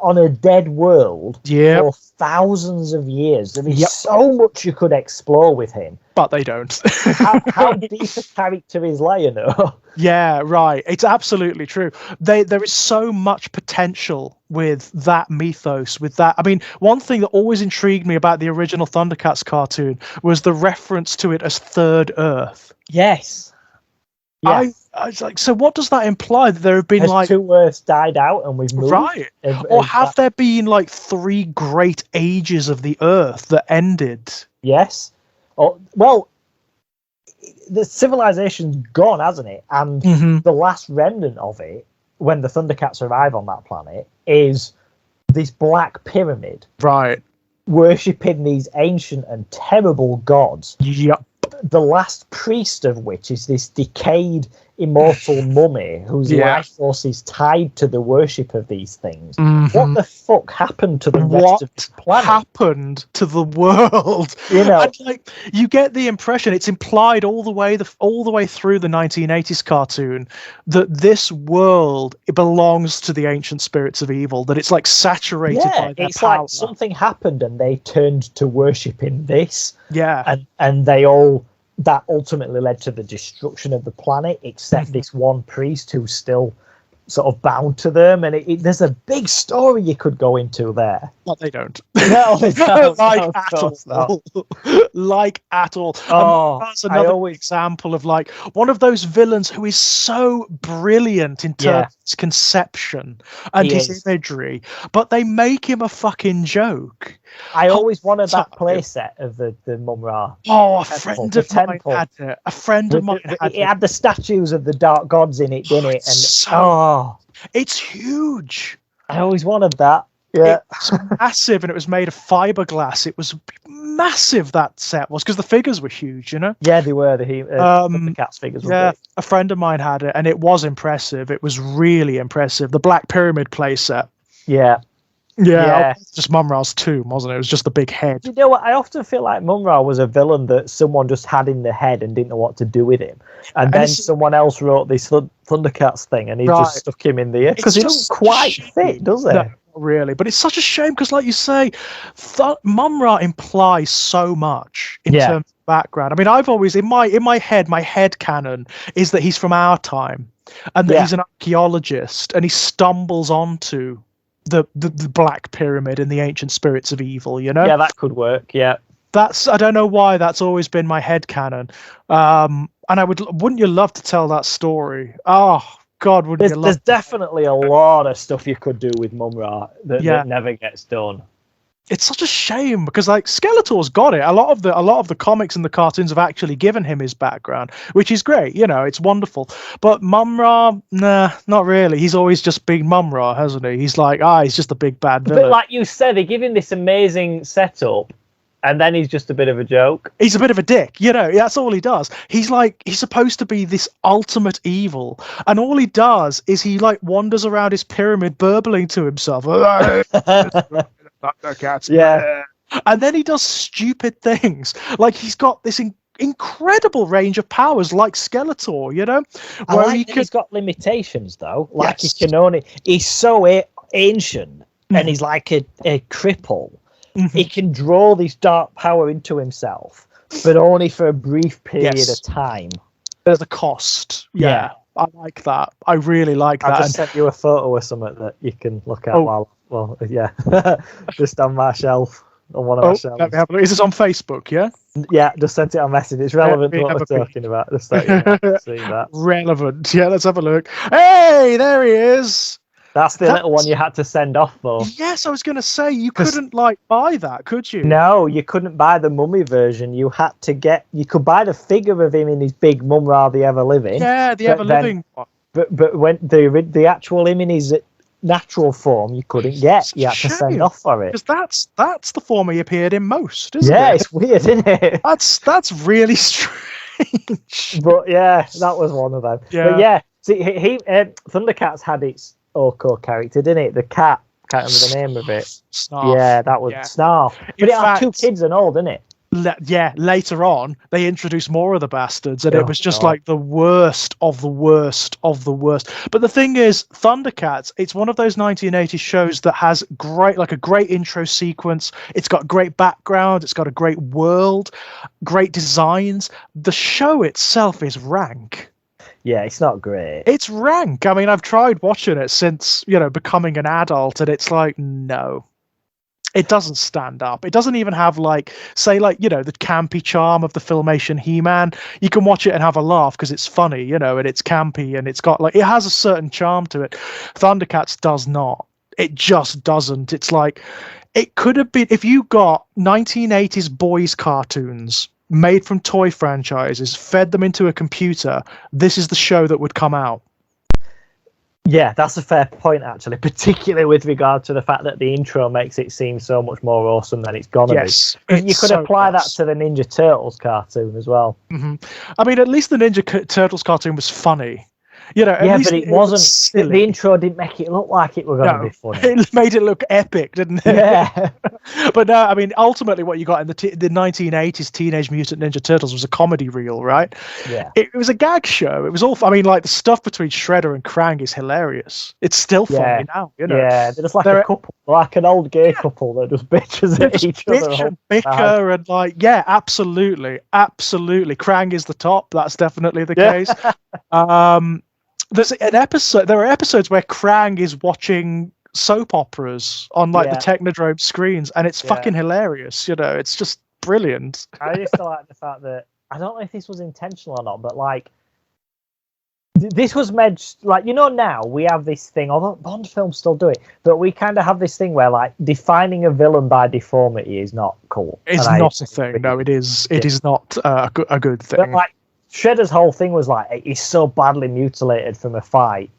[SPEAKER 1] on a dead world for thousands of years. There is so much you could explore with him.
[SPEAKER 2] But they don't.
[SPEAKER 1] how deep a character is Lionel?
[SPEAKER 2] Yeah, right. It's absolutely true. There is so much potential with that mythos, with that. I mean, one thing that always intrigued me about the original Thundercats cartoon was the reference to it as Third Earth.
[SPEAKER 1] Yes.
[SPEAKER 2] I was like, so what does that imply? That there have been
[SPEAKER 1] Has 2 Earths died out and we've moved?
[SPEAKER 2] Right. Or have there been like 3 great ages of the Earth that ended?
[SPEAKER 1] Yes. Oh, well, the civilization's gone, hasn't it? And the last remnant of it, when the Thundercats arrive on that planet, is this black pyramid.
[SPEAKER 2] Right.
[SPEAKER 1] Worshipping these ancient and terrible gods.
[SPEAKER 2] Yep.
[SPEAKER 1] The last priest of which is this decayed immortal mummy whose life force is tied to the worship of these things. What the fuck happened to the rest of the planet?
[SPEAKER 2] What happened to the world?
[SPEAKER 1] You know,
[SPEAKER 2] and, like, you get the impression, it's implied all the way through the 1980s cartoon that this world, it belongs to the ancient spirits of evil. That it's like saturated by their power.
[SPEAKER 1] Like something happened and they turned to worshiping this.
[SPEAKER 2] Yeah,
[SPEAKER 1] and they all. That ultimately led to the destruction of the planet, except this one priest who's still sort of bound to them. And there's a big story you could go into there.
[SPEAKER 2] But they don't.
[SPEAKER 1] No, they don't.
[SPEAKER 2] Like at all.
[SPEAKER 1] Oh,
[SPEAKER 2] that's another example of like one of those villains who is so brilliant in terms of his conception and his imagery, but they make him a fucking joke.
[SPEAKER 1] I always wanted that playset of the Mumra.
[SPEAKER 2] Oh, a friend of mine had it. A friend of mine had it.
[SPEAKER 1] It had the statues of the dark gods in it, didn't it? And
[SPEAKER 2] it's huge.
[SPEAKER 1] I always wanted that. Yeah,
[SPEAKER 2] it's massive, and it was made of fiberglass. It was massive. That set was because the figures were huge, you know.
[SPEAKER 1] Yeah, they were. The Cats figures were big.
[SPEAKER 2] A friend of mine had it, and it was impressive. It was really impressive. The Black Pyramid playset.
[SPEAKER 1] Yeah.
[SPEAKER 2] Just Mumra's tomb, wasn't it? It was just the big head.
[SPEAKER 1] You know what? I often feel like Mumra was a villain that someone just had in their head and didn't know what to do with him. And then someone else wrote this Thundercats thing and he just stuck him in the air. Because he doesn't quite fit, does it?
[SPEAKER 2] No, really. But it's such a shame because, like you say, Mumra implies so much in terms of background. I mean, I've always, in my head canon is that he's from our time and that he's an archaeologist and he stumbles onto the Black Pyramid and the ancient spirits of evil, you know?
[SPEAKER 1] Yeah, that could work, yeah.
[SPEAKER 2] I don't know why, that's always been my headcanon. And wouldn't you love to tell that story? Oh, God, wouldn't you love
[SPEAKER 1] There's definitely a lot of stuff you could do with Mumra that never gets done.
[SPEAKER 2] It's such a shame because like Skeletor's got it. A lot of the comics and the cartoons have actually given him his background, which is great. You know, it's wonderful. But Mumra, nah, not really. He's always just been Mumra, hasn't he? He's like, he's just a big bad villain.
[SPEAKER 1] But like you said, they give him this amazing setup, and then he's just a bit of a joke.
[SPEAKER 2] He's a bit of a dick, you know. That's all he does. He's supposed to be this ultimate evil, and all he does is he like wanders around his pyramid, burbling to himself. Thundercats, and then he does stupid things. Like he's got this incredible range of powers, like Skeletor, you know.
[SPEAKER 1] He's got limitations though. Like he's so ancient, and he's like a cripple. He can draw this dark power into himself, but only for a brief period of time.
[SPEAKER 2] There's a cost. Yeah. I like that. I really like that.
[SPEAKER 1] I just sent you a photo or something that you can look at just on my shelf. on one of my shelves.
[SPEAKER 2] Let me have a look. Is this on Facebook? Yeah.
[SPEAKER 1] Yeah, just sent it on message. It's relevant to what we're talking about. Just so you know, see that.
[SPEAKER 2] Relevant. Yeah, let's have a look. Hey, there he is.
[SPEAKER 1] That's the little one you had to send off for.
[SPEAKER 2] Yes, I was going to say you couldn't buy that, could you?
[SPEAKER 1] No, you couldn't buy the mummy version. You had to you could buy the figure of him in his big mum rather the ever living.
[SPEAKER 2] Yeah, the ever living one.
[SPEAKER 1] But when the actual him in his natural form, you couldn't get. You had to send off for it.
[SPEAKER 2] Because that's the form he appeared in most, isn't it?
[SPEAKER 1] Yeah, it's weird, isn't it?
[SPEAKER 2] That's really strange.
[SPEAKER 1] But yeah, that was one of them.
[SPEAKER 2] Yeah.
[SPEAKER 1] But yeah, see, Thundercats had its Orco character, didn't it? The cat. Can't remember the name of it.
[SPEAKER 2] Snarf.
[SPEAKER 1] Yeah, that was Snarf. But it had 2 kids and all, didn't it?
[SPEAKER 2] Later on, they introduced more of the bastards, and it was just like the worst of the worst of the worst. But the thing is, Thundercats, it's one of those 1980s shows that has a great intro sequence. It's got great background. It's got a great world, great designs. The show itself is rank.
[SPEAKER 1] Yeah, it's not great.
[SPEAKER 2] It's rank. I mean, I've tried watching it since, becoming an adult, and it's like, no. It doesn't stand up. It doesn't even have the campy charm of the Filmation He-Man. You can watch it and have a laugh because it's funny, and it's campy, and it's got it has a certain charm to it. Thundercats does not. It just doesn't. It's like, it could have been, if you got 1980s boys cartoons made from toy franchises, fed them into a computer, this is the show that would come out.
[SPEAKER 1] Yeah, that's a fair point, actually, particularly with regard to the fact that the intro makes it seem so much more awesome than it's gonna be. You could apply that to the Ninja Turtles cartoon as well.
[SPEAKER 2] Mm-hmm. I mean, at least the Ninja Turtles cartoon was funny.
[SPEAKER 1] But it wasn't. The intro didn't make it look like it was going to be funny.
[SPEAKER 2] It made it look epic, didn't it?
[SPEAKER 1] Yeah.
[SPEAKER 2] But no, I mean, ultimately, what you got in the 1980s Teenage Mutant Ninja Turtles was a comedy reel, right?
[SPEAKER 1] Yeah.
[SPEAKER 2] It was a gag show. It was all. I mean, the stuff between Shredder and Krang is hilarious. It's still funny now.
[SPEAKER 1] Yeah, they're just like a couple, like an old gay couple that just bitches at each other.
[SPEAKER 2] And bicker and absolutely. Krang is the top. That's definitely the case. There's an episode. There are episodes where Krang is watching soap operas on the Technodrome screens, and it's fucking hilarious. It's just brilliant.
[SPEAKER 1] I used to like the fact that, I don't know if this was intentional or not, but this was meant now we have this thing. Although Bond films still do it, but we kind of have this thing where defining a villain by deformity is not cool.
[SPEAKER 2] It's not a thing. No, it is. It is not a good thing.
[SPEAKER 1] But Shredder's whole thing was he's so badly mutilated from a fight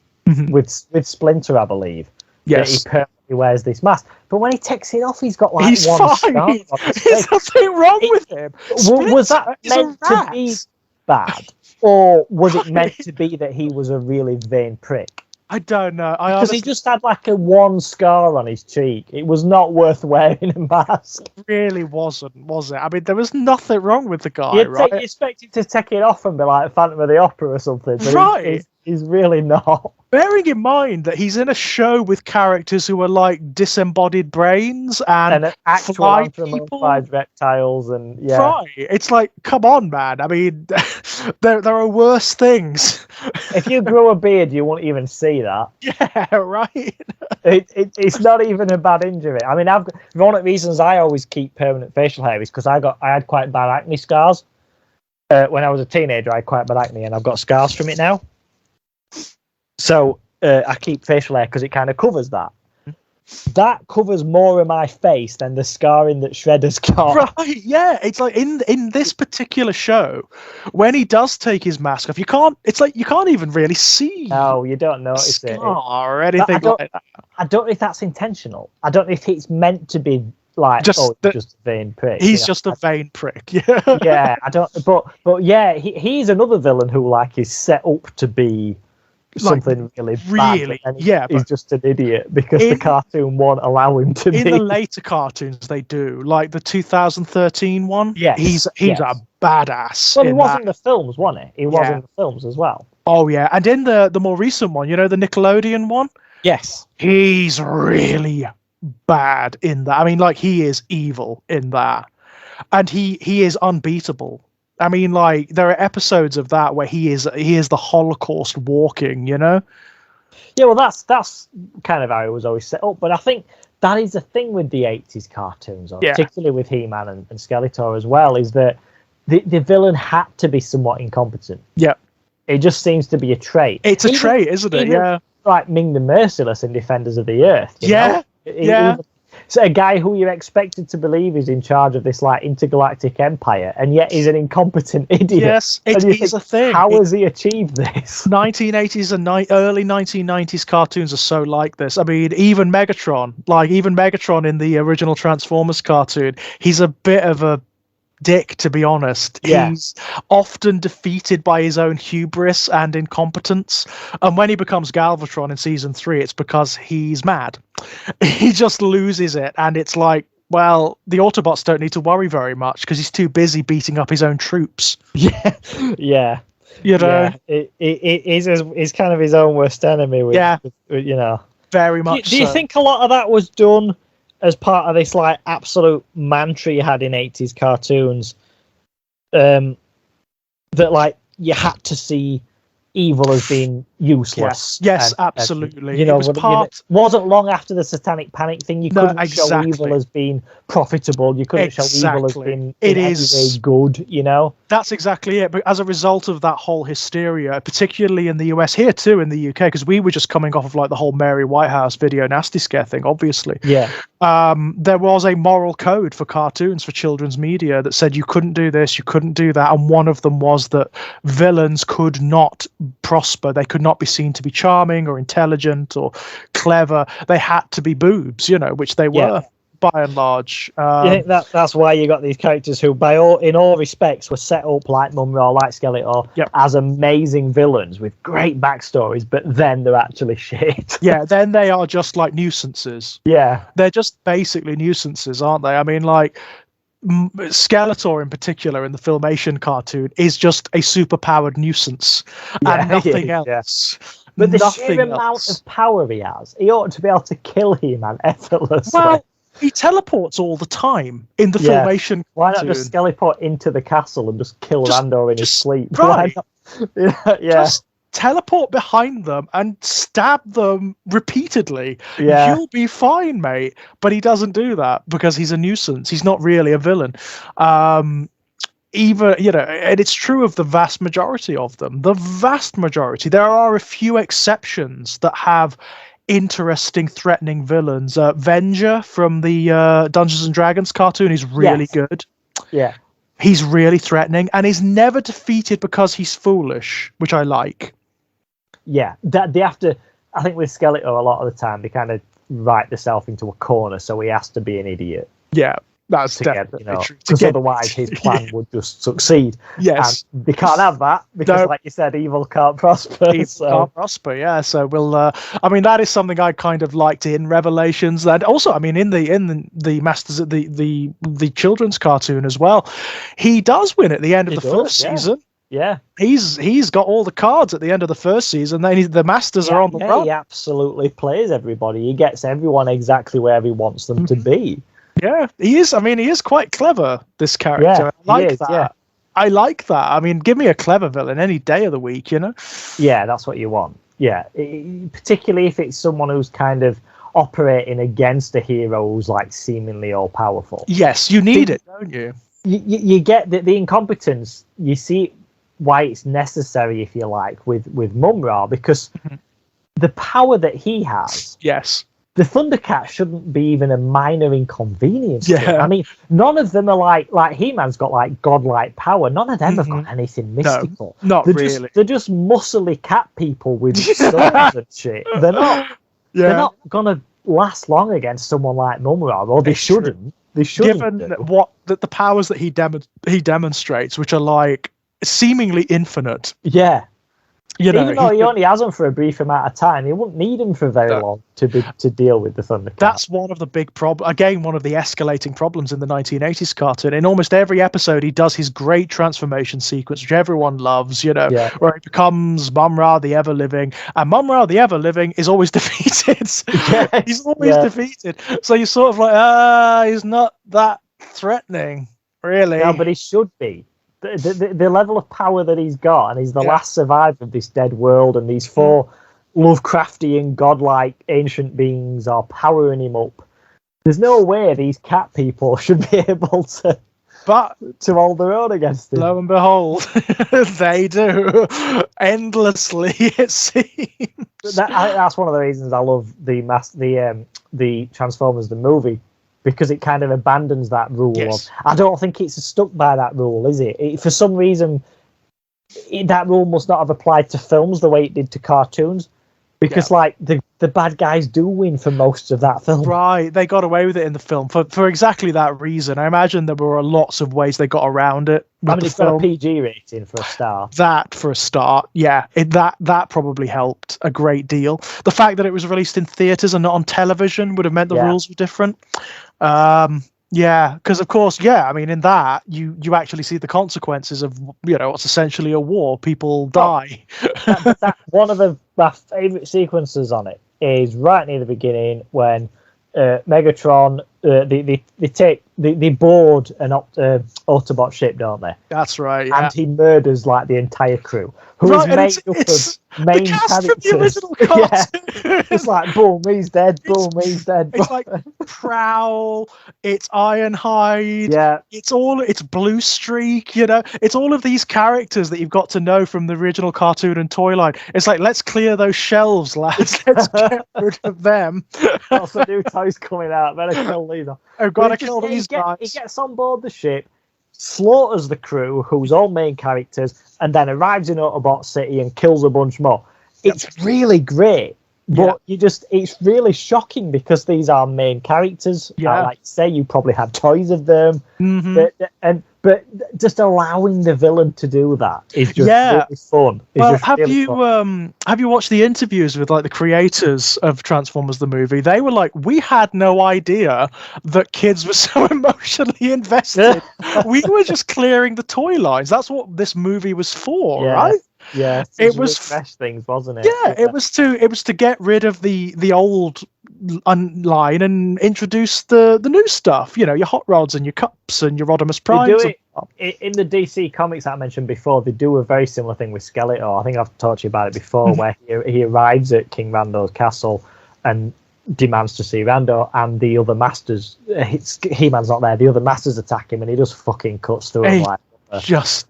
[SPEAKER 1] with Splinter, I believe.
[SPEAKER 2] Yes.
[SPEAKER 1] That he permanently wears this mask. But when he takes it off, he's got
[SPEAKER 2] he's
[SPEAKER 1] one
[SPEAKER 2] fine.
[SPEAKER 1] scar.
[SPEAKER 2] There's nothing wrong with him.
[SPEAKER 1] Was that meant to be bad? Or was it meant to be that he was a really vain prick?
[SPEAKER 2] I don't know.
[SPEAKER 1] Because he just had a one scar on his cheek. It was not worth wearing a mask.
[SPEAKER 2] It really wasn't, was it? I mean, there was nothing wrong with the guy,
[SPEAKER 1] You expect him to take it off and be like Phantom of the Opera or something. But
[SPEAKER 2] right.
[SPEAKER 1] He's really not.
[SPEAKER 2] Bearing in mind that he's in a show with characters who are disembodied brains and
[SPEAKER 1] actual anthropomorphized reptiles and
[SPEAKER 2] right. It's come on, man. I mean, there are worse things.
[SPEAKER 1] If you grow a beard, you won't even see that.
[SPEAKER 2] Yeah, right.
[SPEAKER 1] It's not even a bad injury. I mean, one of the reasons I always keep permanent facial hair is because I had quite bad acne scars. When I was a teenager, I had quite bad acne, and I've got scars from it now. So I keep facial hair because it kind of covers that. That covers more of my face than the scarring that Shredder's got.
[SPEAKER 2] Right, yeah. It's in this particular show, when he does take his mask off, you can't even really see.
[SPEAKER 1] No, you don't notice it.
[SPEAKER 2] Or anything like that.
[SPEAKER 1] I don't know if that's intentional. I don't know if it's meant to be just a vain prick.
[SPEAKER 2] He's just a vain prick. Yeah.
[SPEAKER 1] Yeah, I don't. But yeah, he's another villain who is set up to be something really bad, and he's just an idiot because the cartoon won't allow him to be.
[SPEAKER 2] In the later cartoons, they do, like the 2013 one.
[SPEAKER 1] Yeah,
[SPEAKER 2] he's a badass.
[SPEAKER 1] Well, he was in the films, wasn't he? He was in the films as well.
[SPEAKER 2] Oh yeah, and in the more recent one, the Nickelodeon one.
[SPEAKER 1] Yes,
[SPEAKER 2] he's really bad in that. I mean, he is evil in that, and he is unbeatable. I mean, there are episodes of that where he is the Holocaust walking,
[SPEAKER 1] Yeah, well, that's kind of how it was always set up. But I think that is the thing with the 80s cartoons, or particularly with He-Man and Skeletor as well, is that the villain had to be somewhat incompetent.
[SPEAKER 2] Yeah.
[SPEAKER 1] It just seems to be a trait.
[SPEAKER 2] It's a trait, isn't it? Yeah.
[SPEAKER 1] Like Ming the Merciless in Defenders of the Earth. You know? So a guy who you're expected to believe is in charge of this like intergalactic empire, and yet he's an incompetent idiot.
[SPEAKER 2] Yes, it is a thing.
[SPEAKER 1] How has he achieved this?
[SPEAKER 2] 1980s and early 1990s cartoons are so like this. I mean, even Megatron in the original Transformers cartoon, he's a bit of a dick, to be honest. He's often defeated by his own hubris and incompetence, and when he becomes Galvatron in season 3, it's because he's mad. He just loses it, and it's like, well, the Autobots don't need to worry very much because he's too busy beating up his own troops.
[SPEAKER 1] You know, he's kind of his own worst enemy. You know,
[SPEAKER 2] very much.
[SPEAKER 1] Do you think a lot of that was done as part of this like absolute mantra you had in 80s cartoons, that like you had to see evil as being useless?
[SPEAKER 2] Yes, absolutely.
[SPEAKER 1] And, you know, it wasn't long after the Satanic Panic thing. You couldn't show evil as being profitable. You couldn't show evil as being good. You know,
[SPEAKER 2] that's exactly it. But as a result of that whole hysteria, particularly in the US, here too in the UK, because we were just coming off of like the whole Mary Whitehouse video nasty scare thing, obviously.
[SPEAKER 1] Yeah.
[SPEAKER 2] There was a moral code for cartoons, for children's media, that said you couldn't do this, you couldn't do that, and one of them was that villains could not prosper. They could not be seen to be charming or intelligent or clever. They had to be boobs, you know, which they were by and large.
[SPEAKER 1] You think that's why you got these characters who, in all respects, were set up like Mumra, like Skeletor, as amazing villains with great backstories, but then they're actually shit.
[SPEAKER 2] Then they are just like nuisances. They're just basically nuisances, aren't they? I mean, like, Skeletor in particular in the Filmation cartoon is just a superpowered nuisance and nothing else.
[SPEAKER 1] But the sheer amount of power he has, he ought to be able to kill He-Man effortlessly.
[SPEAKER 2] Well, he teleports all the time in the Filmation cartoon.
[SPEAKER 1] Why not just teleport into the castle and just kill Randor in his sleep?
[SPEAKER 2] Right. Just teleport behind them and stab them repeatedly. You'll be fine, mate. But he doesn't do that because he's a nuisance. He's not really a villain. Even, you know, and it's true of the vast majority of them. The vast majority. There are a few exceptions that have interesting, threatening villains. Venger from the Dungeons and Dragons cartoon is really good.
[SPEAKER 1] Yeah.
[SPEAKER 2] He's really threatening and is never defeated because he's foolish, which I like.
[SPEAKER 1] Yeah, they have to. I think with Skeletor, a lot of the time they kind of write themselves into a corner, so he has to be an idiot.
[SPEAKER 2] Yeah, that's definitely true.
[SPEAKER 1] Because otherwise, his plan would just succeed.
[SPEAKER 2] Yes,
[SPEAKER 1] and they can't have that because, like you said, evil can't prosper.
[SPEAKER 2] Evil can't prosper. Yeah, so we'll. I mean, that is something I kind of liked in Revelations, and also, I mean, in the Masters of the children's cartoon as well, he does win at the end of the first season.
[SPEAKER 1] Yeah,
[SPEAKER 2] he's got all the cards at the end of the first season. Then the Masters are on the run.
[SPEAKER 1] He absolutely plays everybody. He gets everyone exactly where he wants them to be.
[SPEAKER 2] Yeah, he is. I mean, he is quite clever, this character.
[SPEAKER 1] Yeah,
[SPEAKER 2] I like that. Yeah. I like that. I mean, give me a clever villain any day of the week, you know?
[SPEAKER 1] Yeah, that's what you want. Yeah, particularly if it's someone who's kind of operating against a hero who's like seemingly all powerful.
[SPEAKER 2] Yes, you need it, don't you?
[SPEAKER 1] You get the incompetence. You see why it's necessary, if you like, with Mumra, because the power that he has.
[SPEAKER 2] Yes.
[SPEAKER 1] The Thundercats shouldn't be even a minor inconvenience.
[SPEAKER 2] Yeah.
[SPEAKER 1] I mean, none of them are like He-Man's got like godlike power. None of them have got anything mystical.
[SPEAKER 2] No, not really.
[SPEAKER 1] They're just muscly cat people with swords and shit. They're not. Yeah. They're not gonna last long against someone like Mumra, or they shouldn't. They shouldn't.
[SPEAKER 2] Given the powers that he demonstrates, which are like seemingly infinite.
[SPEAKER 1] Yeah.
[SPEAKER 2] You know,
[SPEAKER 1] even though he only has them for a brief amount of time, he wouldn't need them for very long to deal with the Thundercats.
[SPEAKER 2] That's one of the big problems. Again, one of the escalating problems in the 1980s cartoon. In almost every episode, he does his great transformation sequence, which everyone loves, you know, where he becomes Mumra the Ever-Living. And Mumra the Ever-Living is always defeated. He's always defeated. So you're sort of like, he's not that threatening, really.
[SPEAKER 1] No, but he should be. The level of power that he's got, and he's the last survivor of this dead world, and these four Lovecraftian, godlike ancient beings are powering him up There's no way these cat people should be able to hold their own against him.
[SPEAKER 2] Lo and behold, they do endlessly. It seems.
[SPEAKER 1] That's one of the reasons I love the Transformers the movie, because it kind of abandons that rule.
[SPEAKER 2] Yes.
[SPEAKER 1] I don't think it's stuck by that rule, is it? For some reason, that rule must not have applied to films the way it did to cartoons. Because like the bad guys do win for most of that film.
[SPEAKER 2] Right, they got away with it in the film for exactly that reason. I imagine there were lots of ways they got around it.
[SPEAKER 1] I mean, it's got a PG rating for a start.
[SPEAKER 2] That for a start, yeah, that probably helped a great deal. The fact that it was released in theaters and not on television would have meant the rules were different. Yeah, because of course, I mean, in that you actually see the consequences of what's essentially a war. People die.
[SPEAKER 1] One of my favourite sequences on it is right near the beginning when Megatron they board an Autobot ship, don't they?
[SPEAKER 2] That's right. Yeah.
[SPEAKER 1] And he murders like the entire crew, who is made up of main characters. From the original cartoon. It's like boom, he's dead. Boom, he's dead.
[SPEAKER 2] It's like Prowl. It's Ironhide.
[SPEAKER 1] Yeah.
[SPEAKER 2] It's Blue Streak. It's all of these characters that you've got to know from the original cartoon and toy line. It's like, let's clear those shelves, lads. Let's get rid of them.
[SPEAKER 1] Lots of new toys coming out. Better kill these.
[SPEAKER 2] I've got to kill these guys.
[SPEAKER 1] He gets on board the ship, slaughters the crew, who's all main characters, and then arrives in Autobot City and kills a bunch more. It's really great, but it's really shocking because these are main characters. Like you say, you probably had toys of them, but just allowing the villain to do that is just really fun.
[SPEAKER 2] Well, have you watched the interviews with like the creators of Transformers the movie? They were like, we had no idea that kids were so emotionally invested. We were just clearing the toy lines. That's what this movie was for, right?
[SPEAKER 1] Yeah,
[SPEAKER 2] it was
[SPEAKER 1] fresh things, wasn't it?
[SPEAKER 2] Yeah, it was to get rid of the old line and introduce the new stuff. Your Hot Rods and your Cups and your Rodimus Primes.
[SPEAKER 1] They do it in the DC comics that I mentioned before. They do a very similar thing with Skeletor. I think I've talked to you about it before, where he arrives at King Rando's castle and demands to see Rando, and the other masters. He-Man's not there. The other masters attack him, and he just fucking cuts through him like he just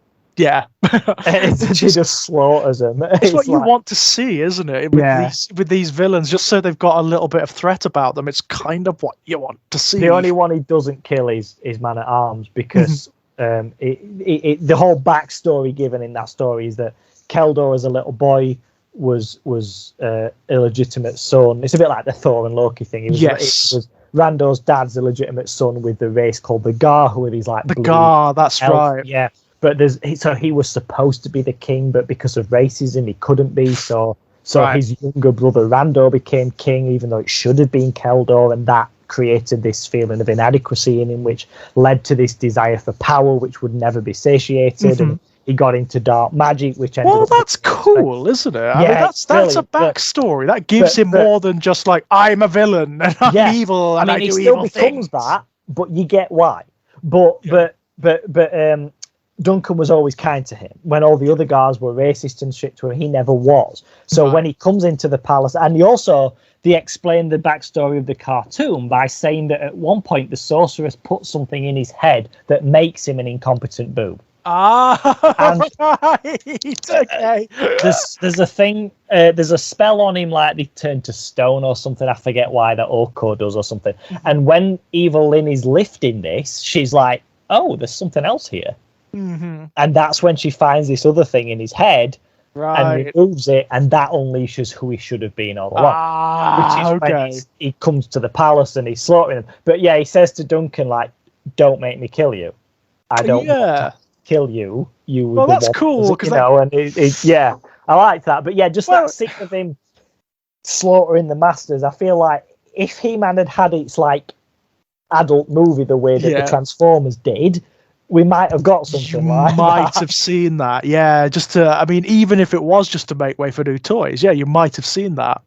[SPEAKER 1] slaughters them.
[SPEAKER 2] It's what you want to see, isn't it? With these villains, just so they've got a little bit of threat about them. It's kind of what you want to see.
[SPEAKER 1] The only one he doesn't kill is Man at Arms, because the whole backstory given in that story is that Keldor, as a little boy, was illegitimate son. It's a bit like the Thor and Loki thing. It was Rando's dad's illegitimate son with the race called the Gar, who are these like
[SPEAKER 2] the Gar. That's right.
[SPEAKER 1] Yeah. But he was supposed to be the king, but because of racism, he couldn't be. So his younger brother Rando became king, even though it should have been Keldor, and that created this feeling of inadequacy in him, which led to this desire for power, which would never be satiated. And he got into dark magic, which ended up...
[SPEAKER 2] that's cool, isn't it? I mean, that's a backstory. That gives him more than just like, I'm a villain and I'm evil and I do evil things. He still becomes that, but you get why. But Duncan was always kind to him. When all the other guards were racist and shit to him, he never was. So when he comes into the palace, and they explained the backstory of the cartoon by saying that at one point the sorceress put something in his head that makes him an incompetent boob. Right. Okay.
[SPEAKER 1] There's a thing. There's a spell on him, like they turn to stone or something. I forget why that Orco does or something. And when Evil Lynn is lifting this, she's like, "Oh, there's something else here." And that's when she finds this other thing in his head and removes it, and that unleashes who he should have been all along. Which is when he comes to the palace and he's slaughtering them. But he says to Duncan, like, "Don't make me kill you. I don't want to kill you."
[SPEAKER 2] Well, that's cool.
[SPEAKER 1] And I like that. But just that scene of him slaughtering the masters, I feel like if He-Man had its like adult movie the way that the Transformers did, we might have got something like that.
[SPEAKER 2] You might have seen that, even if it was just to make way for new toys, you might have seen that.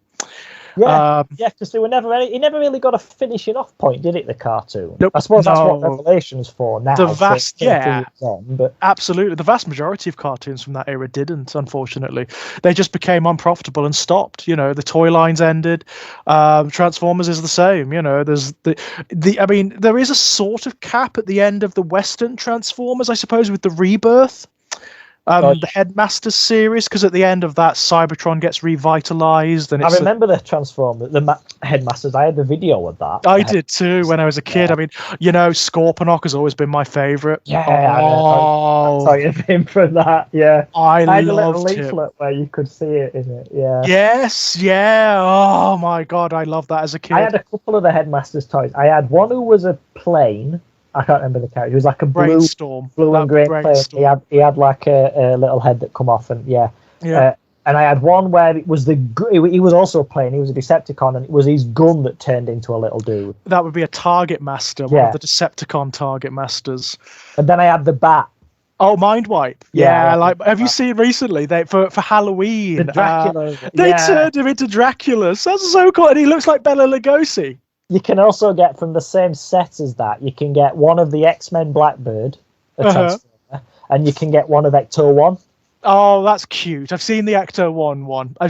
[SPEAKER 1] Yeah, because they were never he never really got a finishing off point, did it? The cartoon.
[SPEAKER 2] Nope,
[SPEAKER 1] I suppose that's what Revelation's for now.
[SPEAKER 2] The vast,
[SPEAKER 1] 30 years on, but
[SPEAKER 2] absolutely, the vast majority of cartoons from that era didn't. Unfortunately, they just became unprofitable and stopped. You know, the toy lines ended. Transformers is the same. You know, there's I mean, there is a sort of cap at the end of the Western Transformers, I suppose, with the Rebirth. The Headmasters series, because at the end of that, Cybertron gets revitalized, and I
[SPEAKER 1] remember the Transformers, the Headmasters. I had the video of that.
[SPEAKER 2] I did too when I was a kid. I mean, you know, Scorponok has always been my favorite.
[SPEAKER 1] Yeah, I saw you him from that. Yeah,
[SPEAKER 2] I
[SPEAKER 1] had a little
[SPEAKER 2] loved
[SPEAKER 1] leaflet where you could see it in it. Yeah.
[SPEAKER 2] Yes, yeah. Oh my god, I loved that as a kid.
[SPEAKER 1] I had a couple of the Headmasters toys. I had one who was a plane. I can't remember the character. It was like a blue and grey plane. He had like a little head that come off, and and I had one where it was he was also a plane. He was a Decepticon, and it was his gun that turned into a little dude.
[SPEAKER 2] That would be a Target Master, one of the Decepticon Target Masters.
[SPEAKER 1] And then I had the Bat.
[SPEAKER 2] Oh, Mindwipe. Yeah, like have you seen recently? They for Halloween,
[SPEAKER 1] the Dracula.
[SPEAKER 2] They turned him into Dracula. That's so cool, and he looks like Bela Lugosi.
[SPEAKER 1] You can also get from the same set as that. You can get one of the X-Men Blackbird, a Transformer, and you can get one of Ecto 1.
[SPEAKER 2] Oh, that's cute. I've seen the Ecto 1 one. But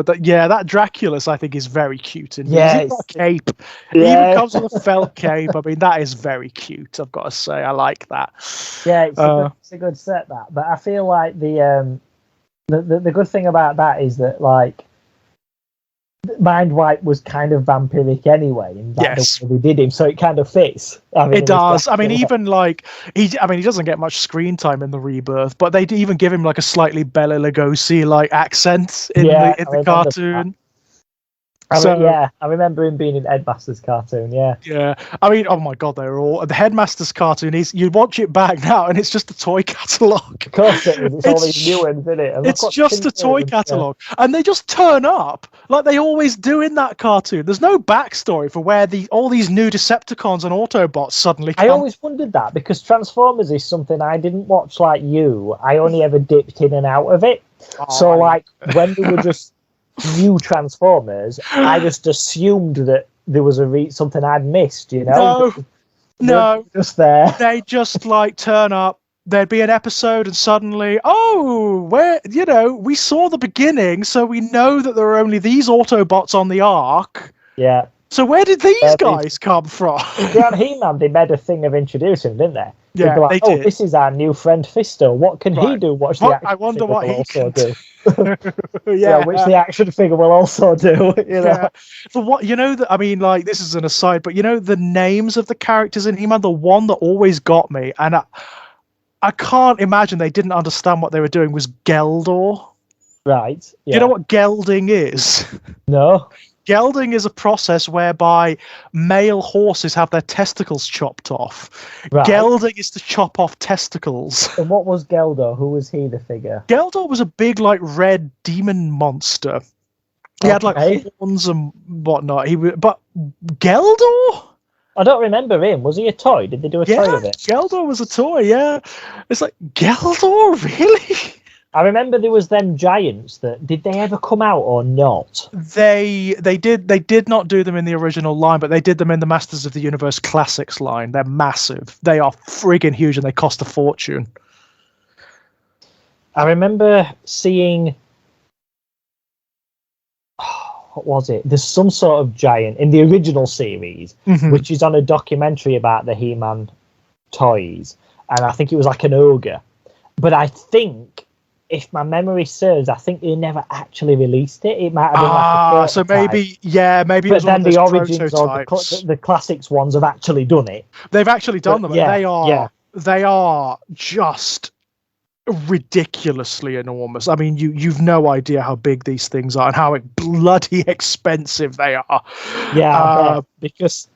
[SPEAKER 2] that Draculus I think is very cute. And he's got a cape. He even comes with a felt cape. I mean, that is very cute. I've got to say, I like that.
[SPEAKER 1] Yeah, it's a good set that. But I feel like the good thing about that is that like. Mindwipe was kind of vampiric anyway, and that's the way they did him, so it kind of fits. I mean,
[SPEAKER 2] it does. I mean, even like he doesn't get much screen time in the Rebirth, but they even give him like a slightly Bela Lugosi like accent in the cartoon.
[SPEAKER 1] I remember him being in Headmasters cartoon.
[SPEAKER 2] Yeah. I mean, oh my god, they're all the Headmasters cartoon. You watch it back now, and it's just a toy catalogue.
[SPEAKER 1] Of course, it is. It's all these new ones, isn't it?
[SPEAKER 2] It's just a toy catalogue, and they just turn up like they always do in that cartoon. There's no backstory for where all these new Decepticons and Autobots suddenly come.
[SPEAKER 1] I always wondered that because Transformers is something I didn't watch like you. I only ever dipped in and out of it. Like when they were just new Transformers, I just assumed that there was something I'd missed, you know?
[SPEAKER 2] No,
[SPEAKER 1] just there.
[SPEAKER 2] They just like turn up. There'd be an episode, and suddenly, we saw the beginning, so we know that there are only these Autobots on the Ark.
[SPEAKER 1] Yeah.
[SPEAKER 2] So where did these guys come from?
[SPEAKER 1] Yeah, He-Man, they made a thing of introducing, didn't they?
[SPEAKER 2] Yeah,
[SPEAKER 1] like, they did. This is our new friend Fisto. What can he do? What's the action
[SPEAKER 2] I wonder what he can
[SPEAKER 1] do. Which the action figure will also do. You know.
[SPEAKER 2] Yeah. So what I mean, like this is an aside, but the names of the characters in He-Man, the one that always got me, and I can't imagine they didn't understand what they were doing, was Geldor.
[SPEAKER 1] Right. Yeah.
[SPEAKER 2] You know what gelding is?
[SPEAKER 1] No.
[SPEAKER 2] Gelding is a process whereby male horses have their testicles chopped off. Right. Gelding is to chop off testicles.
[SPEAKER 1] And what was Geldor? Who was he, the figure?
[SPEAKER 2] Geldor was a big, like, red demon monster. He had, like, horns and whatnot. But Geldor?
[SPEAKER 1] I don't remember him. Was he a toy? Did they do a toy of it?
[SPEAKER 2] Geldor was a toy, yeah. It's like, Geldor? Really?
[SPEAKER 1] I remember there was them giants did they ever come out or not?
[SPEAKER 2] They did not do them in the original line, but they did them in the Masters of the Universe Classics line. They're massive. They are friggin' huge, and they cost a fortune.
[SPEAKER 1] I remember seeing what was it? There's some sort of giant in the original series, which is on a documentary about the He-Man toys, and I think it was like an ogre. But I think, if my memory serves, I think they never actually released it. It might have been like a
[SPEAKER 2] so maybe it was
[SPEAKER 1] then
[SPEAKER 2] one of
[SPEAKER 1] the
[SPEAKER 2] those
[SPEAKER 1] origins or the classics ones have actually done it.
[SPEAKER 2] They've actually done them. They are just ridiculously enormous. I mean, you've no idea how big these things are and how bloody expensive they are.
[SPEAKER 1] Yeah, because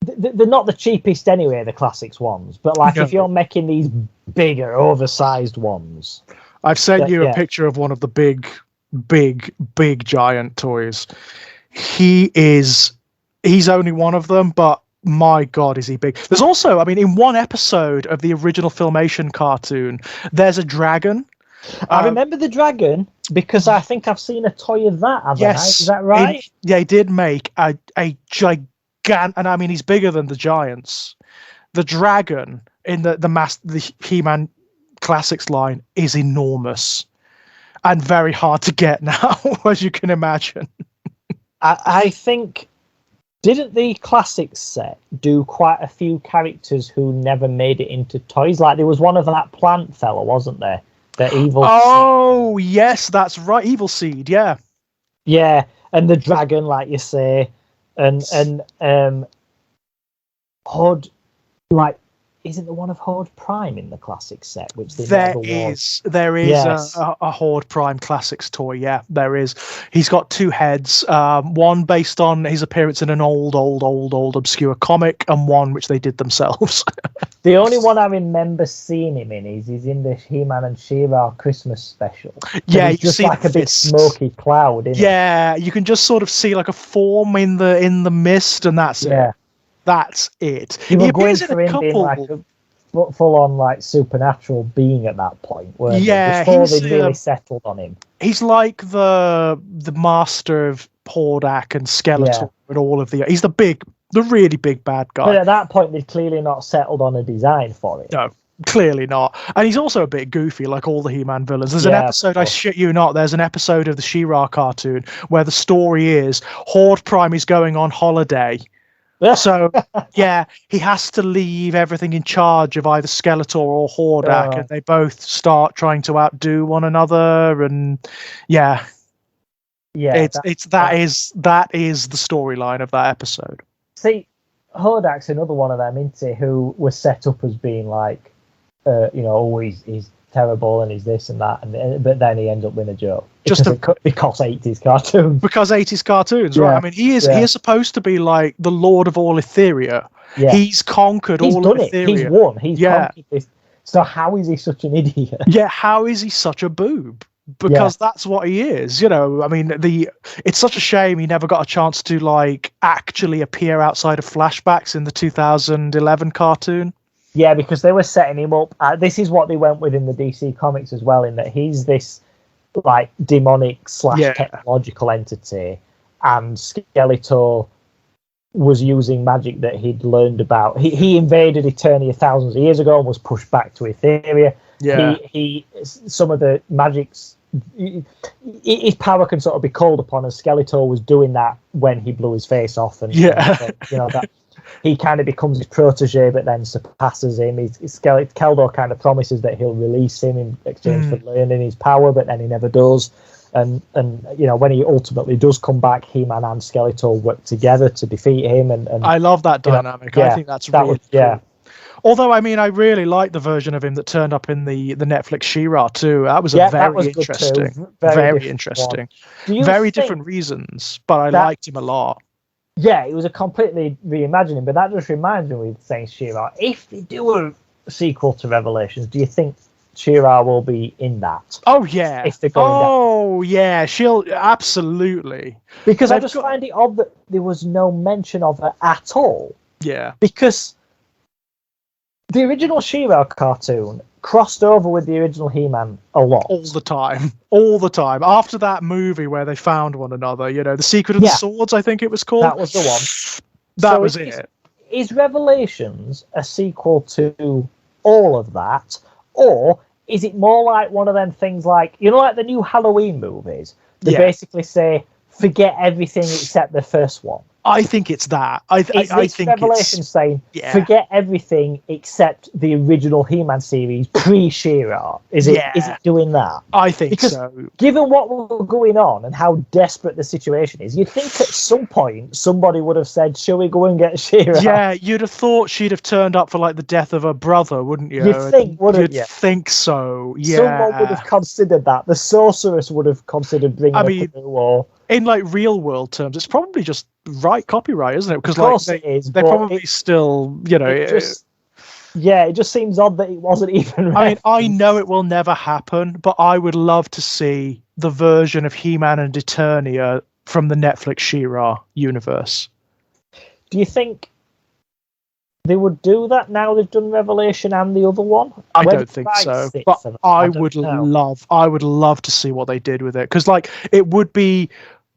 [SPEAKER 1] they're not the cheapest anyway, the classics ones, but like if you're making these bigger, oversized ones.
[SPEAKER 2] I've sent you a picture of one of the big giant toys. He's only one of them, but my God, is he big. There's also, I mean, in one episode of the original Filmation cartoon, there's a dragon.
[SPEAKER 1] I remember the dragon. Because I think I've seen a toy of that, haven't I?
[SPEAKER 2] Yes.
[SPEAKER 1] Is that right?
[SPEAKER 2] They did make a gigantic, and I mean, he's bigger than the giants. The dragon in the He-Man Classics line is enormous and very hard to get now, as you can imagine.
[SPEAKER 1] I think, didn't the Classics set do quite a few characters who never made it into toys? Like, there was one of that plant fella, wasn't there? The evil.
[SPEAKER 2] Oh, yes, that's right. Evil Seed, yeah.
[SPEAKER 1] Yeah, and the dragon, like you say, and Horde, like, isn't there one of Horde Prime in the Classics set? Which
[SPEAKER 2] there is yes. a Horde Prime Classics toy. Yeah, there is. He's got two heads. One based on his appearance in an old obscure comic, and one which they did themselves.
[SPEAKER 1] The only one I remember seeing him in is he's in the He-Man and She-Ra Christmas special.
[SPEAKER 2] Yeah,
[SPEAKER 1] you just see like a big smoky cloud.
[SPEAKER 2] Yeah, you can just sort of see like a form in the mist, and that's it. That's it.
[SPEAKER 1] You were going for him being like a full-on like supernatural being at that point, weren't they? Before they really settled on him.
[SPEAKER 2] He's like the master of Hordak and Skeletor and all of he's the really big bad guy.
[SPEAKER 1] But at that point, they'd clearly not settled on a design for it.
[SPEAKER 2] No, clearly not. And he's also a bit goofy, like all the He-Man villains. There's an episode, I shit you not, there's an episode of the She-Ra cartoon where the story is Horde Prime is going on holiday. So, yeah, he has to leave everything in charge of either Skeletor or Hordak, and they both start trying to outdo one another, and that is the storyline of that episode.
[SPEAKER 1] See, Hordak's another one of them, isn't he, who was set up as being like, he's terrible and he's this and that, but then he ends up being a joke. Because 80s cartoons.
[SPEAKER 2] Because 80s cartoons, right? I mean, he is supposed to be like the Lord of all Etheria. Yeah. He's conquered all of Etheria.
[SPEAKER 1] He's won. He's conquered this. So how is he such an idiot?
[SPEAKER 2] Yeah, how is he such a boob? Because that's what he is, I mean, it's such a shame he never got a chance to like actually appear outside of flashbacks in the 2011 cartoon.
[SPEAKER 1] Yeah, because they were setting him up. This is what they went with in the DC comics as well, in that he's this like demonic / technological entity, and Skeletor was using magic that he'd learned about. He invaded Eternia thousands of years ago and was pushed back to Etheria. Yeah. He some of the magics, his power can sort of be called upon, and Skeletor was doing that when he blew his face off, and that he kind of becomes his protege, but then surpasses him. Keldor kind of promises that he'll release him in exchange for learning his power, but then he never does. And when he ultimately does come back, He-Man and Skeletor work together to defeat him. And
[SPEAKER 2] I love that dynamic. I think that's really cool. Although, I mean, I really like the version of him that turned up in the Netflix She-Ra too. That was very interesting. Very interesting. Very different reasons, but I liked him a lot.
[SPEAKER 1] Yeah, it was a completely reimagining, but that just reminds me with saying She-Ra. If they do a sequel to Revelations, do you think She-Ra will be in that?
[SPEAKER 2] Oh, yeah.
[SPEAKER 1] If they're going
[SPEAKER 2] yeah, she'll absolutely.
[SPEAKER 1] Because I just find it odd that there was no mention of her at all.
[SPEAKER 2] Yeah.
[SPEAKER 1] Because the original She-Ra cartoon crossed over with the original He-Man a lot.
[SPEAKER 2] All the time. After that movie where they found one another, The Secret of the Swords, I think it was called.
[SPEAKER 1] That was the one.
[SPEAKER 2] That was it.
[SPEAKER 1] Is Revelations a sequel to all of that? Or is it more like one of them things like, like the new Halloween movies? They basically say, forget everything except the first one.
[SPEAKER 2] I think it's that. I think
[SPEAKER 1] Revelation saying, forget everything except the original He-Man series pre-She-Ra. Is it doing that?
[SPEAKER 2] I think so.
[SPEAKER 1] Given what was going on and how desperate the situation is, you'd think at some point somebody would have said, shall we go and get She-Ra?
[SPEAKER 2] Yeah, you'd have thought she'd have turned up for like the death of her brother, wouldn't you?
[SPEAKER 1] You'd think, wouldn't you?
[SPEAKER 2] You'd think so, yeah.
[SPEAKER 1] Someone would have considered that. The sorceress would have considered bringing her to the war.
[SPEAKER 2] In like real world terms, it's probably just copyright, isn't it? Because
[SPEAKER 1] it is,
[SPEAKER 2] they're probably still, it
[SPEAKER 1] just seems odd that it wasn't even.
[SPEAKER 2] I mean, I know it will never happen, but I would love to see the version of He-Man and Eternia from the Netflix She-Ra universe.
[SPEAKER 1] Do you think they would do that now they've done Revelation and the other one.
[SPEAKER 2] I
[SPEAKER 1] Where
[SPEAKER 2] don't
[SPEAKER 1] the
[SPEAKER 2] think
[SPEAKER 1] rights
[SPEAKER 2] so,
[SPEAKER 1] sit
[SPEAKER 2] but
[SPEAKER 1] for that?
[SPEAKER 2] I
[SPEAKER 1] don't
[SPEAKER 2] would
[SPEAKER 1] know.
[SPEAKER 2] love to see what they did with it, because like it would be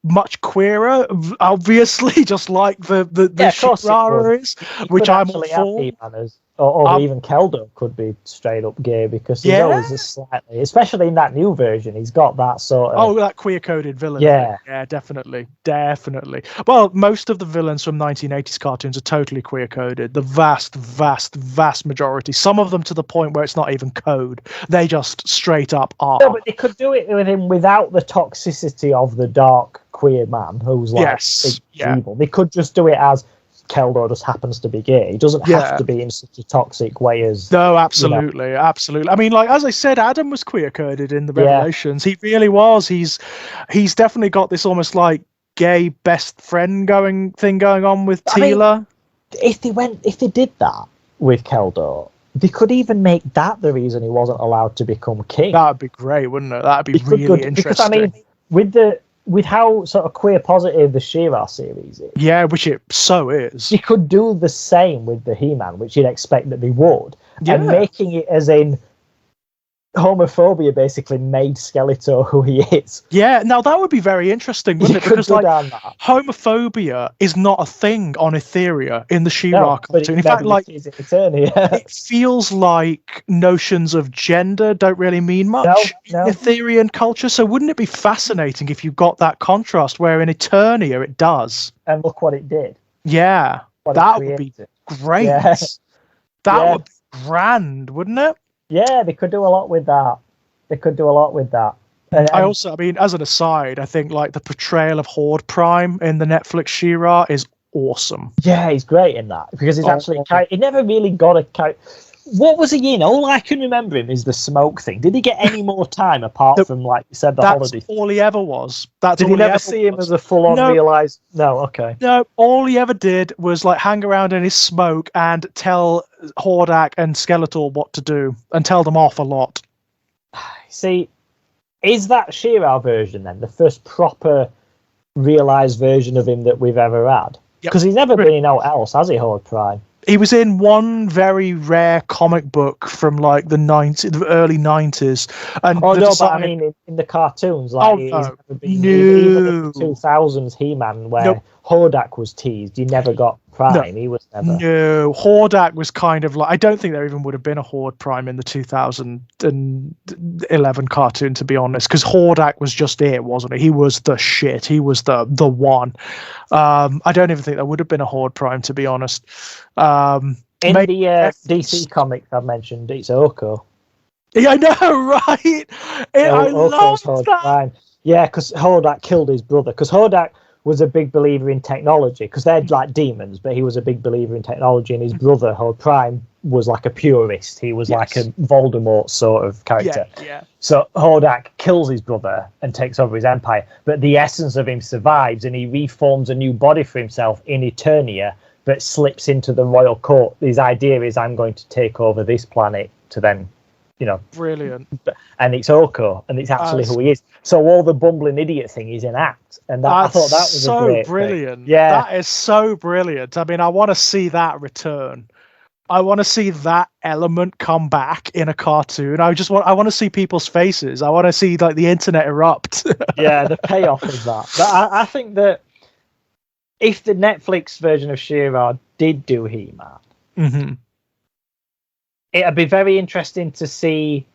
[SPEAKER 2] much queerer, obviously, just like the
[SPEAKER 1] Of course it
[SPEAKER 2] She-Ra
[SPEAKER 1] would.
[SPEAKER 2] is,
[SPEAKER 1] You
[SPEAKER 2] which
[SPEAKER 1] could
[SPEAKER 2] I'm all
[SPEAKER 1] actually have
[SPEAKER 2] for.
[SPEAKER 1] He-Man as, or
[SPEAKER 2] Um,
[SPEAKER 1] even Keldo could be straight up gay, because he's
[SPEAKER 2] Yeah?
[SPEAKER 1] always a slightly, especially in that new version, he's got that sort of.
[SPEAKER 2] Oh, that queer-coded villain.
[SPEAKER 1] Yeah.
[SPEAKER 2] Thing. Yeah, definitely. Well, most of the villains from 1980s cartoons are totally queer-coded. The vast majority. Some of them to the point where it's not even code. They just straight up are.
[SPEAKER 1] No, but they could do it with him without the toxicity of the dark queer man who's like evil. They could just do it as Keldo just happens to be gay. He doesn't have to be in such a toxic way as.
[SPEAKER 2] No, absolutely. I mean, like as I said, Adam was queer coded in the Revelations. He really was. He's definitely got this almost like gay best friend going on with Teela.
[SPEAKER 1] Mean, if they did that with Keldo, they could even make that the reason he wasn't allowed to become king.
[SPEAKER 2] That'd be great, wouldn't it? That'd be really interesting.
[SPEAKER 1] Because I mean, with how sort of queer positive the She-Ra series is.
[SPEAKER 2] Yeah, which it so is.
[SPEAKER 1] You could do the same with the He-Man, which you'd expect that they would. Yeah. And making it as in homophobia basically made Skeletor who he is.
[SPEAKER 2] Yeah, now that would be very interesting, wouldn't it? Because like homophobia is not a thing on Etheria in the She-Ra cartoon. In fact, like it feels like notions of gender don't really mean much in Etherian culture. So wouldn't it be fascinating if you got that contrast where in Eternia it does?
[SPEAKER 1] And look what it did.
[SPEAKER 2] Yeah, that would be great. Yeah. That would be grand, wouldn't it?
[SPEAKER 1] Yeah, they could do a lot with that. And
[SPEAKER 2] I mean, as an aside, I think like the portrayal of Horde Prime in the Netflix She-Ra is awesome.
[SPEAKER 1] Yeah, he's great in that because he's actually he never really got a. What was he in? All I can remember him is the smoke thing. Did he get any more time apart from, like you said, the holiday?
[SPEAKER 2] That's all he ever was.
[SPEAKER 1] Did you never see him as a full-on realized? No, okay.
[SPEAKER 2] No, all he ever did was like hang around in his smoke and tell Hordak and Skeletor what to do and tell them off a lot.
[SPEAKER 1] See, is that She-Ra version then the first proper realized version of him that we've ever had? Because he's never been in out else, has he, Horde Prime?
[SPEAKER 2] He was in one very rare comic book from like the early 90s. And
[SPEAKER 1] but I mean in the cartoons, like he's never been even in the 2000s He-Man where Hordak was teased. He never got Prime. He was never.
[SPEAKER 2] No, Hordak was kind of like, I don't think there even would have been a Horde Prime in the 2011 cartoon, to be honest, because Hordak was just it, wasn't he? He was the shit. He was the one. I don't even think there would have been a Horde Prime, to be honest.
[SPEAKER 1] In the DC comics I've mentioned, it's Orco.
[SPEAKER 2] Yeah, I know, right? I love that. Prime.
[SPEAKER 1] Yeah, because Hordak killed his brother. Because Hordak was a big believer in technology, because they're like demons, but he was a big believer in technology, and his brother, Horde Prime, was like a purist. He was like a Voldemort sort of character.
[SPEAKER 2] Yeah.
[SPEAKER 1] So Hordak kills his brother and takes over his empire, but the essence of him survives, and he reforms a new body for himself in Eternia, but slips into the royal court. His idea is, I'm going to take over this planet to then,
[SPEAKER 2] brilliant.
[SPEAKER 1] And it's Orco, and it's actually who he is. So all the bumbling idiot thing is an act, and I thought that was
[SPEAKER 2] so
[SPEAKER 1] a great
[SPEAKER 2] brilliant.
[SPEAKER 1] Thing. Yeah,
[SPEAKER 2] that is so brilliant. I mean, I want to see that return. I want to see that element come back in a cartoon. I want to see people's faces. I want to see like the internet erupt.
[SPEAKER 1] Yeah, the payoff of that. But I think that if the Netflix version of She-Ra did do He-Man, it'd be very interesting to see.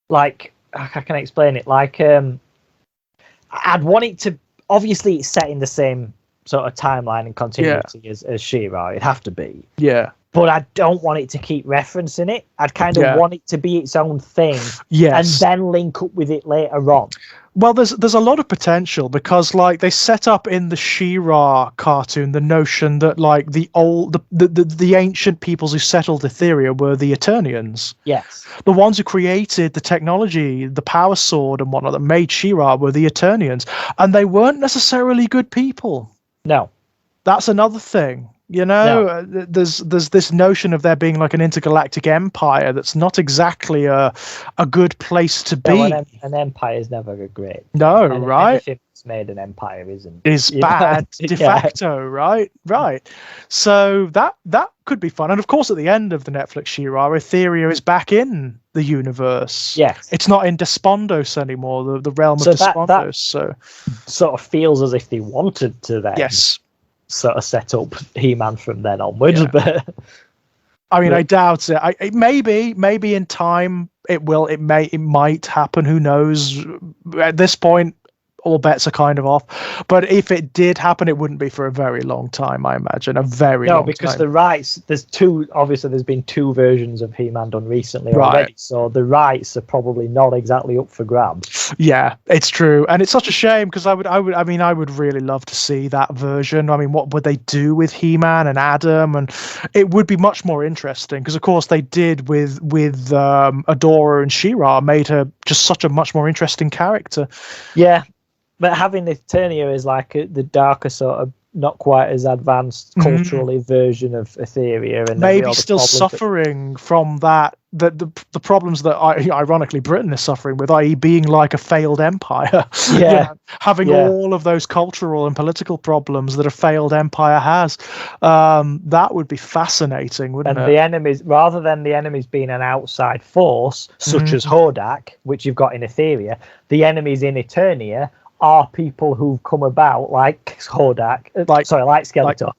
[SPEAKER 1] Like, how can I explain it? Like, I'd want it to. Obviously, it's set in the same sort of timeline and continuity as She-Ra. It'd have to be.
[SPEAKER 2] Yeah.
[SPEAKER 1] But I don't want it to keep referencing it. I'd kind of want it to be its own thing.
[SPEAKER 2] Yes.
[SPEAKER 1] And then link up with it later on.
[SPEAKER 2] Well, there's a lot of potential because like they set up in the She-Ra cartoon the notion that like the ancient peoples who settled Etheria were the Eternians.
[SPEAKER 1] Yes.
[SPEAKER 2] The ones who created the technology, the power sword and whatnot that made She-Ra were the Eternians. And they weren't necessarily good people.
[SPEAKER 1] No.
[SPEAKER 2] That's another thing. You know, there's this notion of there being like an intergalactic empire that's not exactly a good place to be.
[SPEAKER 1] No, an empire is never a great.
[SPEAKER 2] No, right?
[SPEAKER 1] Anything that's made an empire
[SPEAKER 2] is bad de facto, right? Right. So that could be fun. And of course, at the end of the Netflix She-Ra, Etheria is back in the universe.
[SPEAKER 1] Yes,
[SPEAKER 2] it's not in Despondos anymore, the realm of Despondos. That so
[SPEAKER 1] sort of feels as if they wanted to then.
[SPEAKER 2] Yes.
[SPEAKER 1] Sort of set up He-Man from then onwards,
[SPEAKER 2] Yeah.
[SPEAKER 1] but
[SPEAKER 2] I mean, I doubt it. It maybe in time it will. It might happen. Who knows? At this point, all bets are kind of off. But if it did happen, it wouldn't be for a very long time. I imagine a very long time. No,
[SPEAKER 1] because the rights. There's two. Obviously, there's been two versions of He-Man done recently already. So the rights are probably not exactly up for grabs.
[SPEAKER 2] Yeah, it's true, and it's such a shame because I would really love to see that version. I mean, what would they do with He-Man and Adam? And it would be much more interesting because, of course, they did with Adora and She-Ra, made her just such a much more interesting character.
[SPEAKER 1] Yeah. But having Eternia is like the darker sort of, not quite as advanced culturally version of Etheria, and
[SPEAKER 2] maybe still suffering from that. The problems that ironically Britain is suffering with, i.e., being like a failed empire. Yeah, having all of those cultural and political problems that a failed empire has. That would be fascinating, wouldn't it?
[SPEAKER 1] And the enemies, rather than the enemies being an outside force such as Hordak, which you've got in Etheria, the enemies in Eternia are people who've come about like Hordak, like Skeletor.
[SPEAKER 2] Like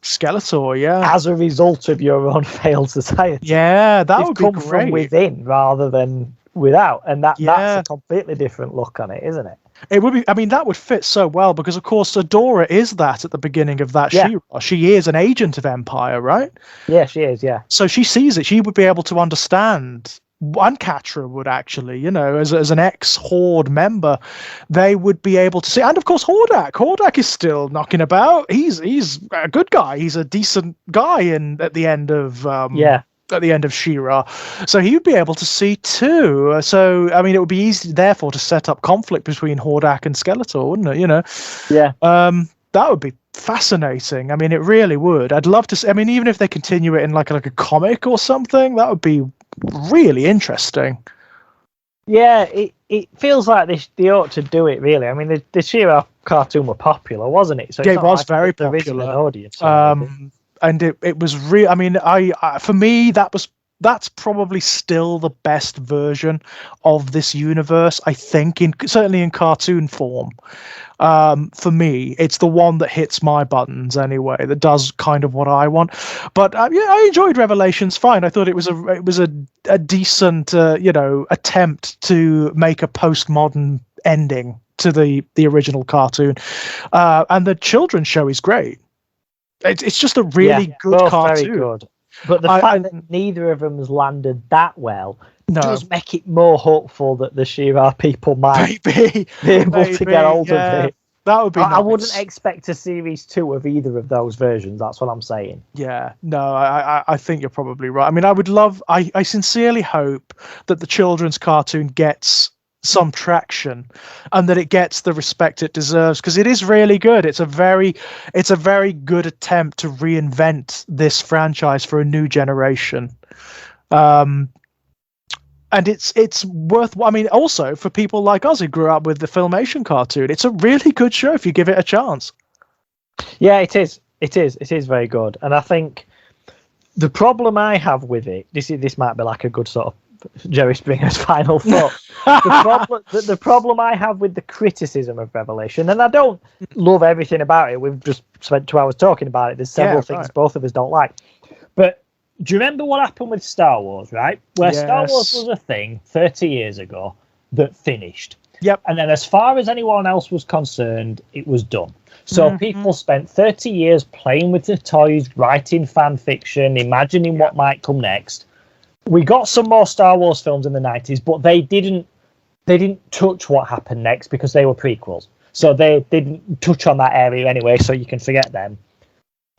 [SPEAKER 2] Skeletor, yeah.
[SPEAKER 1] As a result of your own failed society.
[SPEAKER 2] Yeah, that would
[SPEAKER 1] come
[SPEAKER 2] be great.
[SPEAKER 1] from within rather than without. And that's a completely different look on it, isn't it?
[SPEAKER 2] It would be. I mean, that would fit so well because, of course, Adora is that at the beginning of that. Yeah. She is an agent of Empire, right?
[SPEAKER 1] Yeah, she is. Yeah.
[SPEAKER 2] So she sees it. She would be able to understand. And Catra would actually, you know, as an ex-Horde member, they would be able to see. And of course, Hordak is still knocking about. He's a good guy. He's a decent guy. At the end of at the end of She-Ra, so he would be able to see too. So I mean, it would be easy, therefore, to set up conflict between Hordak and Skeletor, wouldn't it? You know.
[SPEAKER 1] Yeah.
[SPEAKER 2] That would be fascinating. I mean, it really would. I'd love to see. I mean, even if they continue it in like a comic or something, that would be really interesting.
[SPEAKER 1] Yeah, it feels like they ought to do it, really. I mean, the She-Ra cartoon were popular, wasn't it? So
[SPEAKER 2] it was very popular.
[SPEAKER 1] Audience,
[SPEAKER 2] and it was real. I mean, I for me that's probably still the best version of this universe. I think, certainly in cartoon form. For me, it's the one that hits my buttons anyway. That does kind of what I want. But I enjoyed Revelations. Fine, I thought it was a decent attempt to make a postmodern ending to the original cartoon. And the children's show is great. It's just a really good cartoon. Very good.
[SPEAKER 1] But the fact that neither of them has landed that well does make it more hopeful that the She-Ra people might be able to get hold of it.
[SPEAKER 2] That would be nice.
[SPEAKER 1] I wouldn't expect a series 2 of either of those versions. That's what I'm saying.
[SPEAKER 2] Yeah, no, I think you're probably right. I mean, I sincerely hope that the children's cartoon gets some traction and that it gets the respect it deserves, because it is really good. It's a very good attempt to reinvent this franchise for a new generation. And it's worth. I mean, also for people like us who grew up with the Filmation cartoon, it's a really good show if you give it a chance.
[SPEAKER 1] Yeah, it is. It is very good. And I think the problem I have with it, this might be like a good sort of Jerry Springer's final thought. The problem I have with the criticism of Revelation, and I don't love everything about it. We've just spent 2 hours talking about it. There's several things both of us don't like, but. Do you remember what happened with Star Wars, right? Where Star Wars was a thing 30 years ago that finished.
[SPEAKER 2] Yep.
[SPEAKER 1] And then as far as anyone else was concerned, it was done. So people spent 30 years playing with the toys, writing fan fiction, imagining what might come next. We got some more Star Wars films in the 90s, but they didn't touch what happened next because they were prequels. So they didn't touch on that area anyway, so you can forget them.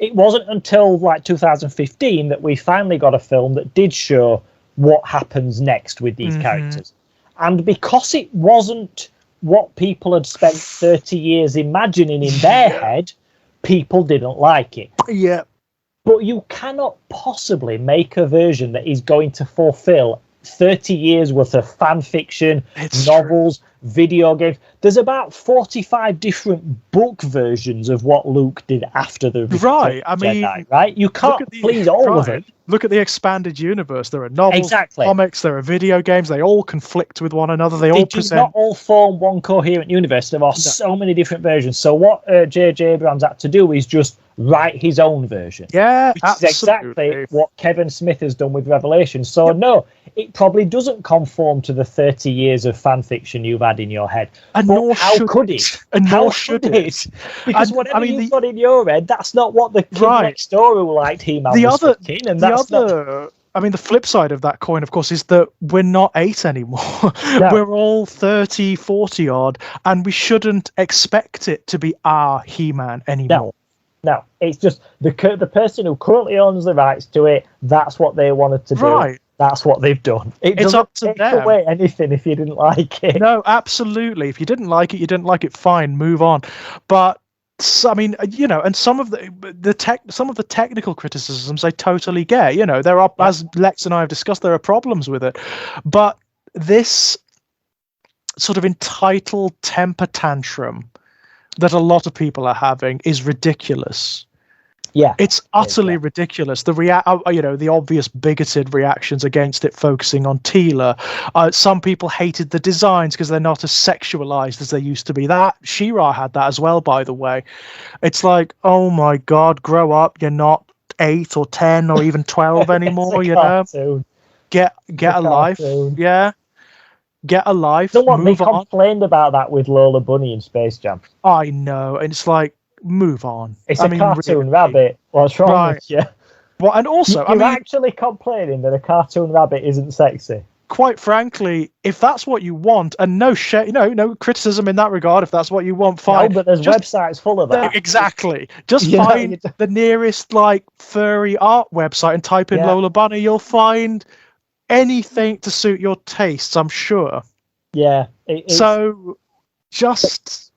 [SPEAKER 1] It wasn't until like 2015 that we finally got a film that did show what happens next with these characters. And because it wasn't what people had spent 30 years imagining in their head, people didn't like it.
[SPEAKER 2] Yeah.
[SPEAKER 1] But you cannot possibly make a version that is going to fulfill 30 years worth of fan fiction, novels, video games. There's about 45 different book versions of what Luke did after the
[SPEAKER 2] Right. I mean,
[SPEAKER 1] Jedi, right? You can't please all of them.
[SPEAKER 2] Look at the expanded universe. There are novels,
[SPEAKER 1] Exactly.
[SPEAKER 2] comics, there are video games. They all conflict with one another. They all
[SPEAKER 1] do not all form one coherent universe. There are so many different versions. So what J.J. Abrams had to do is just write his own version.
[SPEAKER 2] Yeah,
[SPEAKER 1] which is exactly what Kevin Smith has done with Revelation. So no, it probably doesn't conform to the 30 years of fan fiction you've had in your head.
[SPEAKER 2] And
[SPEAKER 1] but
[SPEAKER 2] nor
[SPEAKER 1] how
[SPEAKER 2] should
[SPEAKER 1] could it?
[SPEAKER 2] And
[SPEAKER 1] how
[SPEAKER 2] nor should it?
[SPEAKER 1] Because whatever you've got in your head, that's not what the kid next door who liked He-Man was thinking. And that's not...
[SPEAKER 2] I mean, the flip side of that coin, of course, is that we're not 8 anymore. No. We're all 30, 40 odd, and we shouldn't expect it to be our He-Man anymore.
[SPEAKER 1] No, it's just the person who currently owns the rights to it, that's what they wanted to do. Right. That's what they've done. It's up to them. Take away anything if you didn't like it.
[SPEAKER 2] No, absolutely. If you didn't like it, you didn't like it, fine, move on. But I mean, you know, and some of the technical criticisms I totally get. You know, there are, as Lex and I have discussed, there are problems with it, but this sort of entitled temper tantrum that a lot of people are having is ridiculous.
[SPEAKER 1] Yeah,
[SPEAKER 2] it's utterly ridiculous. The obvious bigoted reactions against it, focusing on Teela. Some people hated the designs because they're not as sexualized as they used to be. That She-Ra had that as well, by the way. It's like, oh my God, grow up. You're not 8 or 10 or even 12 anymore. You know, get a life. Yeah. Get a life.
[SPEAKER 1] They complained about that with Lola Bunny in Space Jam.
[SPEAKER 2] I know, and it's like, move on.
[SPEAKER 1] It's a cartoon rabbit. What's wrong with you?
[SPEAKER 2] Well, and also,
[SPEAKER 1] you're actually complaining that a cartoon rabbit isn't sexy.
[SPEAKER 2] Quite frankly, if that's what you want, and no criticism in that regard, if that's what you want, fine.
[SPEAKER 1] No, but there's websites full of that.
[SPEAKER 2] Exactly. Just find the nearest furry art website and type in Lola Bunny. You'll find anything to suit your tastes, I'm sure.
[SPEAKER 1] Yeah.
[SPEAKER 2] So just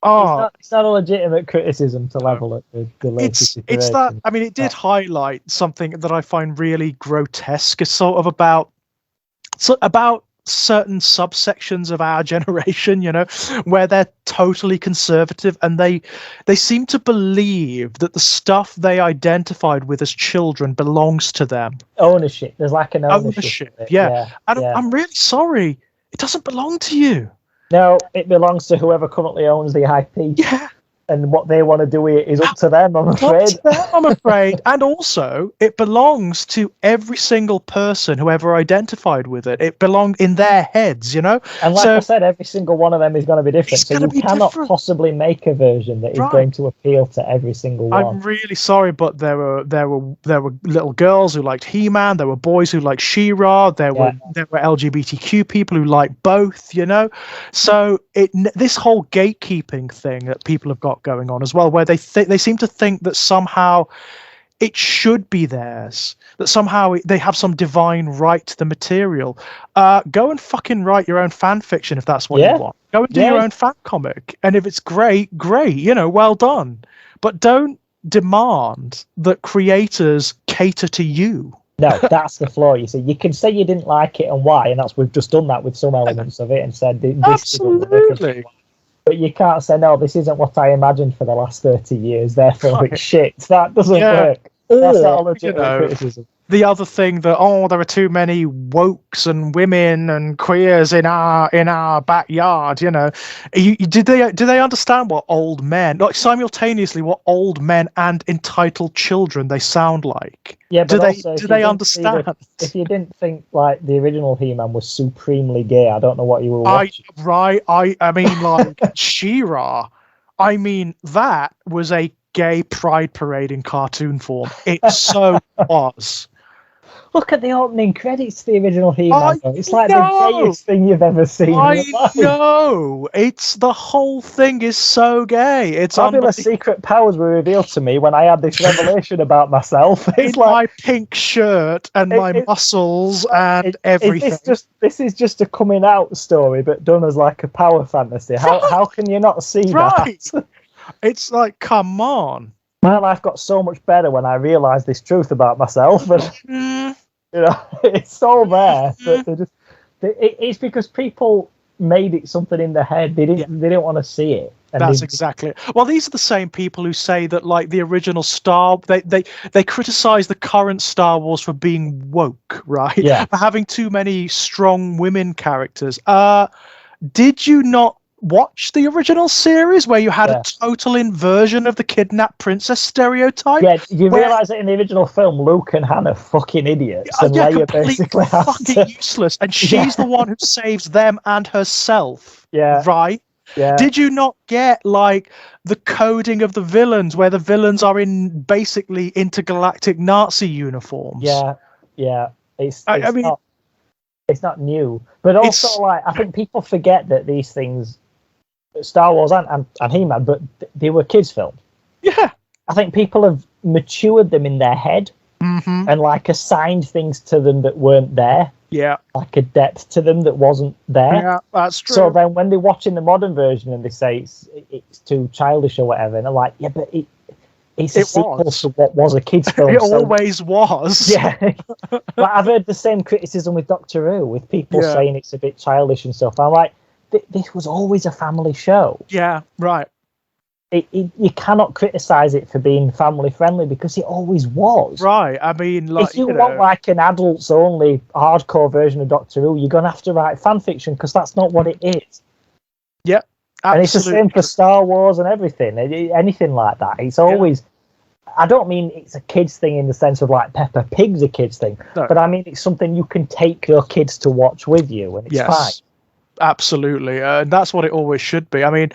[SPEAKER 1] it's not a legitimate criticism to level at the latest iteration.
[SPEAKER 2] It's that, I mean, it did highlight something that I find really grotesque. It's sort of about certain subsections of our generation, you know, where they're totally conservative, and they seem to believe that the stuff they identified with as children belongs to them.
[SPEAKER 1] Ownership. There's like an ownership.
[SPEAKER 2] Yeah. And I'm really sorry. It doesn't belong to you.
[SPEAKER 1] No, it belongs to whoever currently owns the IP.
[SPEAKER 2] Yeah.
[SPEAKER 1] And what they want to do is up to them, I'm afraid.
[SPEAKER 2] And also, it belongs to every single person who ever identified with it. It belonged in their heads, you know?
[SPEAKER 1] And like I said, every single one of them is going to be different. So you cannot possibly make a version that is going to appeal to every single one.
[SPEAKER 2] I'm really sorry, but there were little girls who liked He-Man. There were boys who liked She-Ra. There were LGBTQ people who liked both, you know? So this whole gatekeeping thing that people have got going on as well, where they seem to think that somehow it should be theirs, that somehow they have some divine right to the material. Go and fucking write your own fan fiction if that's what you want. Go and do your own fan comic, and if it's great, you know, well done. But don't demand that creators cater to you.
[SPEAKER 1] No, that's the flaw. You see, you can say you didn't like it and why, and we've just done that with some elements of it and said this
[SPEAKER 2] absolutely.
[SPEAKER 1] But you can't say, no, this isn't what I imagined for the last 30 years, therefore it's shit. That doesn't work. That's not a legitimate criticism.
[SPEAKER 2] The other thing that, there are too many wokes and women and queers in our backyard, you know. Do they understand what old men, like simultaneously what old men and entitled children they sound like?
[SPEAKER 1] Yeah, but
[SPEAKER 2] do they understand?
[SPEAKER 1] If you didn't think like the original He-Man was supremely gay, I don't know what you were watching.
[SPEAKER 2] I mean, like She-Ra. I mean, that was a gay pride parade in cartoon form. It so was.
[SPEAKER 1] Look at the opening credits to the original He-Man. It's like the gayest thing you've ever seen.
[SPEAKER 2] I know. It's the whole thing is so gay. It's
[SPEAKER 1] fabulous secret powers were revealed to me when I had this revelation about myself. It's like
[SPEAKER 2] my pink shirt and my muscles and everything.
[SPEAKER 1] This is just a coming out story, but done as like a power fantasy. How can you not see that?
[SPEAKER 2] It's like, come on.
[SPEAKER 1] my life got so much better when I realised this truth about myself, and it's all there. But it's because people made it something in their head. They didn't want to see it. And
[SPEAKER 2] that's exactly it. Well, these are the same people who say that, like, the original they criticize the current Star Wars for being woke, right?
[SPEAKER 1] Yeah.
[SPEAKER 2] For having too many strong women characters. Did you not watch the original series where you had a total inversion of the kidnapped princess stereotype?
[SPEAKER 1] Yeah, you realise that in the original film, Luke and Han are fucking idiots, and Leia basically
[SPEAKER 2] fucking useless, and she's the one who saves them and herself.
[SPEAKER 1] Yeah.
[SPEAKER 2] Right?
[SPEAKER 1] Yeah.
[SPEAKER 2] Did you not get, like, the coding of the villains, where the villains are in basically intergalactic Nazi uniforms?
[SPEAKER 1] Yeah. It's not new, but also, like, I think people forget that these things, Star Wars and He-Man, but they were kids' films.
[SPEAKER 2] Yeah.
[SPEAKER 1] I think people have matured them in their head and, like, assigned things to them that weren't there.
[SPEAKER 2] Yeah.
[SPEAKER 1] Like a depth to them that wasn't there.
[SPEAKER 2] Yeah, that's true.
[SPEAKER 1] So then when they're watching the modern version and they say it's too childish or whatever, and they're like, yeah, but it's a sequel to what was a kid's film.
[SPEAKER 2] It always was.
[SPEAKER 1] Yeah. But I've heard the same criticism with Doctor Who, with people saying it's a bit childish and stuff. I'm like, this was always a family show.
[SPEAKER 2] Yeah, right.
[SPEAKER 1] You cannot criticize it for being family friendly because it always was.
[SPEAKER 2] Right. I mean, like,
[SPEAKER 1] if you want like an adults only hardcore version of Doctor Who, you're gonna have to write fan fiction because that's not what it is.
[SPEAKER 2] Yep. Absolutely.
[SPEAKER 1] And it's the same for Star Wars and everything. Anything like that. It's always. I don't mean it's a kids thing in the sense of like Peppa Pig's a kids thing, but I mean it's something you can take your kids to watch with you, and it's fine.
[SPEAKER 2] Absolutely. That's what it always should be. I mean,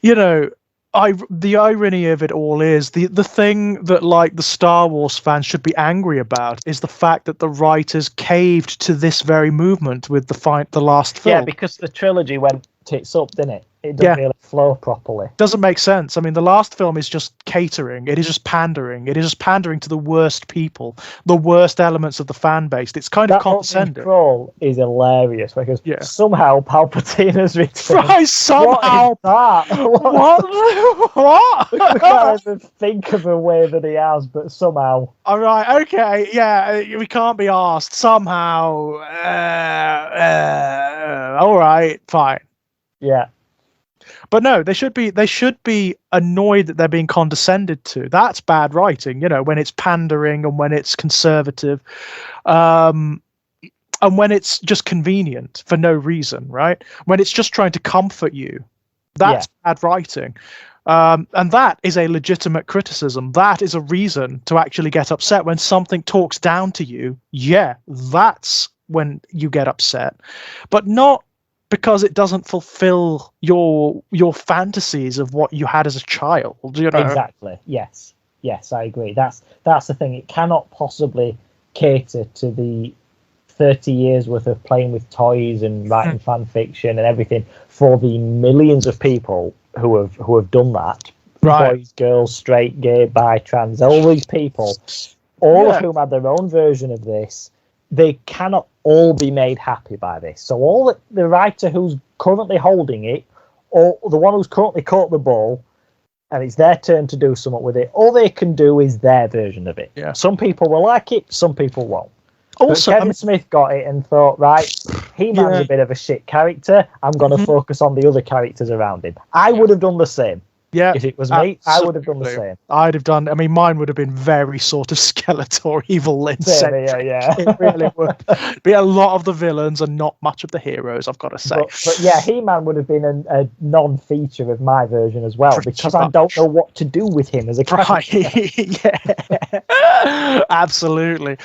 [SPEAKER 2] the irony of it all is the thing that, like, the Star Wars fans should be angry about is the fact that the writers caved to this very movement with the last film.
[SPEAKER 1] Yeah, because the trilogy went tits up, didn't it? It doesn't really flow properly.
[SPEAKER 2] Doesn't make sense. I mean, the last film is just catering. It is just pandering. It is just pandering to the worst people, the worst elements of the fan base. It's kind of condescending. That
[SPEAKER 1] Scroll is hilarious because somehow Palpatine has returned.
[SPEAKER 2] Right, somehow.
[SPEAKER 1] What is that?
[SPEAKER 2] What?
[SPEAKER 1] We can't even think of a way that he has, but somehow.
[SPEAKER 2] All right, okay, yeah, we can't be asked. Somehow. All right, fine.
[SPEAKER 1] Yeah.
[SPEAKER 2] But no, they should be annoyed that they're being condescended to. That's bad writing, when it's pandering and when it's conservative, and when it's just convenient for no reason, right? When it's just trying to comfort you, that's bad writing. And that is a legitimate criticism. That is a reason to actually get upset when something talks down to you. Yeah, that's when you get upset, but not because it doesn't fulfill your fantasies of what you had as a child.
[SPEAKER 1] Exactly. Yes, I agree. That's the thing. It cannot possibly cater to the 30 years worth of playing with toys and writing fan fiction and everything for the millions of people who have done that.
[SPEAKER 2] Right.
[SPEAKER 1] Boys, girls, straight, gay, bi, trans, all these people, all of whom had their own version of this. They cannot all be made happy by this. So all the writer who's currently holding it, or the one who's currently caught the ball, and it's their turn to do something with it, all they can do is their version of it.
[SPEAKER 2] Yeah.
[SPEAKER 1] Some people will like it, some people won't.
[SPEAKER 2] Also,
[SPEAKER 1] but Kevin Smith got it and thought, right, He-Man's a bit of a shit character. I'm going to focus on the other characters around him. I would have done the same.
[SPEAKER 2] Yeah,
[SPEAKER 1] if it was me, I would have done the same.
[SPEAKER 2] I'd have done. I mean, mine would have been very sort of Skeletor, evil Lynn.
[SPEAKER 1] Yeah.
[SPEAKER 2] It really would be a lot of the villains and not much of the heroes. I've got to say.
[SPEAKER 1] But yeah, He-Man would have been a non-feature of my version as well because I don't know what to do with him as a character.
[SPEAKER 2] Yeah, absolutely.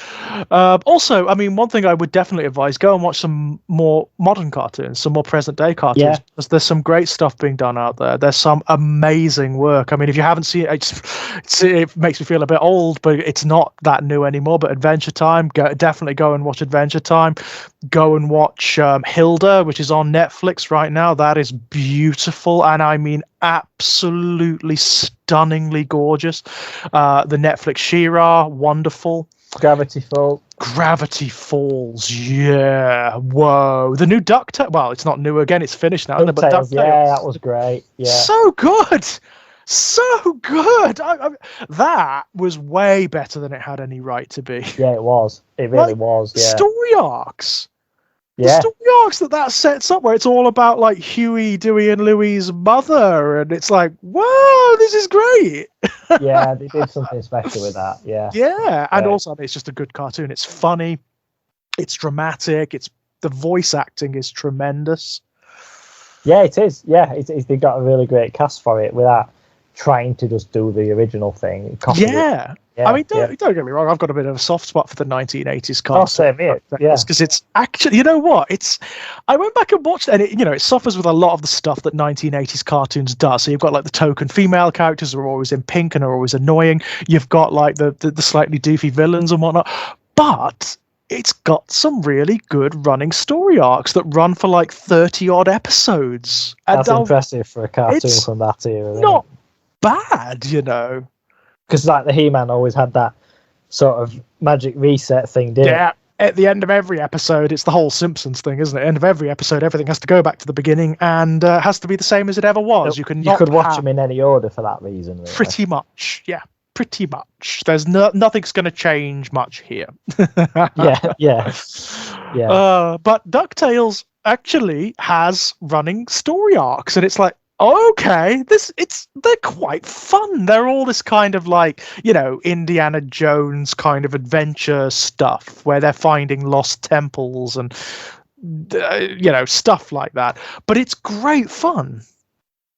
[SPEAKER 2] Also, I mean, one thing I would definitely advise: go and watch some more modern cartoons, some more present-day cartoons.
[SPEAKER 1] Yeah.
[SPEAKER 2] Because there's some great stuff being done out there. There's some amazing work. I mean, if you haven't seen it, it makes me feel a bit old, but it's not that new anymore. But Adventure Time, definitely go and watch Adventure Time. Go and watch Hilda, which is on Netflix right now. That is beautiful, and I mean absolutely stunningly gorgeous. The Netflix She-Ra, wonderful.
[SPEAKER 1] Gravity
[SPEAKER 2] Falls, yeah. Whoa. The new DuckTales. Well, it's not new again. It's finished now. But
[SPEAKER 1] DuckTales, yeah, that was great. Yeah.
[SPEAKER 2] So good. So good. That was way better than it had any right to be.
[SPEAKER 1] Yeah, it was. It really was. Yeah.
[SPEAKER 2] Story arcs. The
[SPEAKER 1] Yeah.
[SPEAKER 2] story arcs that sets up, where it's all about like Huey, Dewey, and Louie's mother, and it's like, whoa, this is great.
[SPEAKER 1] Yeah, they did something special with that. Yeah.
[SPEAKER 2] Yeah, and also, I mean, it's just a good cartoon. It's funny, it's dramatic, the voice acting is tremendous.
[SPEAKER 1] Yeah, it is. Yeah, they got a really great cast for it without trying to just do the original thing.
[SPEAKER 2] Yeah. I mean, don't get me wrong. I've got a bit of a soft spot for the 1980s cartoon.
[SPEAKER 1] Oh, same here. Yeah,
[SPEAKER 2] because it's actually, you know what? I went back and watched it, and it suffers with a lot of the stuff that 1980s cartoons does. So you've got like the token female characters who are always in pink and are always annoying. You've got like the slightly doofy villains and whatnot. But it's got some really good running story arcs that run for like 30 odd episodes.
[SPEAKER 1] That's impressive for a cartoon from that era.
[SPEAKER 2] Not bad,
[SPEAKER 1] because like the He-Man always had that sort of magic reset thing, didn't it?
[SPEAKER 2] At the end of every episode, it's the whole Simpsons thing, isn't it? End of every episode, everything has to go back to the beginning and has to be the same as it ever was. You could
[SPEAKER 1] watch them in any order for that reason. Really.
[SPEAKER 2] Pretty much, yeah. Pretty much. There's nothing's going to change much here.
[SPEAKER 1] yeah.
[SPEAKER 2] But DuckTales actually has running story arcs, and it's like, okay, they're quite fun. They're all this kind of like, Indiana Jones kind of adventure stuff where they're finding lost temples and stuff like that. But it's great fun.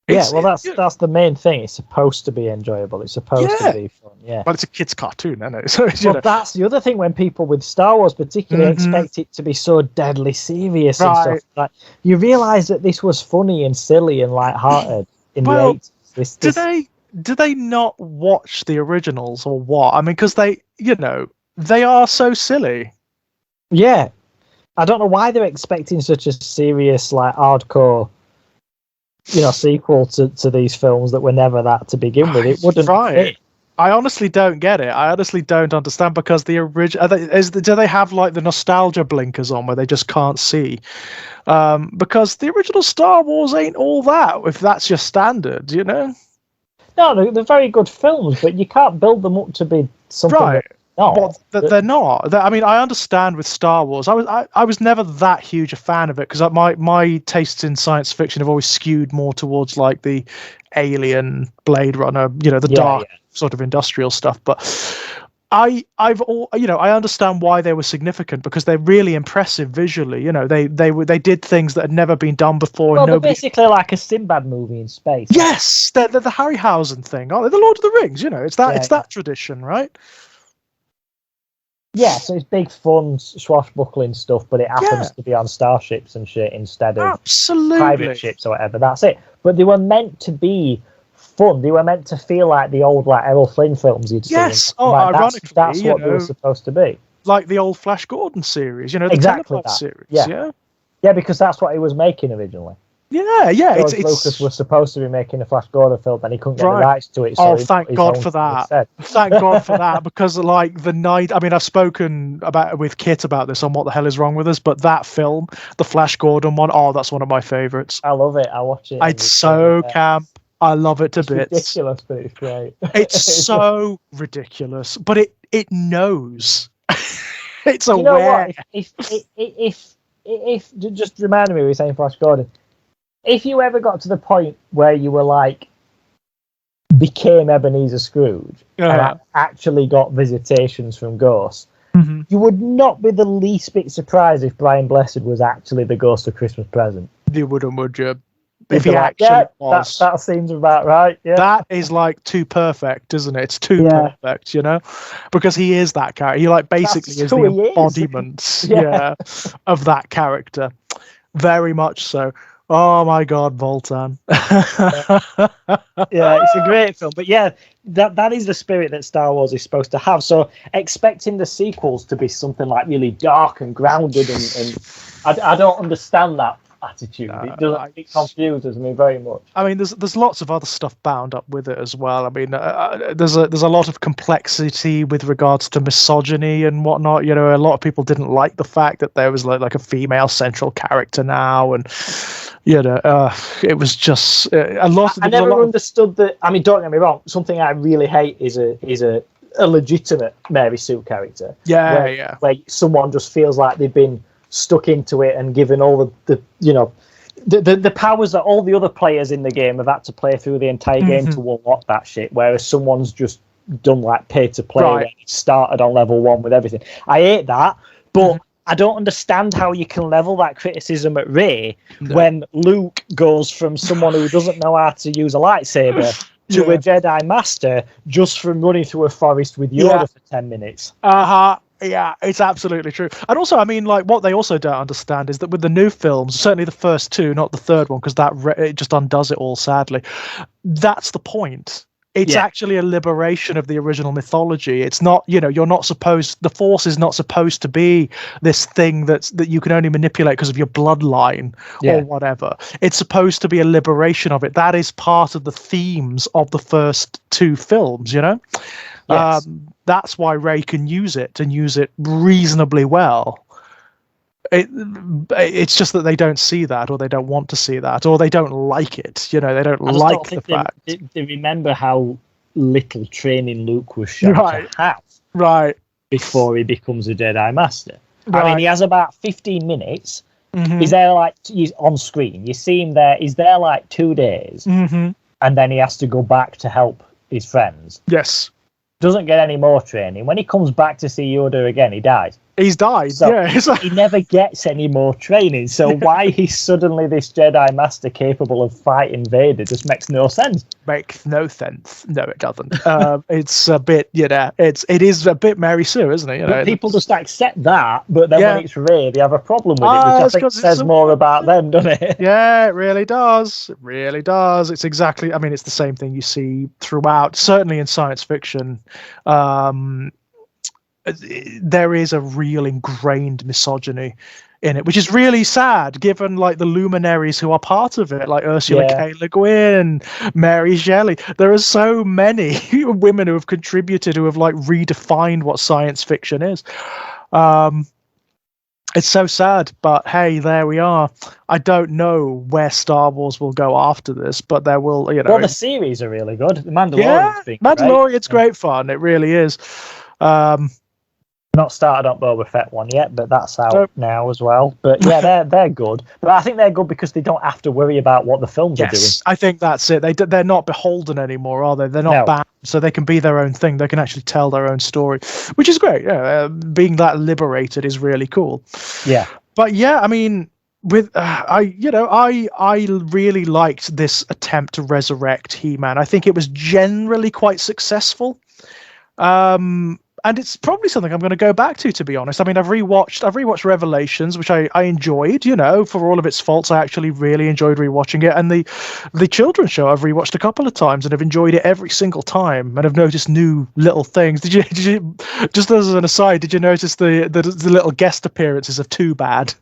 [SPEAKER 1] That's the main thing. It's supposed to be enjoyable. It's supposed to be fun. Yeah.
[SPEAKER 2] But it's a kid's cartoon, isn't it? So,
[SPEAKER 1] that's the other thing when people with Star Wars particularly expect it to be so deadly serious and stuff. Like, you realise that this was funny and silly and light-hearted in the 80s.
[SPEAKER 2] Do they not watch the originals or what? I mean, because they are so silly.
[SPEAKER 1] Yeah. I don't know why they're expecting such a serious, like, hardcore sequel to these films that were never that to begin with. It wouldn't fit.
[SPEAKER 2] I honestly don't get it. I honestly don't understand, because the original do they have like the nostalgia blinkers on where they just can't see? Because the original Star Wars ain't all that, if that's your standard,
[SPEAKER 1] No, they're very good films, but you can't build them up to be something. Right.
[SPEAKER 2] They're not. I mean, I understand with Star Wars. I was never that huge a fan of it, because my tastes in science fiction have always skewed more towards like the Alien, Blade Runner, the dark sort of industrial stuff. But I understand why they were significant, because they're really impressive visually. They did things that had never been done before.
[SPEAKER 1] Well, they're basically like a Sinbad movie in space.
[SPEAKER 2] Yes, they're the Harryhausen thing, aren't they? The Lord of the Rings. It's that tradition, right?
[SPEAKER 1] Yeah, so it's big, fun, swashbuckling stuff, but it happens to be on starships and shit instead of private ships or whatever. That's it. But they were meant to be fun. They were meant to feel like the old Errol Flynn films you'd seen.
[SPEAKER 2] Yes,
[SPEAKER 1] ironically, that's what they were supposed to be.
[SPEAKER 2] Like the old Flash Gordon series, the
[SPEAKER 1] exactly
[SPEAKER 2] Telepath series.
[SPEAKER 1] Yeah, because that's what he was making originally.
[SPEAKER 2] Yeah.
[SPEAKER 1] George Lucas was supposed to be making a Flash Gordon film, and he couldn't get the rights to it. So
[SPEAKER 2] thank God for that! Thank God for that, because like the night, I mean, I've spoken with Kit about this on What the Hell Is Wrong with Us, but that film, the Flash Gordon one, that's one of my favorites.
[SPEAKER 1] I love it. I watch it.
[SPEAKER 2] It's so camp. I love it to bits.
[SPEAKER 1] Ridiculous, but it's great.
[SPEAKER 2] It's so ridiculous, but it knows. It's aware.
[SPEAKER 1] If just reminded me, we were saying Flash Gordon. If you ever got to the point where you were like became Ebenezer Scrooge and actually got visitations from ghosts, you would not be the least bit surprised if Brian Blessed was actually the ghost of Christmas Present.
[SPEAKER 2] You wouldn't, would you? If he actually was.
[SPEAKER 1] That seems about right. Yeah.
[SPEAKER 2] That is like too perfect, isn't it? It's too perfect, because he is that character. He like basically is the embodiment of that character. Very much so. Oh my God, Voltan.
[SPEAKER 1] It's a great film. But that is the spirit that Star Wars is supposed to have. So expecting the sequels to be something like really dark and grounded and I don't understand that attitude. It confuses me very much.
[SPEAKER 2] I mean, there's lots of other stuff bound up with it as well. I mean, there's a lot of complexity with regards to misogyny and whatnot. A lot of people didn't like the fact that there was like a female central character now, and It was just a lot.
[SPEAKER 1] I never understood that. I mean, don't get me wrong. Something I really hate is a legitimate Mary Sue character. Where someone just feels like they've been stuck into it and given all the powers that all the other players in the game have had to play through the entire game to unlock that shit, whereas someone's just done like pay to play where it started on level 1 with everything. I hate that, but I don't understand how you can level that criticism at Rey when Luke goes from someone who doesn't know how to use a lightsaber to a Jedi Master just from running through a forest with Yoda for 10 minutes.
[SPEAKER 2] Yeah, it's absolutely true. And also, I mean, like, what they also don't understand is that with the new films, certainly the first two, not the third one, because it just undoes it all, sadly. That's the point. It's actually a liberation of the original mythology. It's not, you're not supposed, the Force is not supposed to be this thing that you can only manipulate because of your bloodline or whatever. It's supposed to be a liberation of it. That is part of the themes of the first two films, Yes. That's why Rey can use it and use it reasonably well. It's just that they don't see that, or they don't want to see that, or they don't like it. They don't like the fact.
[SPEAKER 1] They remember how little training Luke was shown to have before he becomes a Jedi Master. I mean, he has about 15 minutes. He's there he's on screen. You see him there. He's there 2 days, and then he has to go back to help his friends.
[SPEAKER 2] Yes.
[SPEAKER 1] Doesn't get any more training. When he comes back to see Yoda again, he dies.
[SPEAKER 2] He's died.
[SPEAKER 1] So he never gets any more training. So why he's suddenly this Jedi Master capable of fighting Vader just makes no sense.
[SPEAKER 2] Makes no sense. No, it doesn't. It's a bit, it is a bit Mary Sue, isn't it?
[SPEAKER 1] But people just accept that, but then when it's Rey, they have a problem with it, which I think says more about them, doesn't it?
[SPEAKER 2] Yeah, it really does. It really does. It's exactly. I mean, it's the same thing you see throughout. Certainly in science fiction. There is a real ingrained misogyny in it, which is really sad given the luminaries who are part of it, like Ursula K. Le Guin, Mary Shelley. There are so many women who have contributed, who have redefined what science fiction is. It's so sad, but hey, there we are. I don't know where Star Wars will go after this, but there will,
[SPEAKER 1] Well, the series are really good. The Mandalorian's
[SPEAKER 2] great fun. It really is.
[SPEAKER 1] Not started on Boba Fett one yet, but that's out now as well. But yeah, they're good. But I think they're good because they don't have to worry about what the films are doing.
[SPEAKER 2] I think that's it. They're not beholden anymore, are they? They're not bound, so they can be their own thing. They can actually tell their own story, which is great. Being that liberated is really cool.
[SPEAKER 1] Yeah.
[SPEAKER 2] But I mean, with I really liked this attempt to resurrect He-Man. I think it was generally quite successful. And it's probably something I'm going to go back to be honest. I mean, I've rewatched Revelations, which I enjoyed, for all of its faults. I actually really enjoyed rewatching it. And the children's show I've rewatched a couple of times and have enjoyed it every single time and have noticed new little things. Did you just as an aside, did you notice the little guest appearances of Too Bad?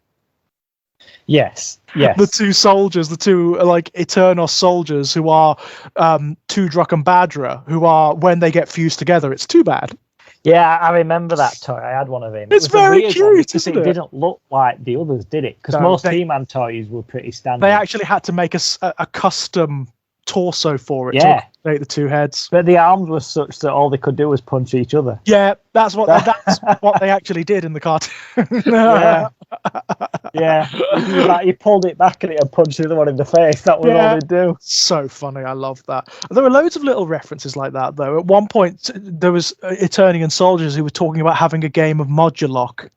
[SPEAKER 1] Yes.
[SPEAKER 2] The two soldiers, the two Eternos soldiers who are Tudrak and Badra, who are, when they get fused together, it's Too Bad.
[SPEAKER 1] Yeah, I remember that toy. I had one of them.
[SPEAKER 2] It's very cute,
[SPEAKER 1] because it didn't look like the others, did it? Because most He-Man toys were pretty standard.
[SPEAKER 2] They actually had to make a custom torso for it to make the two heads.
[SPEAKER 1] But the arms were such that all they could do was punch each other.
[SPEAKER 2] Yeah, that's what they actually did in the cartoon.
[SPEAKER 1] You pulled it back and it punched the other one in the face. That was all they do.
[SPEAKER 2] So funny. I love that. There were loads of little references like that, though. At one point, there was Eternian soldiers who were talking about having a game of Modulock.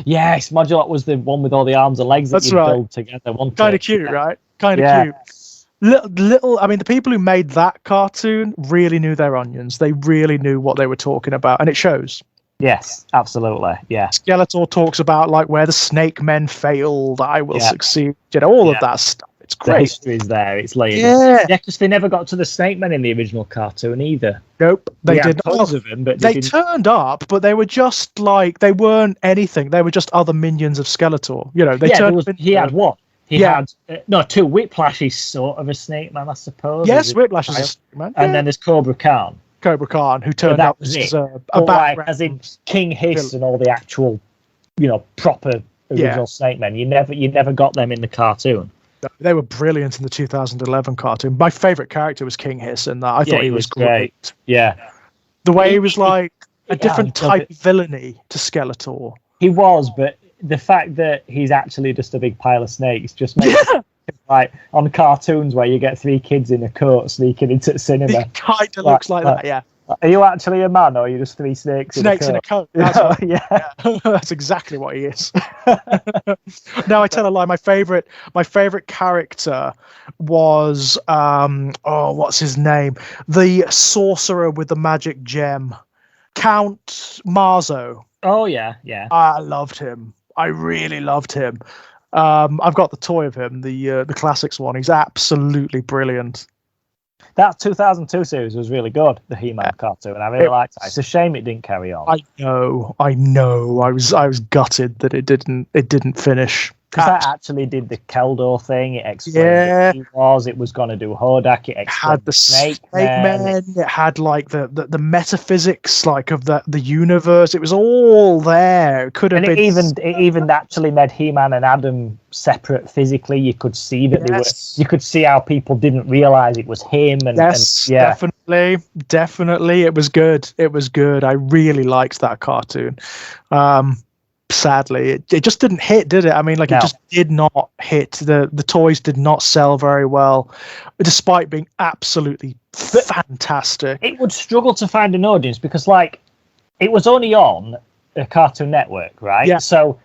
[SPEAKER 1] Yes, Modulock was the one with all the arms and legs that you build together.
[SPEAKER 2] Kind of cute, right? Kind of cute. Little. I mean, the people who made that cartoon really knew their onions. They really knew what they were talking about, and it shows.
[SPEAKER 1] Yes, absolutely. Yeah.
[SPEAKER 2] Skeletor talks about where the Snake Men failed, I will succeed. All of that stuff. It's great.
[SPEAKER 1] The history's there. It's layered. Yeah, because they never got to the Snake Men in the original cartoon either.
[SPEAKER 2] Nope, they did
[SPEAKER 1] not. Of them, but
[SPEAKER 2] they turned up, but they were just they weren't anything. They were just other minions of Skeletor. They turned.
[SPEAKER 1] He had what? He had two. Whiplash is sort of a Snake Man, I suppose.
[SPEAKER 2] Yes, Whiplash is a Snake Man.
[SPEAKER 1] And then there's Cobra Khan, who turned out as
[SPEAKER 2] as
[SPEAKER 1] in King Hiss and all the actual, proper original Snake Men. You never got them in the cartoon.
[SPEAKER 2] They were brilliant in the 2011 cartoon. My favorite character was King Hiss in that. I thought he was great.
[SPEAKER 1] Yeah.
[SPEAKER 2] The way he was like a different type of villainy to Skeletor.
[SPEAKER 1] He was, but the fact that he's actually just a big pile of snakes just makes it like on cartoons where you get 3 kids in a coat sneaking into the cinema.
[SPEAKER 2] He kind of looks like that, yeah.
[SPEAKER 1] Are you actually a man, or are you just 3 snakes in a coat?
[SPEAKER 2] That's that's exactly what he is. No, I tell a lie. My favorite character was what's his name? The sorcerer with the magic gem, Count Marzo.
[SPEAKER 1] Oh yeah.
[SPEAKER 2] I loved him. I really loved him. I've got the toy of him, the classics one. He's absolutely brilliant.
[SPEAKER 1] That 2002 series was really good, the He-Man cartoon. I really liked it. It's a shame it didn't carry on.
[SPEAKER 2] I know. I was gutted that it didn't finish.
[SPEAKER 1] Because that actually did the Keldor thing. It explained who he was. It was going to do Hodak. It
[SPEAKER 2] had the Snake Man. It had like the metaphysics like of the universe. It was all there. It could have been.
[SPEAKER 1] It even actually made He-Man and Adam separate physically. You could see that they were. You could see how people didn't realize it was him.
[SPEAKER 2] Definitely. It was good. I really liked that cartoon. Sadly, it just didn't hit, did it? I mean, it just did not hit. The toys did not sell very well, despite being absolutely fantastic.
[SPEAKER 1] It would struggle to find an audience because, it was only on a Cartoon Network, right?
[SPEAKER 2] Yeah.
[SPEAKER 1] So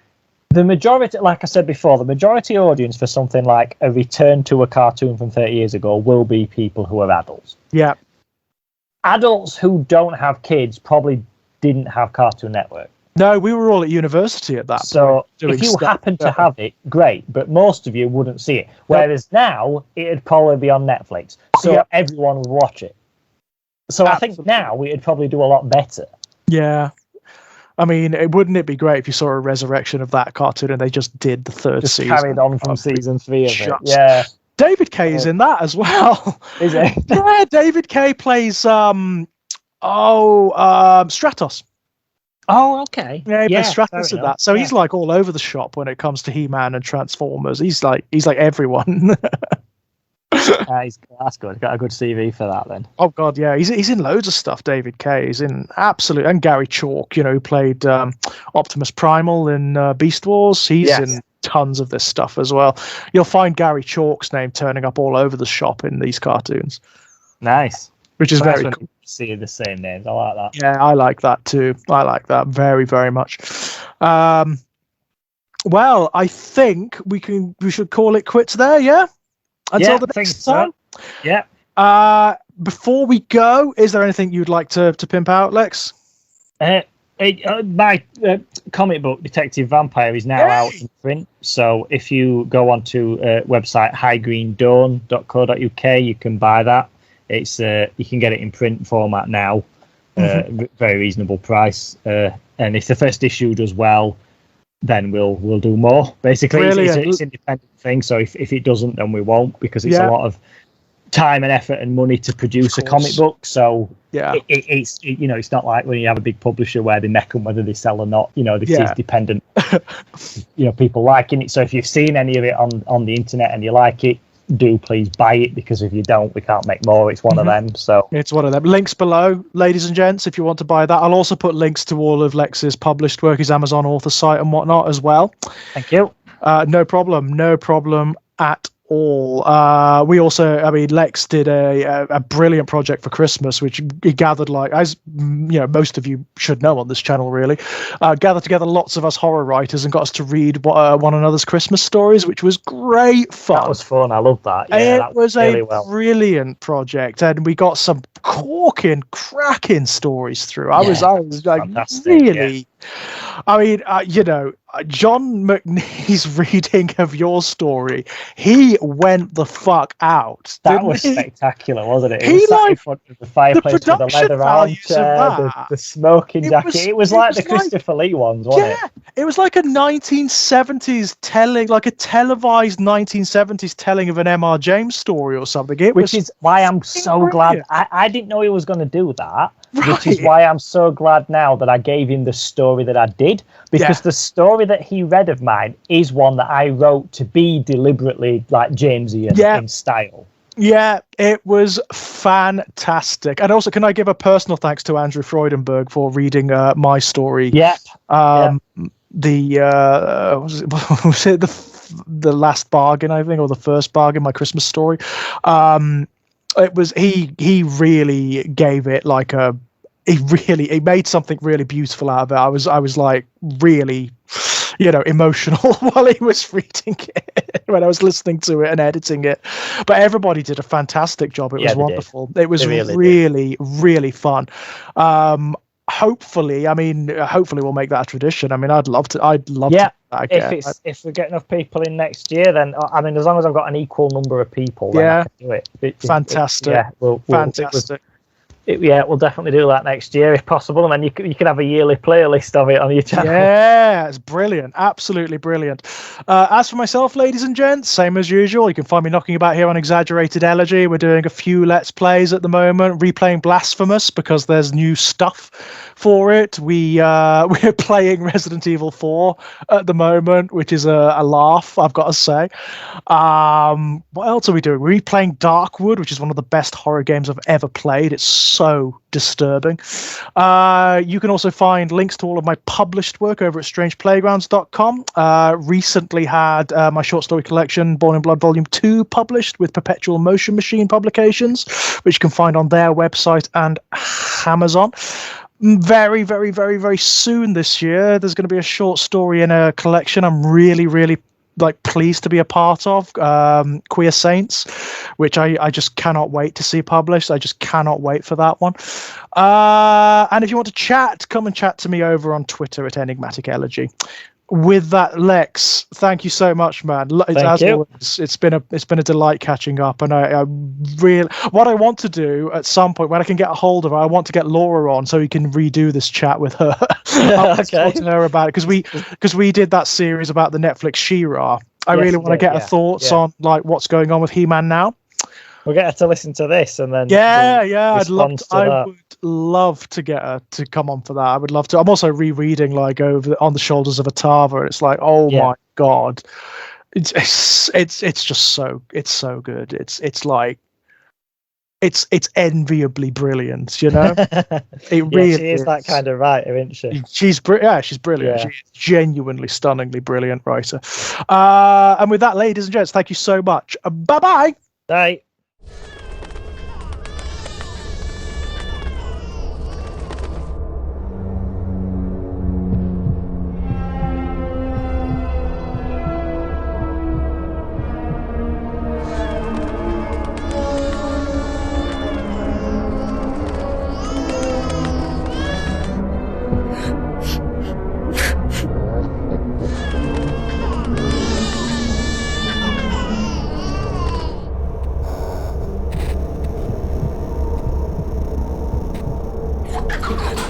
[SPEAKER 1] the majority, like I said before, the majority audience for something like a return to a cartoon from 30 years ago will be people who are adults.
[SPEAKER 2] Yeah.
[SPEAKER 1] Adults who don't have kids probably didn't have Cartoon Network.
[SPEAKER 2] No, we were all at university at that point.
[SPEAKER 1] So if you happen to have it, great, but most of you wouldn't see it. Whereas now, it'd probably be on Netflix, so everyone would watch it. So I think now it'd probably do a lot better.
[SPEAKER 2] Yeah. I mean, wouldn't it be great if you saw a resurrection of that cartoon and they just did the third season?
[SPEAKER 1] Carried on from season 3 of it. Yeah.
[SPEAKER 2] David Kaye is in that as well.
[SPEAKER 1] Is he?
[SPEAKER 2] Yeah, David Kaye plays Stratos.
[SPEAKER 1] Oh, okay.
[SPEAKER 2] Yeah, he plays Stratos in that. So he's like all over the shop when it comes to He-Man and Transformers. He's like everyone.
[SPEAKER 1] That's good. Got a good CV for that then.
[SPEAKER 2] Oh God, yeah. He's in loads of stuff. David Kaye. He's in absolute, and Gary Chalk, who played Optimus Primal in Beast Wars. He's in tons of this stuff as well. You'll find Gary Chalk's name turning up all over the shop in these cartoons.
[SPEAKER 1] Nice.
[SPEAKER 2] Which is very cool.
[SPEAKER 1] See the same names. I like that.
[SPEAKER 2] Yeah, I like that too. I like that very, very much. Well, I think we should call it quits there, yeah? Until the next time.
[SPEAKER 1] So. Yeah.
[SPEAKER 2] Before we go, is there anything you'd like to pimp out, Lex?
[SPEAKER 1] My comic book, Detective Vampire, is now out in print. So if you go onto website highgreendawn.co.uk, you can buy that. It's you can get it in print format now, very reasonable price. And if the first issue does well, then we'll do more. Basically, it's an independent thing. So if it doesn't, then we won't, because it's a lot of time and effort and money to produce a comic book. So it's not like when you have a big publisher where they neck them whether they sell or not. This is dependent. People liking it. So if you've seen any of it on the internet and you like it, do please buy it, because if you don't, we can't make more. It's one of them. So
[SPEAKER 2] it's one of them. Links below, ladies and gents, if you want to buy that. I'll also put links to all of Lex's published work, his Amazon author site and whatnot as well.
[SPEAKER 1] Thank you.
[SPEAKER 2] No problem at all. We also, Lex did a brilliant project for Christmas, which he gathered, as most of you should know on this channel, really, gathered together lots of us horror writers and got us to read one another's Christmas stories, which was great fun.
[SPEAKER 1] That was fun. I loved that. Yeah,
[SPEAKER 2] it was really brilliant project, and we got some cracking stories through. I was like, really. John McNee's reading of your story, he went the fuck out.
[SPEAKER 1] That was spectacular, wasn't it? He sat in front of the fireplace with the leather armchair, the smoking jacket. It was like the Christopher Lee ones, wasn't it?
[SPEAKER 2] It was like a 1970s telling, like a televised 1970s telling of an M.R. James story or something. Which
[SPEAKER 1] is why I'm so glad. I didn't know he was going to do that. which is why I'm so glad now that I gave him the story that I did, because the story that he read of mine is one that I wrote to be deliberately like Jamesian in style.
[SPEAKER 2] Yeah, it was fantastic. And also, can I give a personal thanks to Andrew Freudenberg for reading my story? Was it the last bargain, I think, or the first bargain, my Christmas story. It was he really gave it like he made something really beautiful out of it. I was like really, emotional while he was reading it, when I was listening to it and editing it. But everybody did a fantastic job. It was wonderful. It was really fun. Hopefully we'll make that a tradition. I mean, I'd love to
[SPEAKER 1] if we get enough people in next year, then I mean, as long as I've got an equal number of people, then I can do it.
[SPEAKER 2] Fantastic. Fantastic.
[SPEAKER 1] We'll definitely do that next year if possible, and then you can have a yearly playlist of it on your channel.
[SPEAKER 2] Yeah, it's brilliant, absolutely brilliant. As for myself, ladies and gents, same as usual, you can find me knocking about here on Exaggerated Elegy. We're doing a few Let's Plays at the moment, replaying Blasphemous because there's new stuff for it. We're playing Resident Evil 4 at the moment, which is a laugh, I've got to say. What else are we doing? We're replaying Darkwood, which is one of the best horror games I've ever played. It's so disturbing. You can also find links to all of my published work over at strangeplaygrounds.com. Recently had my short story collection Born in Blood Volume 2 published with Perpetual Motion Machine Publications, which you can find on their website and Amazon. Very, very, very, very soon this year, there's going to be a short story in a collection I'm really pleased to be a part of, Queer Saints, which I just cannot wait to see published. I just cannot wait for that one. And if you want to chat, come and chat to me over on Twitter at Enigmatic Elegy. With that, Lex, thank you so much, man. As always, it's been a delight catching up, and I really, what I want to do at some point when I can get a hold of her, I want to get Laura on so we can redo this chat with her. I'll talk to her about it because we did that series about the Netflix She-Ra. I really want to get her thoughts on like what's going on with He-Man now.
[SPEAKER 1] We'll get her to listen to this, and then
[SPEAKER 2] I would love to get her to come on for that. I would love to. I'm also rereading like over On the Shoulders of Atava. It's like, my god, it's just so good. It's like it's enviably brilliant, It really
[SPEAKER 1] she is that kind of writer, isn't she?
[SPEAKER 2] She's brilliant. She's genuinely, stunningly brilliant writer. And with that, ladies and gents, thank you so much. Bye-bye.
[SPEAKER 1] Bye.
[SPEAKER 3] God.